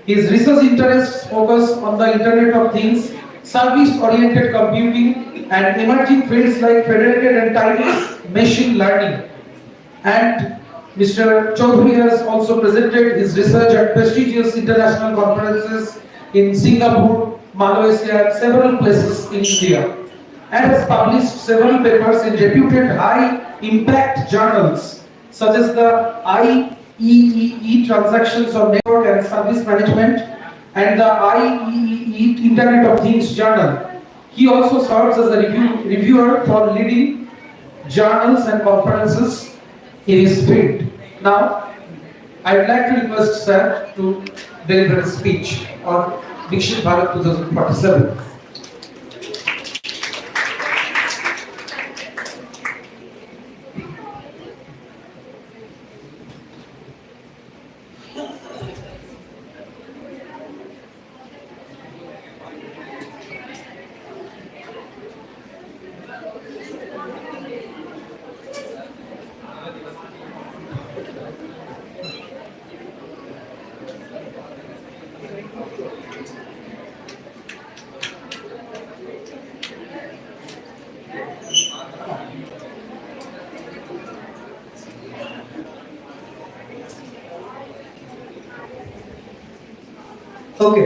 His research interests focus on the Internet of Things, service-oriented computing, and emerging fields like federated and tidy machine learning. And Mr. Choudhury has also presented his research at prestigious international conferences in Singapore, Malaysia, and several places in India, and has published several papers in reputed high-impact journals such as the IEEE Transactions on Network and Service Management and the IEEE Internet of Things Journal. He also serves as a reviewer for leading journals and conferences in his field. Now, I'd like to request Sir to deliver a speech on Viksit Bharat 2047. ওকে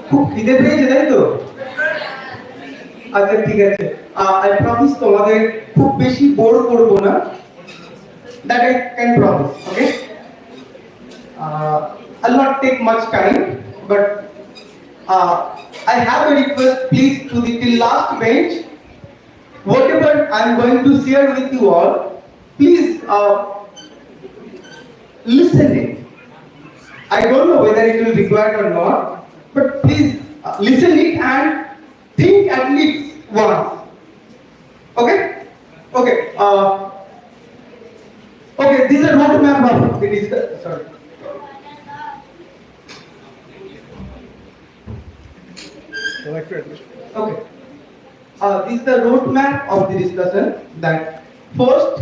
খুব খিদে পেয়েছে তাই তো আচ্ছা ঠিক আছে I promise তোমাদের খুব বেশি বোর করব না that I can promise okay I'll not take much time but I have a request please to the till last bench whatever I'm going to share with you all please listen it. I don't know whether it will be required or not, but please listen it and think at least once. Okay? Okay. Okay. This is a roadmap of the discussion. Sorry. Okay. This is the roadmap of the discussion. That first.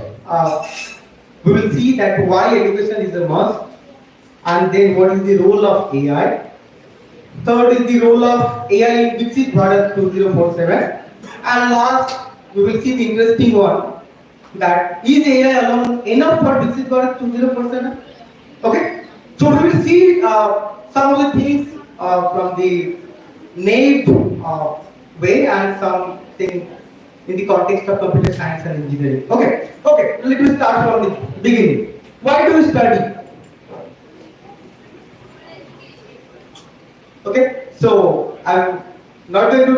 We will see that why education is a must, and then what is the role of AI. Third is the role of AI in Viksit Bharat 2047, and last we will see the interesting one that is AI alone enough for Viksit Bharat 2047. Okay, so we will see some of the things from the naive way and something in the context of computer science and engineering. Okay, let me start from the beginning. Why do you study? Okay, so I'm not going to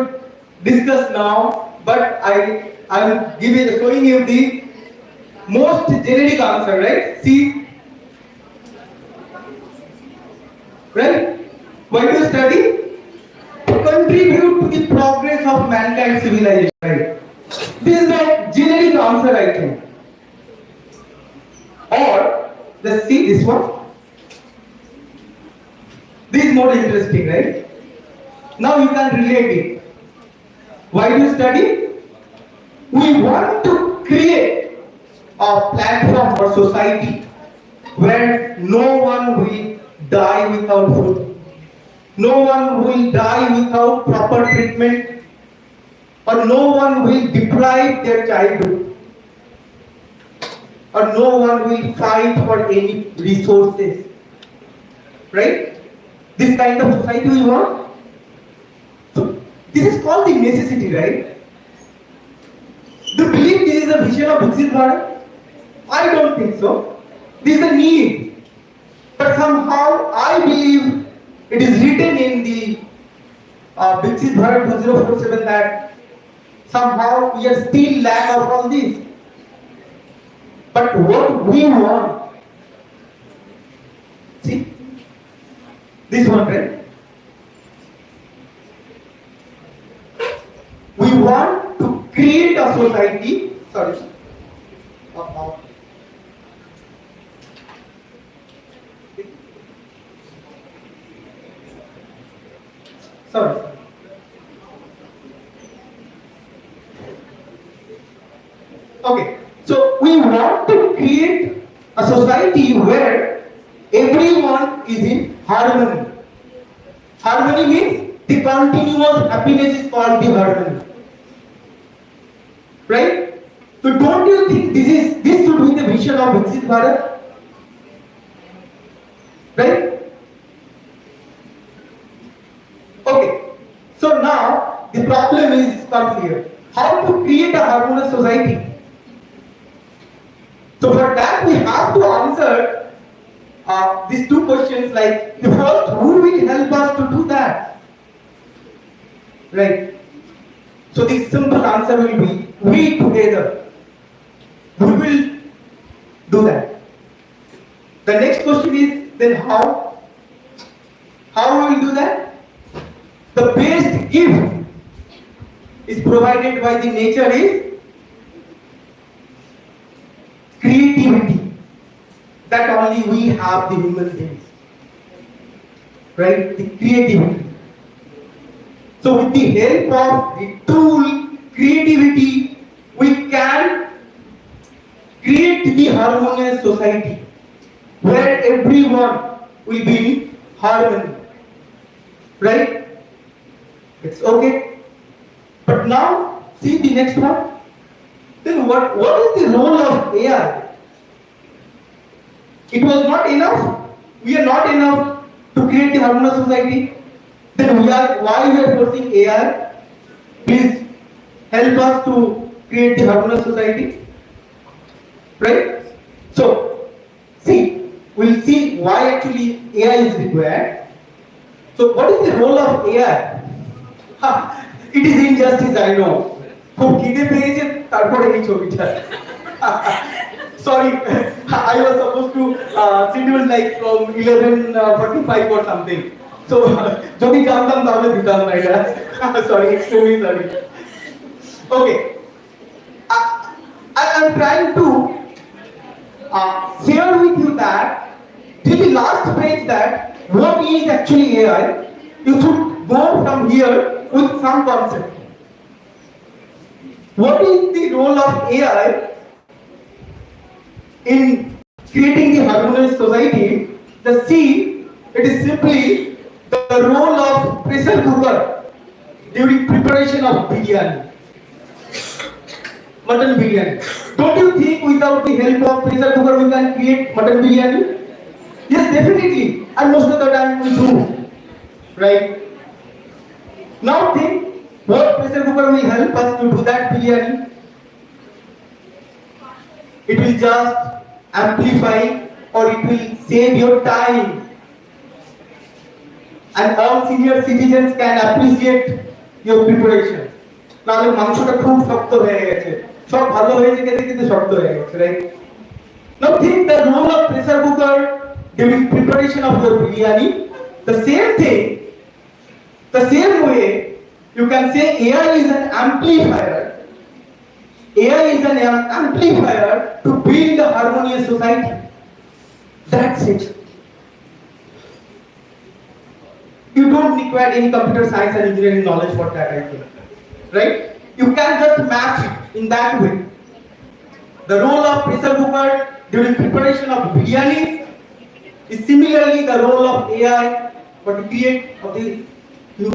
discuss now, but I'm showing you the most generic answer, right? See, right? Why do you study? To contribute to the progress of mankind's civilization, right? This is the generic answer, I think. Or let's see this one. This is more interesting, right? Now you can relate it. Why do you study? We want to create a platform for society where no one will die without food, no one will die without proper treatment, or no one will deprive their childhood, or no one will fight for any resources, right? This kind of society we want. So this is called the necessity, right? Do you believe this is a vision of Viksit Bharat? I don't think so. This is a need, but somehow I believe it is written in the Viksit Bharat 2047 that somehow we are still lack of all this. But what we want, see, this one, right? We want to create a society, sorry, sorry. Okay, so we want to create a society where everyone is in harmony. Harmony means the continuous happiness is called the harmony. right? So don't you think this should be the vision of Viksit Bharat? Right? Okay. So now the problem is comes here. How to create a harmonious society? So for that we have to answer these two questions, like the first, who will help us to do that? Right? So the simple answer will be, we together. We will do that. The next question is, then how? How we will do that? The best gift is provided by the nature is creativity. That only we have, the human beings. Right? The creativity. So with the help of the tool, creativity, we can create the harmonious society where everyone will be in harmony. Right? It's okay. But now, see the next one. Then what is the role of AI? It was not enough. We are not enough to create the harmonious society. Then why we are forcing AI? Please help us to create the harmonious society. Right? So, see, we'll see why actually AI is required. So, what is the role of AI? It is injustice, I know. খুব খিদে পেয়েছে তারপরে এই ছবিটা Sorry, I was supposed to schedule like from 11:45 or something. So, যদি জানতাম তাহলে দিতাম না এটা Sorry, extremely sorry. Okay, I'm trying to share with you that till the last page that what is actually AI. You should go from here with some concept. What is the role of AI in creating the harmonious society? The C, it is simply the role of pressure cooker during preparation of biryani, mutton biryani. Don't you think without the help of pressure cooker we can create mutton biryani? Yes, definitely, and most of the time we do. Right? Now think, what pressure cooker will help us to do that biryani? It will just amplify or it will save your time. And all senior citizens can appreciate your preparation. নাহলে মাংসটা খুব শক্ত হয়ে গেছে, সব ভালো হয়েছে কিন্তু শক্ত হয়ে গেছে, right? Now think the role of pressure cooker during preparation of your biryani. The same thing, the same way, you can say AI is an amplifier. AI is an amplifier to build a harmonious society. That's it. You don't require any computer science and engineering knowledge for that, I think. Right? You can just match it in that way. The role of pressure cooker during preparation of biryani is similarly the role of AI for the create of the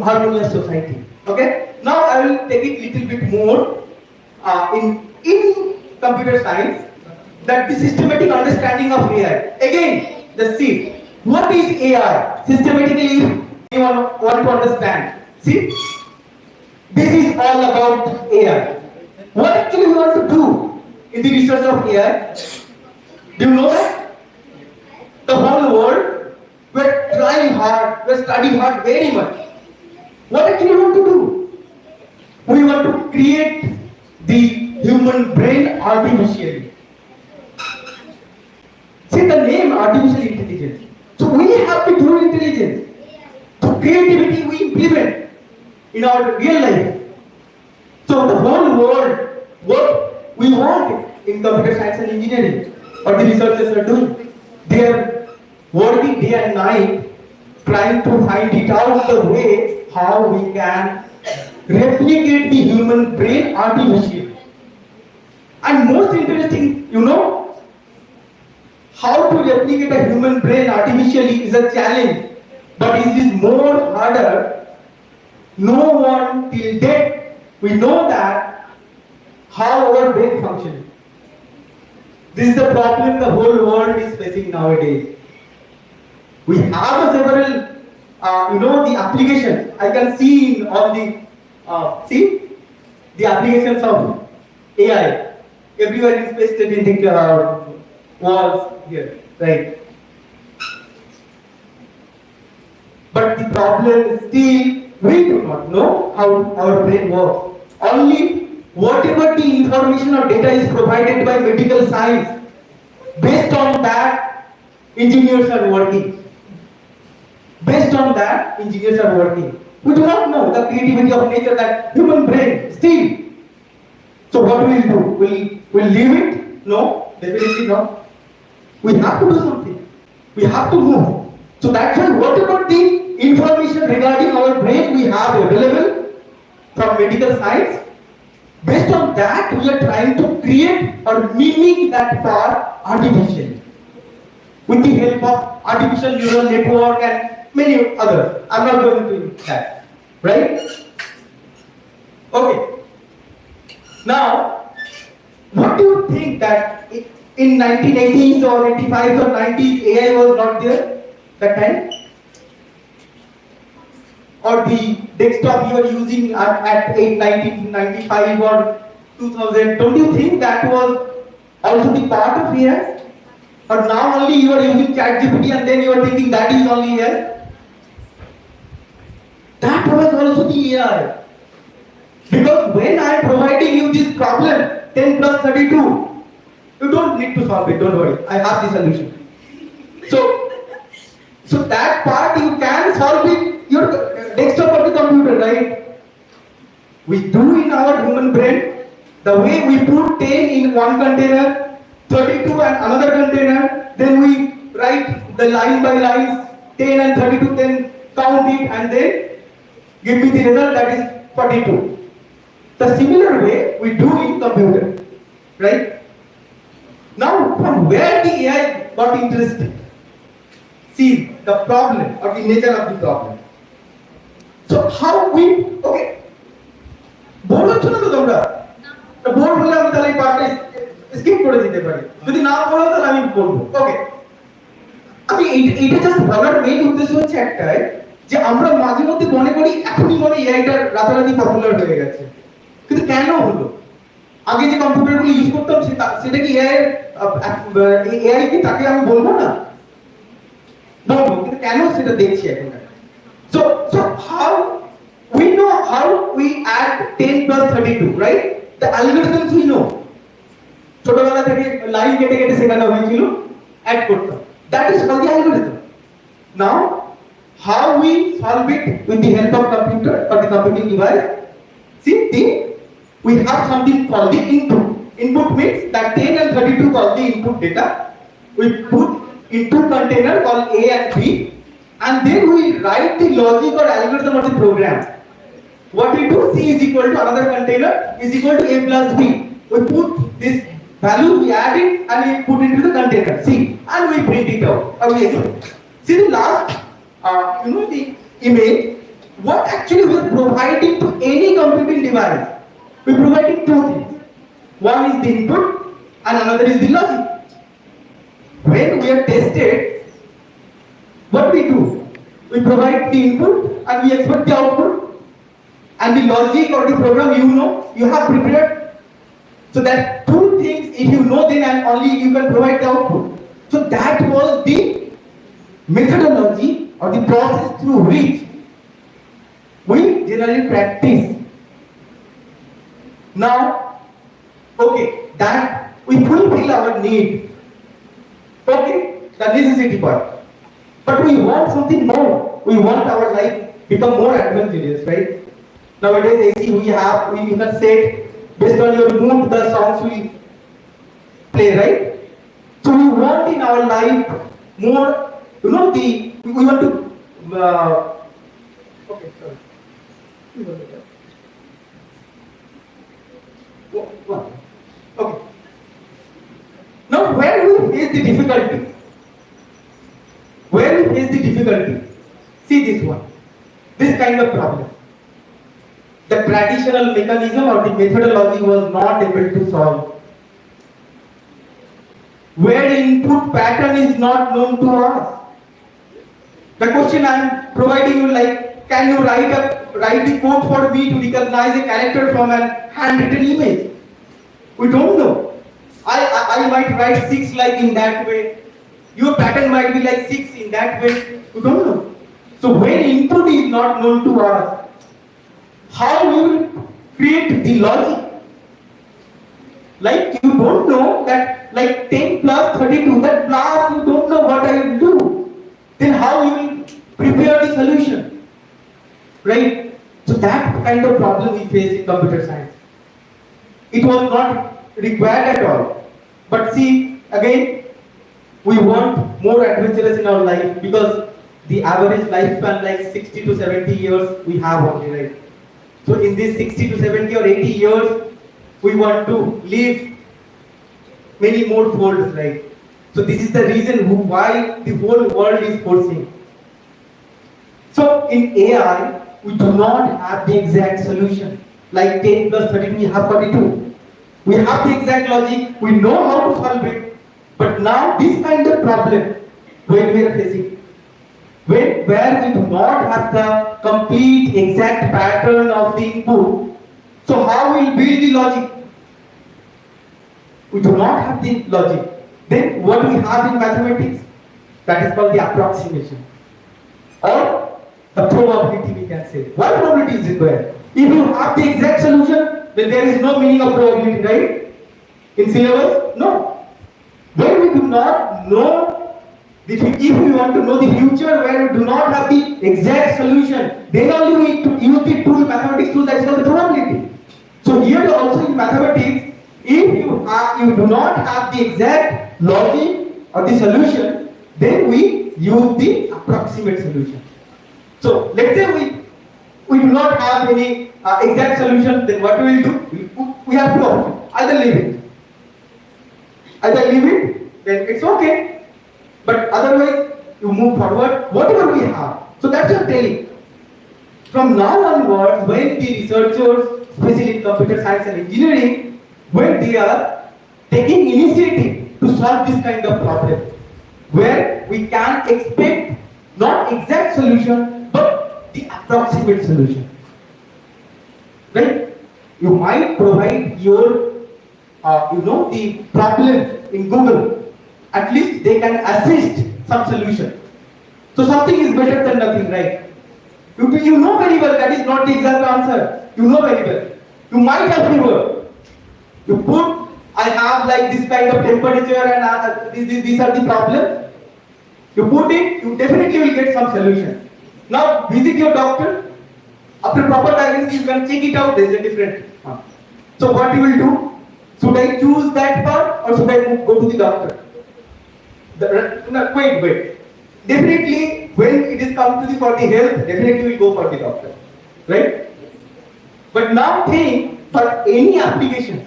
harmonious society. Okay? Now I will take it little bit more in computer science, that the systematic understanding of AI. Again, the C. What is AI? Systematically, if you want to understand. See, this is all about AI. What actually we want to do in the research of AI? Do you know that? The whole world, we're trying hard, we're studying hard very much. What actually we want to do? We want to create the human brain artificially. See the name artificial intelligence. So we have the true intelligence. So creativity we implement in our real life. So the whole world, what we want in computer science and engineering, what the researchers are doing, they are working day and night trying to find it out the way how we can replicate the human brain artificially. And most interesting, you know, how to replicate a human brain artificially is a challenge, but it is more harder. No one till date we know that how our brain functions. This is the problem the whole world is facing nowadays. We have several, the applications. I can see in all the, the applications of AI. Everywhere is pasted in the walls here, right? But the problem is still, we do not know how our brain works. Only whatever the information or data is provided by medical science, based on that, engineers are working. Based on that, engineers are working. We do not know the creativity of nature, that human brain still. So what will we do? Will leave it? No, definitely not. We have to do something. We have to move. So that's why whatever the information regarding our brain we have available from medical science, based on that we are trying to create or mimic that for artificially, with the help of artificial neural network and many others. I'm not going to that, right? Okay. Now, what do you think that in 1980s or 85s or 90s AI was not there that time? Or the desktop you are using at 1995 or 2000, don't you think that was also the part of AI? Or now only you are using ChatGPT and then you are thinking that is only AI? That was also the AI. Because when I am providing you this problem, 10 plus 32, you don't need to solve it, don't worry, I have the solution. So that part you can solve it, your desktop of the computer, right? We do in our human brain, the way we put 10 in one container, 32 and another container, then we write the line by lines, 10 and 32, then count it and then give me the result, that is 42. The similar way we do in computer, right? Now, from where the AI got interested? See the problem or the nature of the problem. So how we, okay, board হচ্ছে না তো তোমরা? board হলে আমি তাহলে এই পার্টটা skip করে দিতে পারি। যদি না বলো তাহলে আমি বলবো। ওকে। আমি এইটা জাস্ট বলার মেইন উদ্দেশ্য হচ্ছে একটাই, যে আমরা মাঝে মধ্যে মনে করি এখনই মনে এআইটা রাতারাতি পপুলার হয়ে গেছে। কিন্তু কেন হলো? আগে যে কম্পিউটারগুলো ইউজ করতাম সেটা কি এআই কি তাকে আমি বলবো না? বলবো, কিন্তু কেন সেটা দেখছি এখন। So how we know how we add 10 plus 32, right? The algorithms we know. ছোটবেলা থেকে লাইন কেটে কেটে শেখানো হয়েছিল, অ্যাড করতাম। That is called the algorithm. Now, how we solve it with the help of computer or the computing device? See, we have something called the input. Input means that 10 and 32 called the input data. We put into container called A and B, and then we write the logic or algorithm of the program. What we do, C is equal to another container is equal to A plus B. We put this value, we add it and we put it into the container C, and we print it out. See the last, the image. What actually we are providing to any computing device? We are providing two things. One is the input and another is the logic. When we are tested, what we do? We provide the input and we expect the output, and the logic or the program you have prepared. So that two things, if you know, then and only you can provide the output. So that was the methodology or the process through which we generally practice. Now, okay, that we fulfill our need. Okay, the necessity part. But we want something more. We want our life become more adventurous, right? Nowadays, AC we can set based on your mood, the songs we play, right? So we want in our life more, we want to, okay, sorry. Okay. Now, where we face the difficulty? Where we face the difficulty? See this one. This kind of problem. the traditional mechanism or the methodology was not able to solve. Where input pattern is not known to us. The question I am providing you, like, can you write the code for me to recognize a character from an handwritten image? We don't know. I might write 6 like in that way. Your pattern might be like 6 in that way. We don't know. So when input is not known to us, how we will create the logic? Like, you don't know that, like, 10 plus 32, that plus you don't know what I will do. Then how you will prepare the solution? Right? So that kind of problem we face in computer science. It was not required at all. But see, again, we want more adventurous in our life, because the average lifespan, like 60 to 70 years, we have only, right? So in these 60 to 70 or 80 years, we want to live many more folds, right? So this is the reason why the whole world is forcing. So in AI, we do not have the exact solution. Like 10 plus 32, we have 42. We have the exact logic, we know how to solve it. But now this kind of problem, when we are facing, where we do not have the complete exact pattern of the input, so how will we build the logic? We do not have the logic. Then what we have in mathematics, that is called the approximation, or the probability, we can say. Why probability is required? If you have the exact solution, then there is no meaning of probability, right? In syllabus, no. When we do not know, if we want to know the future, where we do not have the exact solution, then only we need to use the tool, mathematics tool, that is called the probability. So here also in mathematics, if you do not have the exact logic or the solution, then we use the approximate solution. So let's say we do not have any exact solution, then what we will do? We have two options. Either leave it. Then it's okay. But otherwise, you move forward, whatever we have. So that's your telling. From now onwards, when the researchers, especially in computer science and engineering, when they are taking initiative to solve this kind of problem, where we can expect not exact solution, but the approximate solution. Right? You might provide your, the problem in Google. At least they can assist some solution. So something is better than nothing, right? You know very well that is not the exact answer. You know very well. You might have fever. You put, I have like this kind of temperature and these are the problems. You put it, you definitely will get some solution. Now visit your doctor. After proper diagnosis, you can check it out. There is a different one. So what you will do? Should I choose that part or should I go to the doctor? Wait. Definitely, when it is come to for the health, definitely will go for the doctor, right? But now think for any application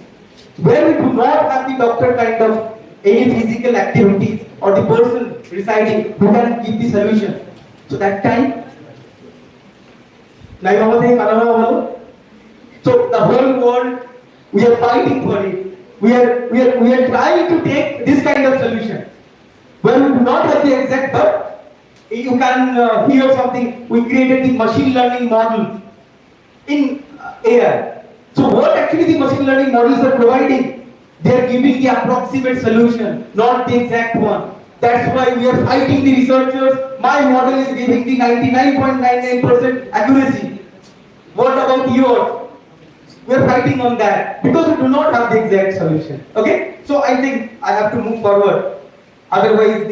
where we do not have the doctor kind of any physical activities or the person residing who can give the solution. So that time, so the whole world, we are fighting for it. We are trying to take this kind of solution. Where we do not have the exact, but you can hear something. We created the machine learning model in AI. So what actually the machine learning models are providing? They are giving the approximate solution, not the exact one. That's why we are fighting the researchers. My model is giving the 99.99% accuracy. What about yours? We are fighting on that because we do not have the exact solution. Okay? So I think I have to move forward. Otherwise,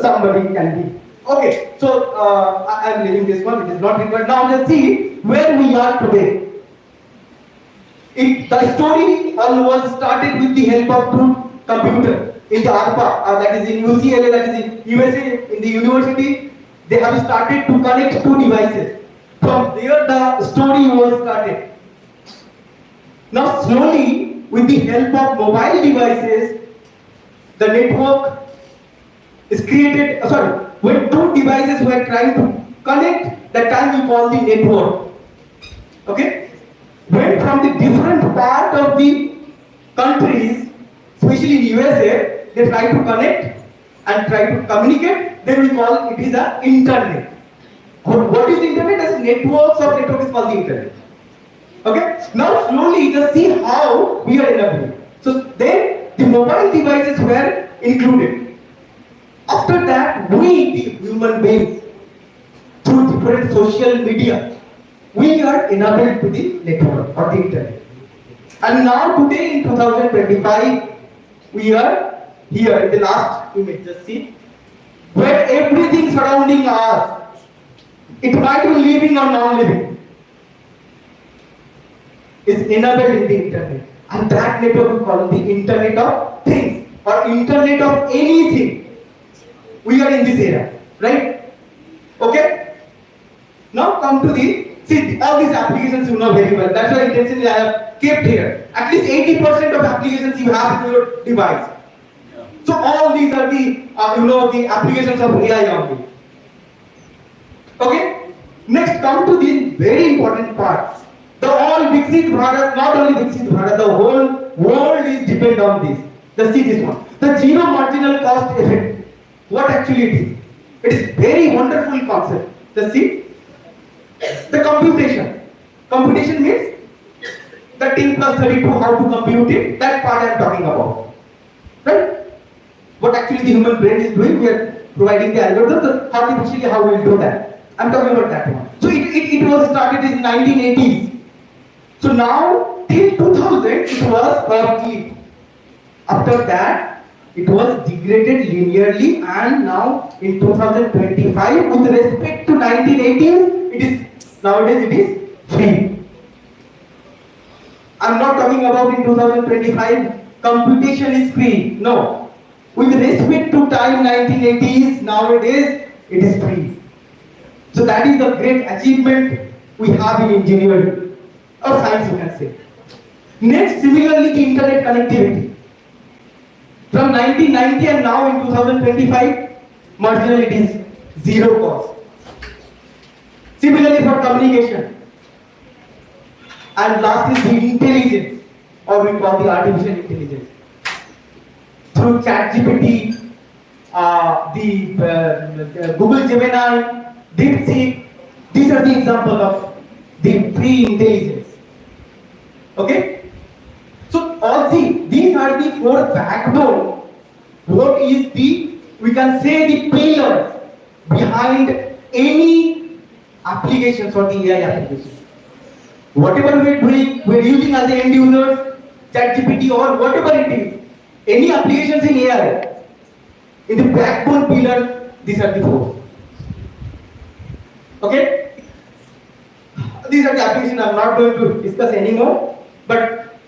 somebody can be. Okay, so I am leaving this one, it is not required. Now let's see where we are today. The story all was started with the help of two computers in the ARPA, that is in UCLA, that is in USA, in the university. They have started to connect two devices. From there the story was started. Now slowly, with the help of mobile devices, the network is created, when two devices were trying to connect, that time we call the network. Okay? When from the different part of the countries, especially in USA, they try to connect and try to communicate, then we call it is a internet. What is the internet? As networks of network is called the internet. Okay? Now slowly just see how we are enabling. So then the mobile devices were included. After that, we the human beings through different social media, we are enabled to the network or the internet. And now today in 2025, we are here in the last image, just see, where everything surrounding us, it might be living or non-living, is enabled in the internet. And that network we call the internet of things or internet of anything. We are in this era, right? Okay? Now come to the, see all these applications you know very well. That's why intentionally I have kept here. At least 80% of applications you have in your device. So all these are the, the applications of AI only. Okay? Next come to the very important part. The all Viksit Bharat, not only Viksit Bharat, the whole world is dependent on this. Just see this one. The zero marginal cost effect. What actually it is? It is very wonderful concept. Just see. The computation. Computation means the 10 plus 32, how to compute it. That part I am talking about. Right? What actually the human brain is doing, we are providing the algorithm, artificially how we will do that. I am talking about that one. So it was started in 1980s. So now till 2000 it was complete. After that it was degraded linearly, and now in 2025 with respect to 1980s it is nowadays it is free. I am not talking about in 2025 computation is free. No. With respect to time 1980s, nowadays it is free. So that is the great achievement we have in engineering or science you can say. Next, similarly the internet connectivity. From 1990 and now in 2025, marginal it is zero cost. Similarly for communication. And last is the intelligence, or we call the artificial intelligence. Through ChatGPT, the Google Gemini, DeepSeek, these are the examples of the free intelligence. Okay? So all these are the four backbone. What is the, we can say the pillars behind any applications or the AI applications. Whatever we are doing, we are using as the end users, ChatGPT or whatever it is, any applications in AI, in the backbone pillar, these are the four. Okay? These are the applications I am not going to discuss anymore, but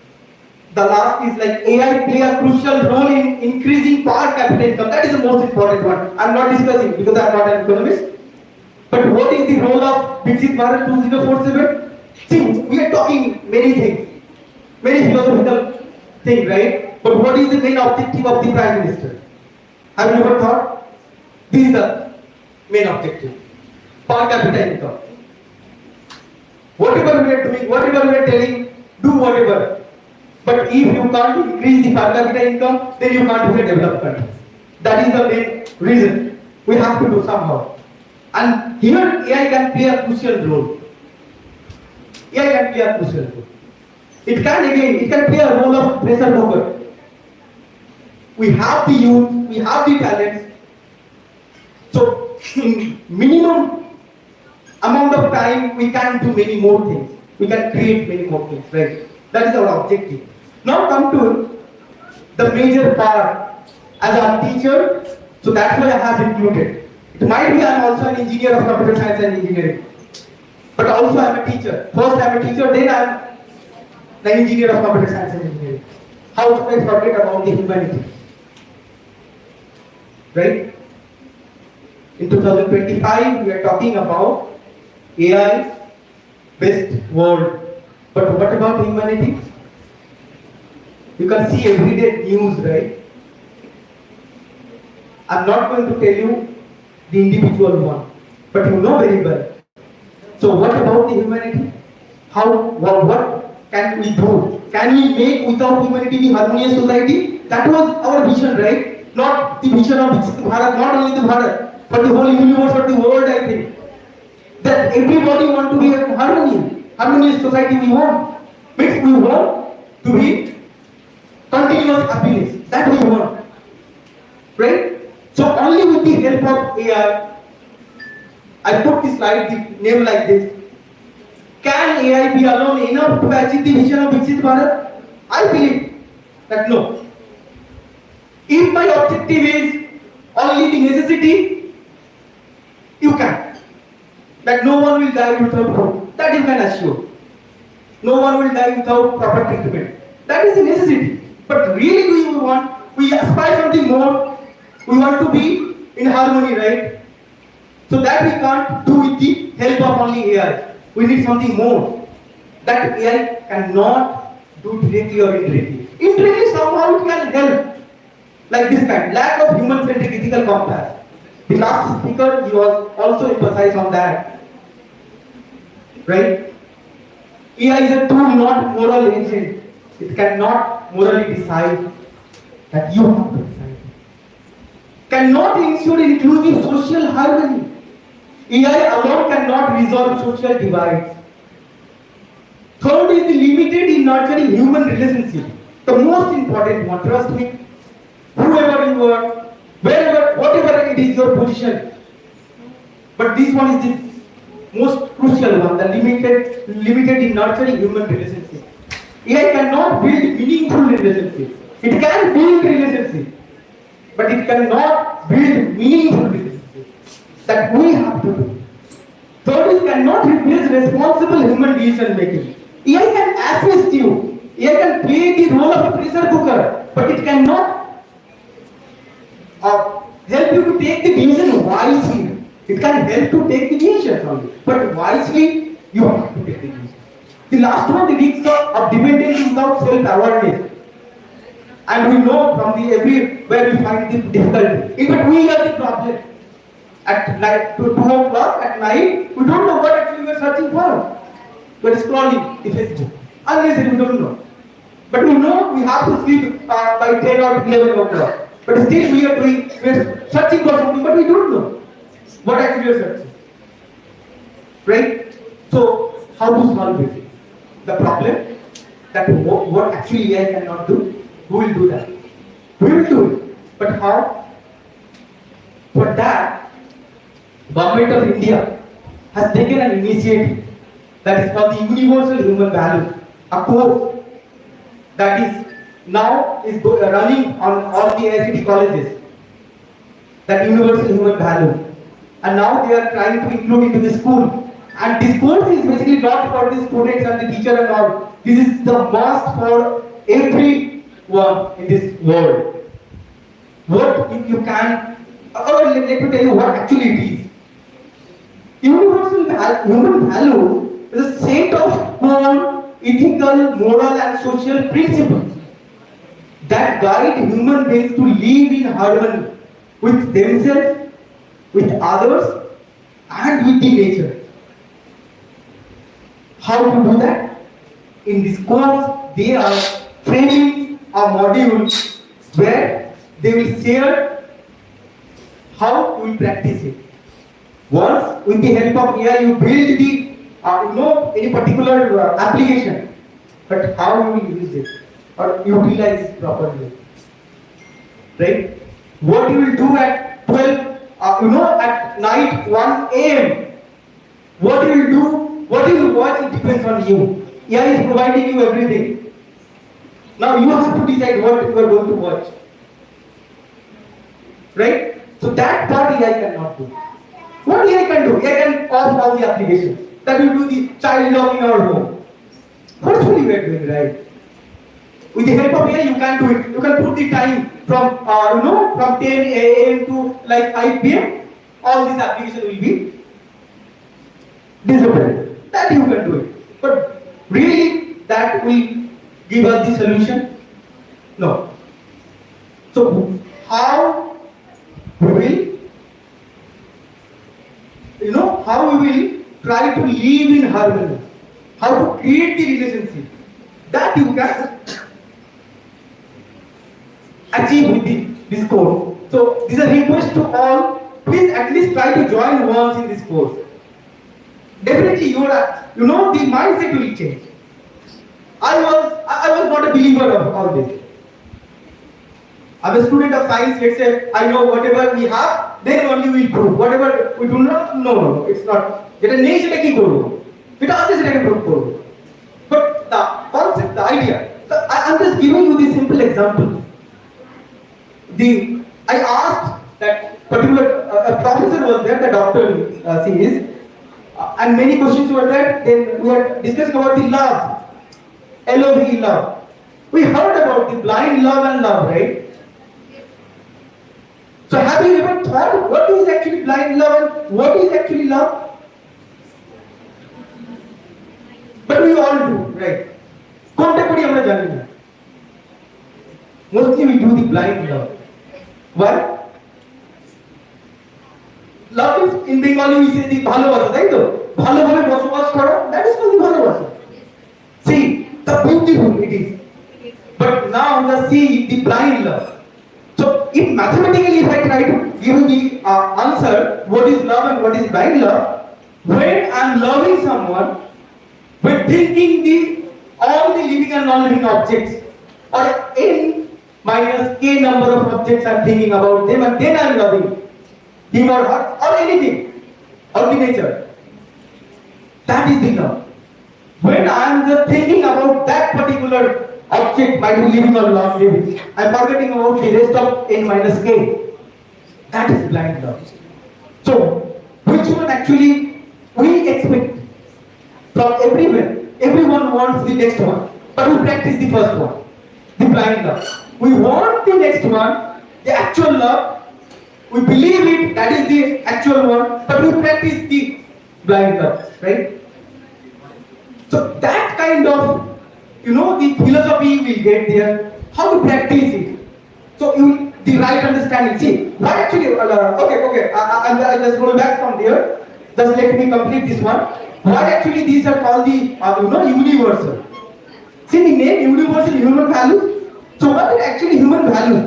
the last is like AI play a crucial role in increasing per capita income. That is the most important one. I am not discussing because I am not an economist. But what is the role of Viksit Bharat 2047? See, we are talking many things, many philosophical things, right? But what is the main objective of the Prime Minister? Have you ever thought? This is the main objective. Per capita income. Whatever we are doing, whatever we are telling, do whatever. But if you can't increase the per capita income, then you can't be a developed country. That is the main reason. We have to do somehow. And here AI can play a crucial role. AI can play a crucial role. It can play a role of pressure cooker. We have the youth, we have the talents. So in minimum amount of time, we can do many more things. We can create many more things, right? That is our objective. Now come to the major part as a teacher. So that's why I have included. It might be I am also an engineer of computer science and engineering. But also I am a teacher. First I am a teacher, then I am the engineer of computer science and engineering. How should I forget about the humanity? Right? In 2025, we are talking about AI based world. But what about humanity? You can see everyday news, right? I'm not going to tell you the individual one, but you know very well. So what about the humanity? what can we do? Can we make without humanity the harmonious society? That was our vision, right? Not the vision of Viksit Bharat, not only the Bharat, but the whole universe or the world, I think. That everybody want to be in harmonious society we want. Means we want to be continuous happiness. That we want. Right? So only with the help of AI, I put this slide, the name like this. Can AI be alone enough to achieve the vision of Viksit Bharat? I believe that no. If my objective is only the necessity, you can. That no one will die without food. That you can assure. No one will die without proper treatment. That is the necessity. But really we aspire something more. We want to be in harmony, right? So that we can't do with the help of only AI. We need something more. That AI cannot do directly or indirectly. Indirectly somehow it can help. Like this kind, lack of human-centric ethical compass. The last speaker, he was also emphasized on that. Right? AI is a tool, not moral agent. It cannot morally decide that you have to decide. Cannot ensure inclusive social harmony. AI alone cannot resolve social divides. Third is the limited in nurturing human relationships. The most important one, trust me. Whoever you are, wherever, whatever it is your position. But this one is the most crucial one, the limited in nurturing human relationships. AI cannot build meaningful relationships. It can build relationships, but it cannot build meaningful relationships. That we have to do. Third is cannot replace responsible human decision making. AI can assist you. AI can play the role of a pressure cooker, but it cannot help you to take the decision wisely. It can help to take the decision only, but wisely you have to take the decision. The last one, the risks of dependence without self-awareness. And we know from the everywhere we find the difficulty. In fact, we are the problem. At night, 2 o'clock at night, we don't know what actually we are searching for. We are scrolling the Facebook. Unless we don't know. But we know we have to sleep by 10 or 11 o'clock. But still we are searching for something, but we don't know what actually we are searching. Right? So, how to solve it? The problem that what actually AI cannot do, who will do that? We will do it. But how? For that, Government of India has taken an initiative that is called the Universal Human Values, a course that is now running on all the ICT colleges, that Universal Human Value, and now they are trying to include into the school. And this course is basically not for the students and the teacher and all. This is the must for everyone in this world. What if you can, let me tell you what actually it is. Universal human value is a set of core ethical, moral and social principles that guide human beings to live in harmony with themselves, with others and with the nature. How to do that? In this course, they are framing a module where they will share how you will practice it. Once, with the help of AI, you build the any particular application, but how you will use it or utilize it properly. Right? What you will do at 12, at night 1 a.m. What you will do, what you will watch, it depends on you. AI is providing you everything. Now you have to decide what you are going to watch. Right? So that part AI cannot do. What AI can do? AI can off all the applications. That will do the child lock in our home. Fortunately we are doing, right? With the help of AI, you can do it. You can put the time from from 10 a.m. to like 5 p.m. All these applications will be disabled. That you can do it. But really, that will give us the solution? No. So how we will, how we will try to live in harmony? how to create the relationship, that you can achieve with this course. So this is a request to all, please at least try to join once in this course. Definitely the mindset will change. I was not a believer of all this. I'm a student of science, let's say I know whatever we have, then only we prove. Whatever we do not, no, it's not. যেটা নেই সেটা কি করব? যেটা আছে সেটাকে prove করব. But the concept, the idea, I'm just giving you this simple example. I asked that particular a professor was there, the doctor series, and many questions were there. Then we were discussing about the love, LOVE, love. We heard about the blind love and love, right? So have you ever thought what is actually blind love and what is actually love? But we all do, right? Contemporary আমরা জানি না. Mostly we do the blind love. Why? Love is in Bengali we say the ভালোবাসা, তাই তো? ভালোভাবে বসবাস করা, that is called the ভালোবাসা. See, the beautiful it is. But now see the blind love. So if mathematically if I try to give the answer what is love and what is blind love, when I am loving someone, when thinking all the living and non-living objects, or n minus k number of objects I am thinking about them, and then I am loving him or her or anything, or the nature. That is the love. When I am just thinking about that particular object, might be living or non-living, I am forgetting about the rest of n minus k. That is blind love. So, which one actually we expect from everywhere? Everyone wants the next one, but we practice the first one, the blind love. We want the next one, the actual love. We believe it, that is the actual one, but we practice the blind love, right? So that kind of, the philosophy will get there, how to practice it. So the right understanding. See, why actually, okay, I'll just roll back from there. Just let me complete this one. Why actually these are called the, universal. See the name universal human values. So what is actually human values?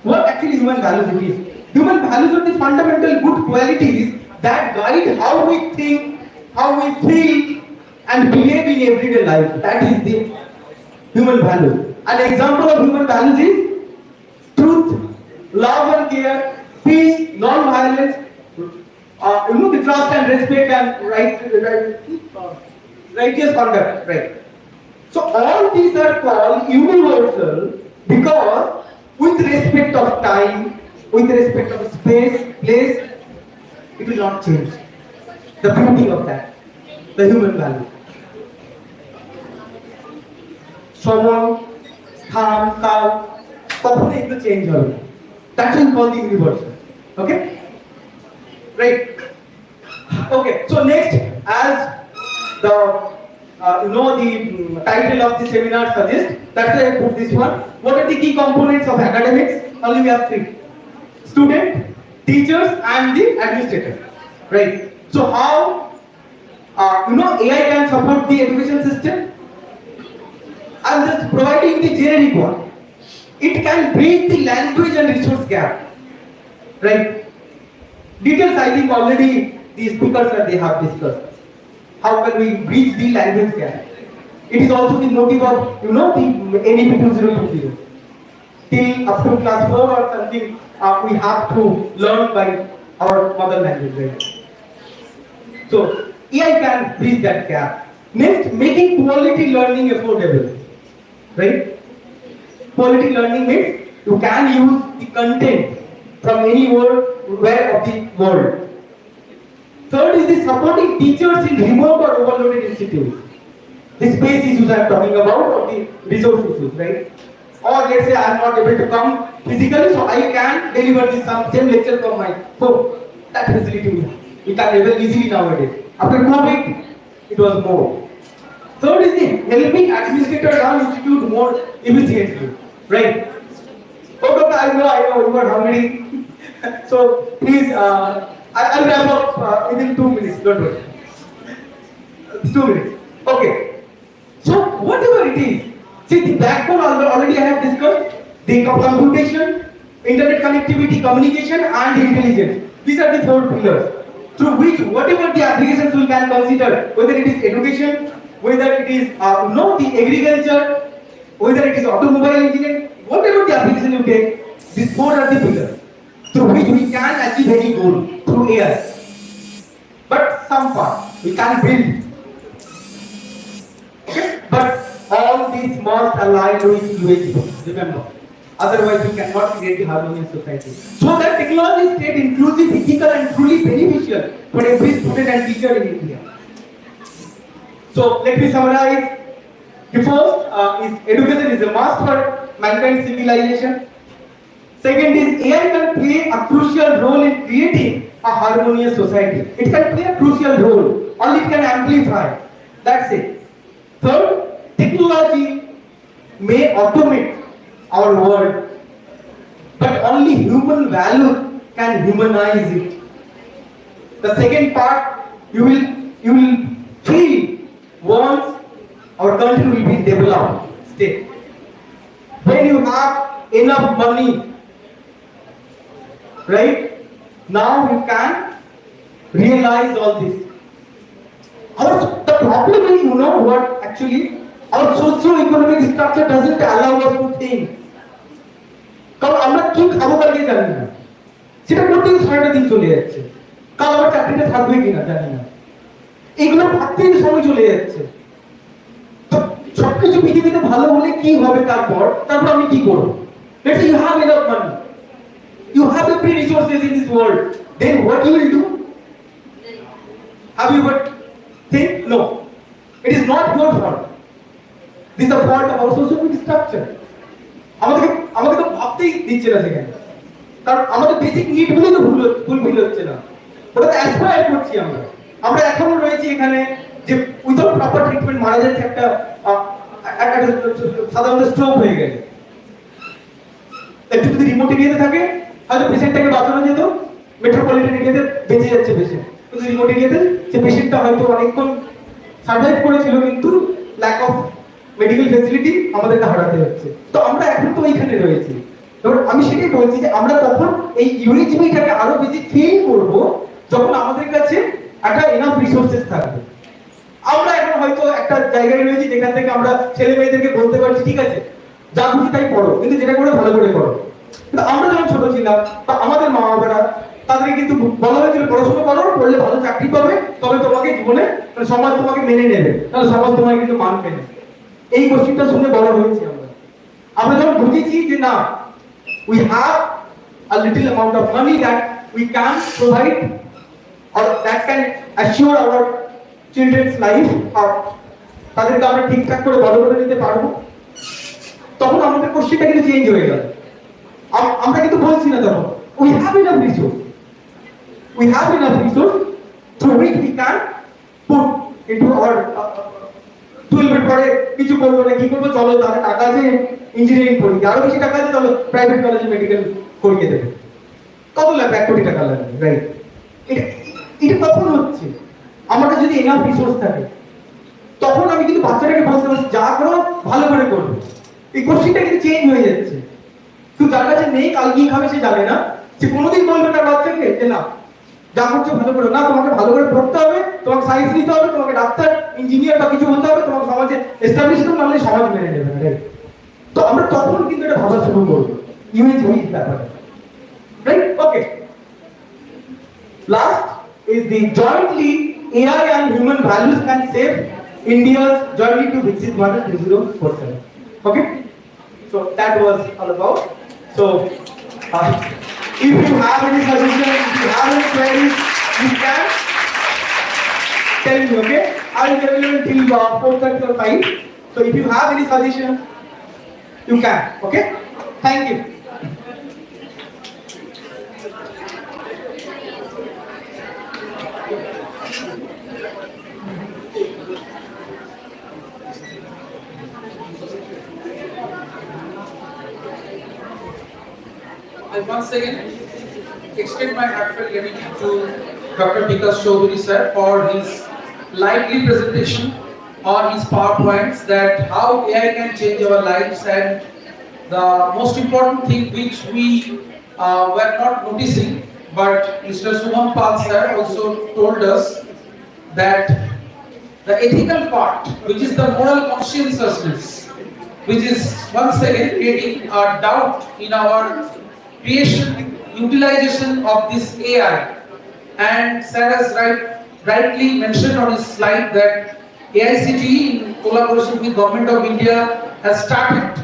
What actually human values it is? Human values are the fundamental good qualities that guide how we think, how we feel, and behave in everyday life. That is the human value. An example of human values is truth, love and care, peace, non-violence, the trust and respect and righteous conduct, right? So all these are called universal because with respect of time, with respect of space, place, it will not change. The beauty of that, the human value. Someone, স্থান, কাল, কখনো এগুলো change হবে না. That's what we call the universal. Okay? Right? Okay, so next, as the title of the seminar suggests, that's why I put this one. What are the key components of academics? Only we have 3. Student, teachers and the administrator. Right? So how AI can support the education system? I'm just providing the generic one. It can bridge the language and resource gap. Right? Details I think already the speakers that they have discussed. How can we bridge the language gap? It is also the motive of the NEP 2020. Till up to class 4 or something, we have to learn by our mother language. Right? So AI can bridge that gap. Next, making quality learning affordable. Right? Quality learning means you can use the content from anywhere of the world. Third is the supporting teachers in remote or overloaded institutes. The space issues I am talking about, or the resource issues, right? Or let's say I am not able to come physically, so I can deliver the same lecture from my home. That facility we can avail easily nowadays. After COVID, it was more. Third is the helping administrators run institute more efficiently, right? Okay, I know you are hungry. So please, I'll wrap up within 2 minutes. Don't worry. 2 minutes. Okay. So whatever it is, see the backbone already I have discussed, the computation, internet connectivity, communication and intelligence. These are the 4 pillars through which whatever the applications we can consider, whether it is education, whether it is the agriculture, whether it is automobile engineering, whatever the application you take, these 4 are the pillars through which we can achieve any goal through AI. But some part we can build. Okay? But all these must align with UAG. Remember. Otherwise, we cannot create a harmonious society. So that technology stay inclusive, ethical, and truly beneficial for every student and teacher in India. So let me summarize. The first is education is a must for mankind's civilization. Second is AI can play a crucial role in creating a harmonious society. It can play a crucial role, or it can amplify. That's it. Third, technology may automate our world, but only human value can humanize it. The second part, you will feel once our country will be developed state. When you have enough money, right? Now you can realize all this. The problem is, you know what, actually, our socio-economic structure doesn't allow us to think. কারণ আমরা কি খাবো কালকে জানি না, সেটা করতেই 6টা দিন চলে যাচ্ছে, কাল আমার চাকরিটা থাকবে কিনা জানি না, এগুলো ভাবতেই সময় চলে যাচ্ছে। তো সবকিছু পৃথিবীতে ভালো হলে কি হবে, তারপর আমি কি করব? Let's say you have enough money, you have every resources in this world, then what you will do? Have you ever think? No, it is not your fault. This is the fault of our socio-economic structure. আমাদের তো ভাবতেই দিচ্ছে না সেখানে, কারণ আমাদের basic need গুলো তো ফুলফিল হচ্ছে না, ওটা তো অ্যাসপায়ার করছি আমরা এখনো রয়েছি এখানে যে উইদাউট প্রপার ট্রিটমেন্ট মারা যাচ্ছে। একটা সাধারণত স্ট্রোক হয়ে গেলে একটু যদি রিমোট এরিয়াতে থাকে হয়তো পেশেন্টটাকে বাঁচানো যেত, মেট্রোপলিটন এরিয়াতে বেঁচে যাচ্ছে পেশেন্ট, কিন্তু রিমোট এরিয়াতে সে পেশেন্টটা হয়তো অনেকক্ষণ সার্ভাইভ করেছিল, কিন্তু ল্যাক অফ মেডিকেল ফ্যাসিলিটি আমাদেরকে হারাতে হচ্ছে। তো আমরা এখন তো এইখানে রয়েছি, এবার আমি সেটাই বলছি যে আমরা তখন এই ইউএইচবিটাকে আরো বেশি ফিল করব যখন আমাদের কাছে একটা এনাফ রিসোর্সেস থাকবে। আমরা এখন হয়তো একটা জায়গায় রয়েছি যেখান থেকে আমরা ছেলে মেয়েদেরকে বলতে পারছি ঠিক আছে যা খুশি তাই পড়ো, কিন্তু যেটা করে ভালো করে করো। কিন্তু আমরা যখন ছোট ছিলাম বা আমাদের মা বাবারা তাদেরকে কিন্তু বলা হয়েছিল পড়াশোনা করো, পড়লে ভালো চাকরি পাবে, তবে তোমাকে জীবনে সমাজ তোমাকে মেনে নেবে, তাহলে সমাজ তোমাকে কিন্তু মানবে না। এই কোশ্চেনটা শুনে বড় হয়েছি আমরা যখন বুঝেছি যে না, we have a little amount of money that we can provide or that can assure our children's life, or তাদেরকে আমরা ঠিকঠাক করে বড় করে নিতে পারবো, তখন আমাদের কোশ্চেনটা কিন্তু চেঞ্জ হয়ে গেল। আমরা কিন্তু বলছি না তখন we have enough resource through which we can put into our 12 পরে কিছু করবো না, কি করবো, চলো তাহলে টাকা আছে ইঞ্জিনিয়ারিং পড়ি, আরো বেশি টাকা আছে চলো প্রাইভেট কলেজে মেডিকেল পড়িয়ে দেবে, কত লাগবে 1 কোটি টাকা লাগবে, রাইট? এটা কখন হচ্ছে? আমাদের যদি এনাফ রিসোর্স থাকে তখন আমি কিন্তু বাচ্চাটাকে বলতে পারছি যা করো ভালো করে করবে। এই কোশ্চেনটা কিন্তু চেঞ্জ হয়ে যাচ্ছে। তো যার কাছে নেই কাল কি খাবে সে জানে না, সে কোনোদিন বলবে না বাচ্চাকে যে না যা করছো ভালো করে, না তোমাকে ভালো করে পড়তে হবে, তোমাকে সায়েন্স নিতে হবে, তোমাকে ডাক্তার ইঞ্জিনিয়ার বা কিছু হতে হবে, তোমাকে সমাজে এস্টাবলিশ করতে হবে, সমাজ মেনে নেবে না, রাইট? তো আমরা তখন কিন্তু এটা ভাবা শুরু করবো ইউএইচবি ব্যাপারে, right? Okay, last is the jointly AI and human values can save India's journey to Viksit Bharat 2047. Okay, so that was all about. So if you have any suggestions, if you have any queries, you can tell me. Okay, I will be available till 4:30 or 5. So if you have any suggestions, you can. Okay, thank you. I once again extend my heartfelt gratitude to Dr. Bikash Choudhury sir for his lively presentation on his PowerPoints that how AI can change our lives, and the most important thing which we were not noticing, but Mr. Suvam sir also told us that the ethical part, which is the moral conscientiousness, which is once again creating a doubt in our creation, utilization of this AI. And sir has rightly mentioned on his slide that AICTE in collaboration with Government of India has started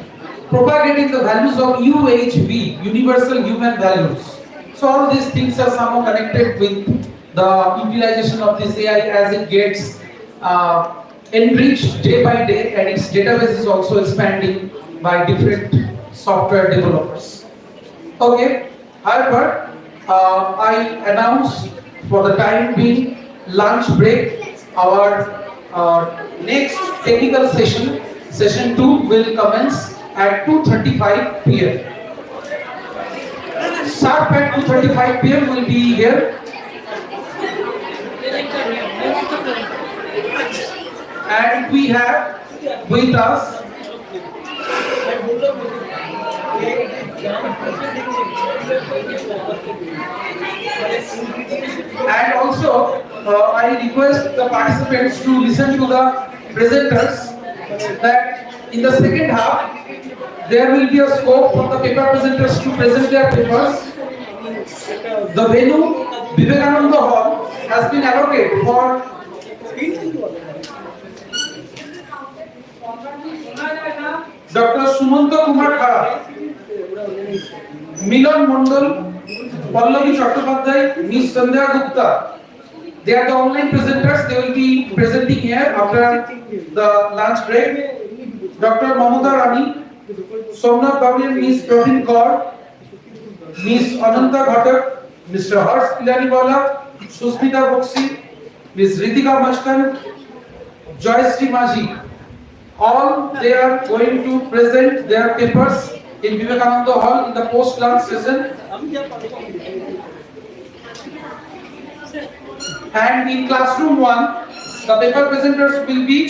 propagating the values of UHV, Universal Human Values. So all these things are somehow connected with the utilization of this AI as it gets enriched day by day, and its database is also expanding by different software developers. Okay, however, I announce for the time being lunch break. Our next technical session, session 2, will commence at 2:35 p.m. Sharp at 2:35 p.m. will be here. And we have with us and also I request the participants to listen to the presenters that in the second half there will be a scope for the paper presenters to present their papers. The venue, Vivekananda Hall, has been allocated for Dr. Sumanta Kumar Khara, Milan Mondal, Pallavi Chattopadhyay, Ms. Sandhya Gupta. They are the online presenters. They will be presenting here after the lunch break. Dr. Mamata Rani, Somnath Babu, Ms. Praveen Kaur, Ms. Ananta Ghatak, Mr. Harsh Pilaniwala, Susmita Boksi, Ms. Ritika Machkan, Joyশ্রী Maji. All they are going to present their papers in Vivekananda Hall in the post-lunch session. And in classroom 1, the paper presenters will be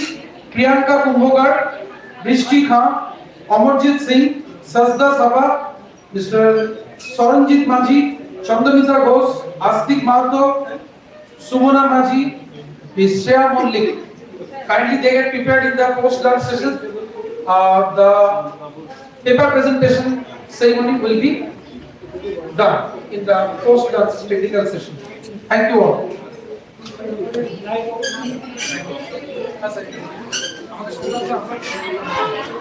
Priyanka Kumbhogar, Rishti Khan, Amarjit Singh, Sajda Sabha, Mr. Saranjit Maji, Chandamita Ghosh, Astik Mahato, Sumona Maji, Ms. Shreya Mollik. Kindly they get prepared in the post-lunch session. The paper presentation ceremony will be done in the post-lunch technical session. Thank you all.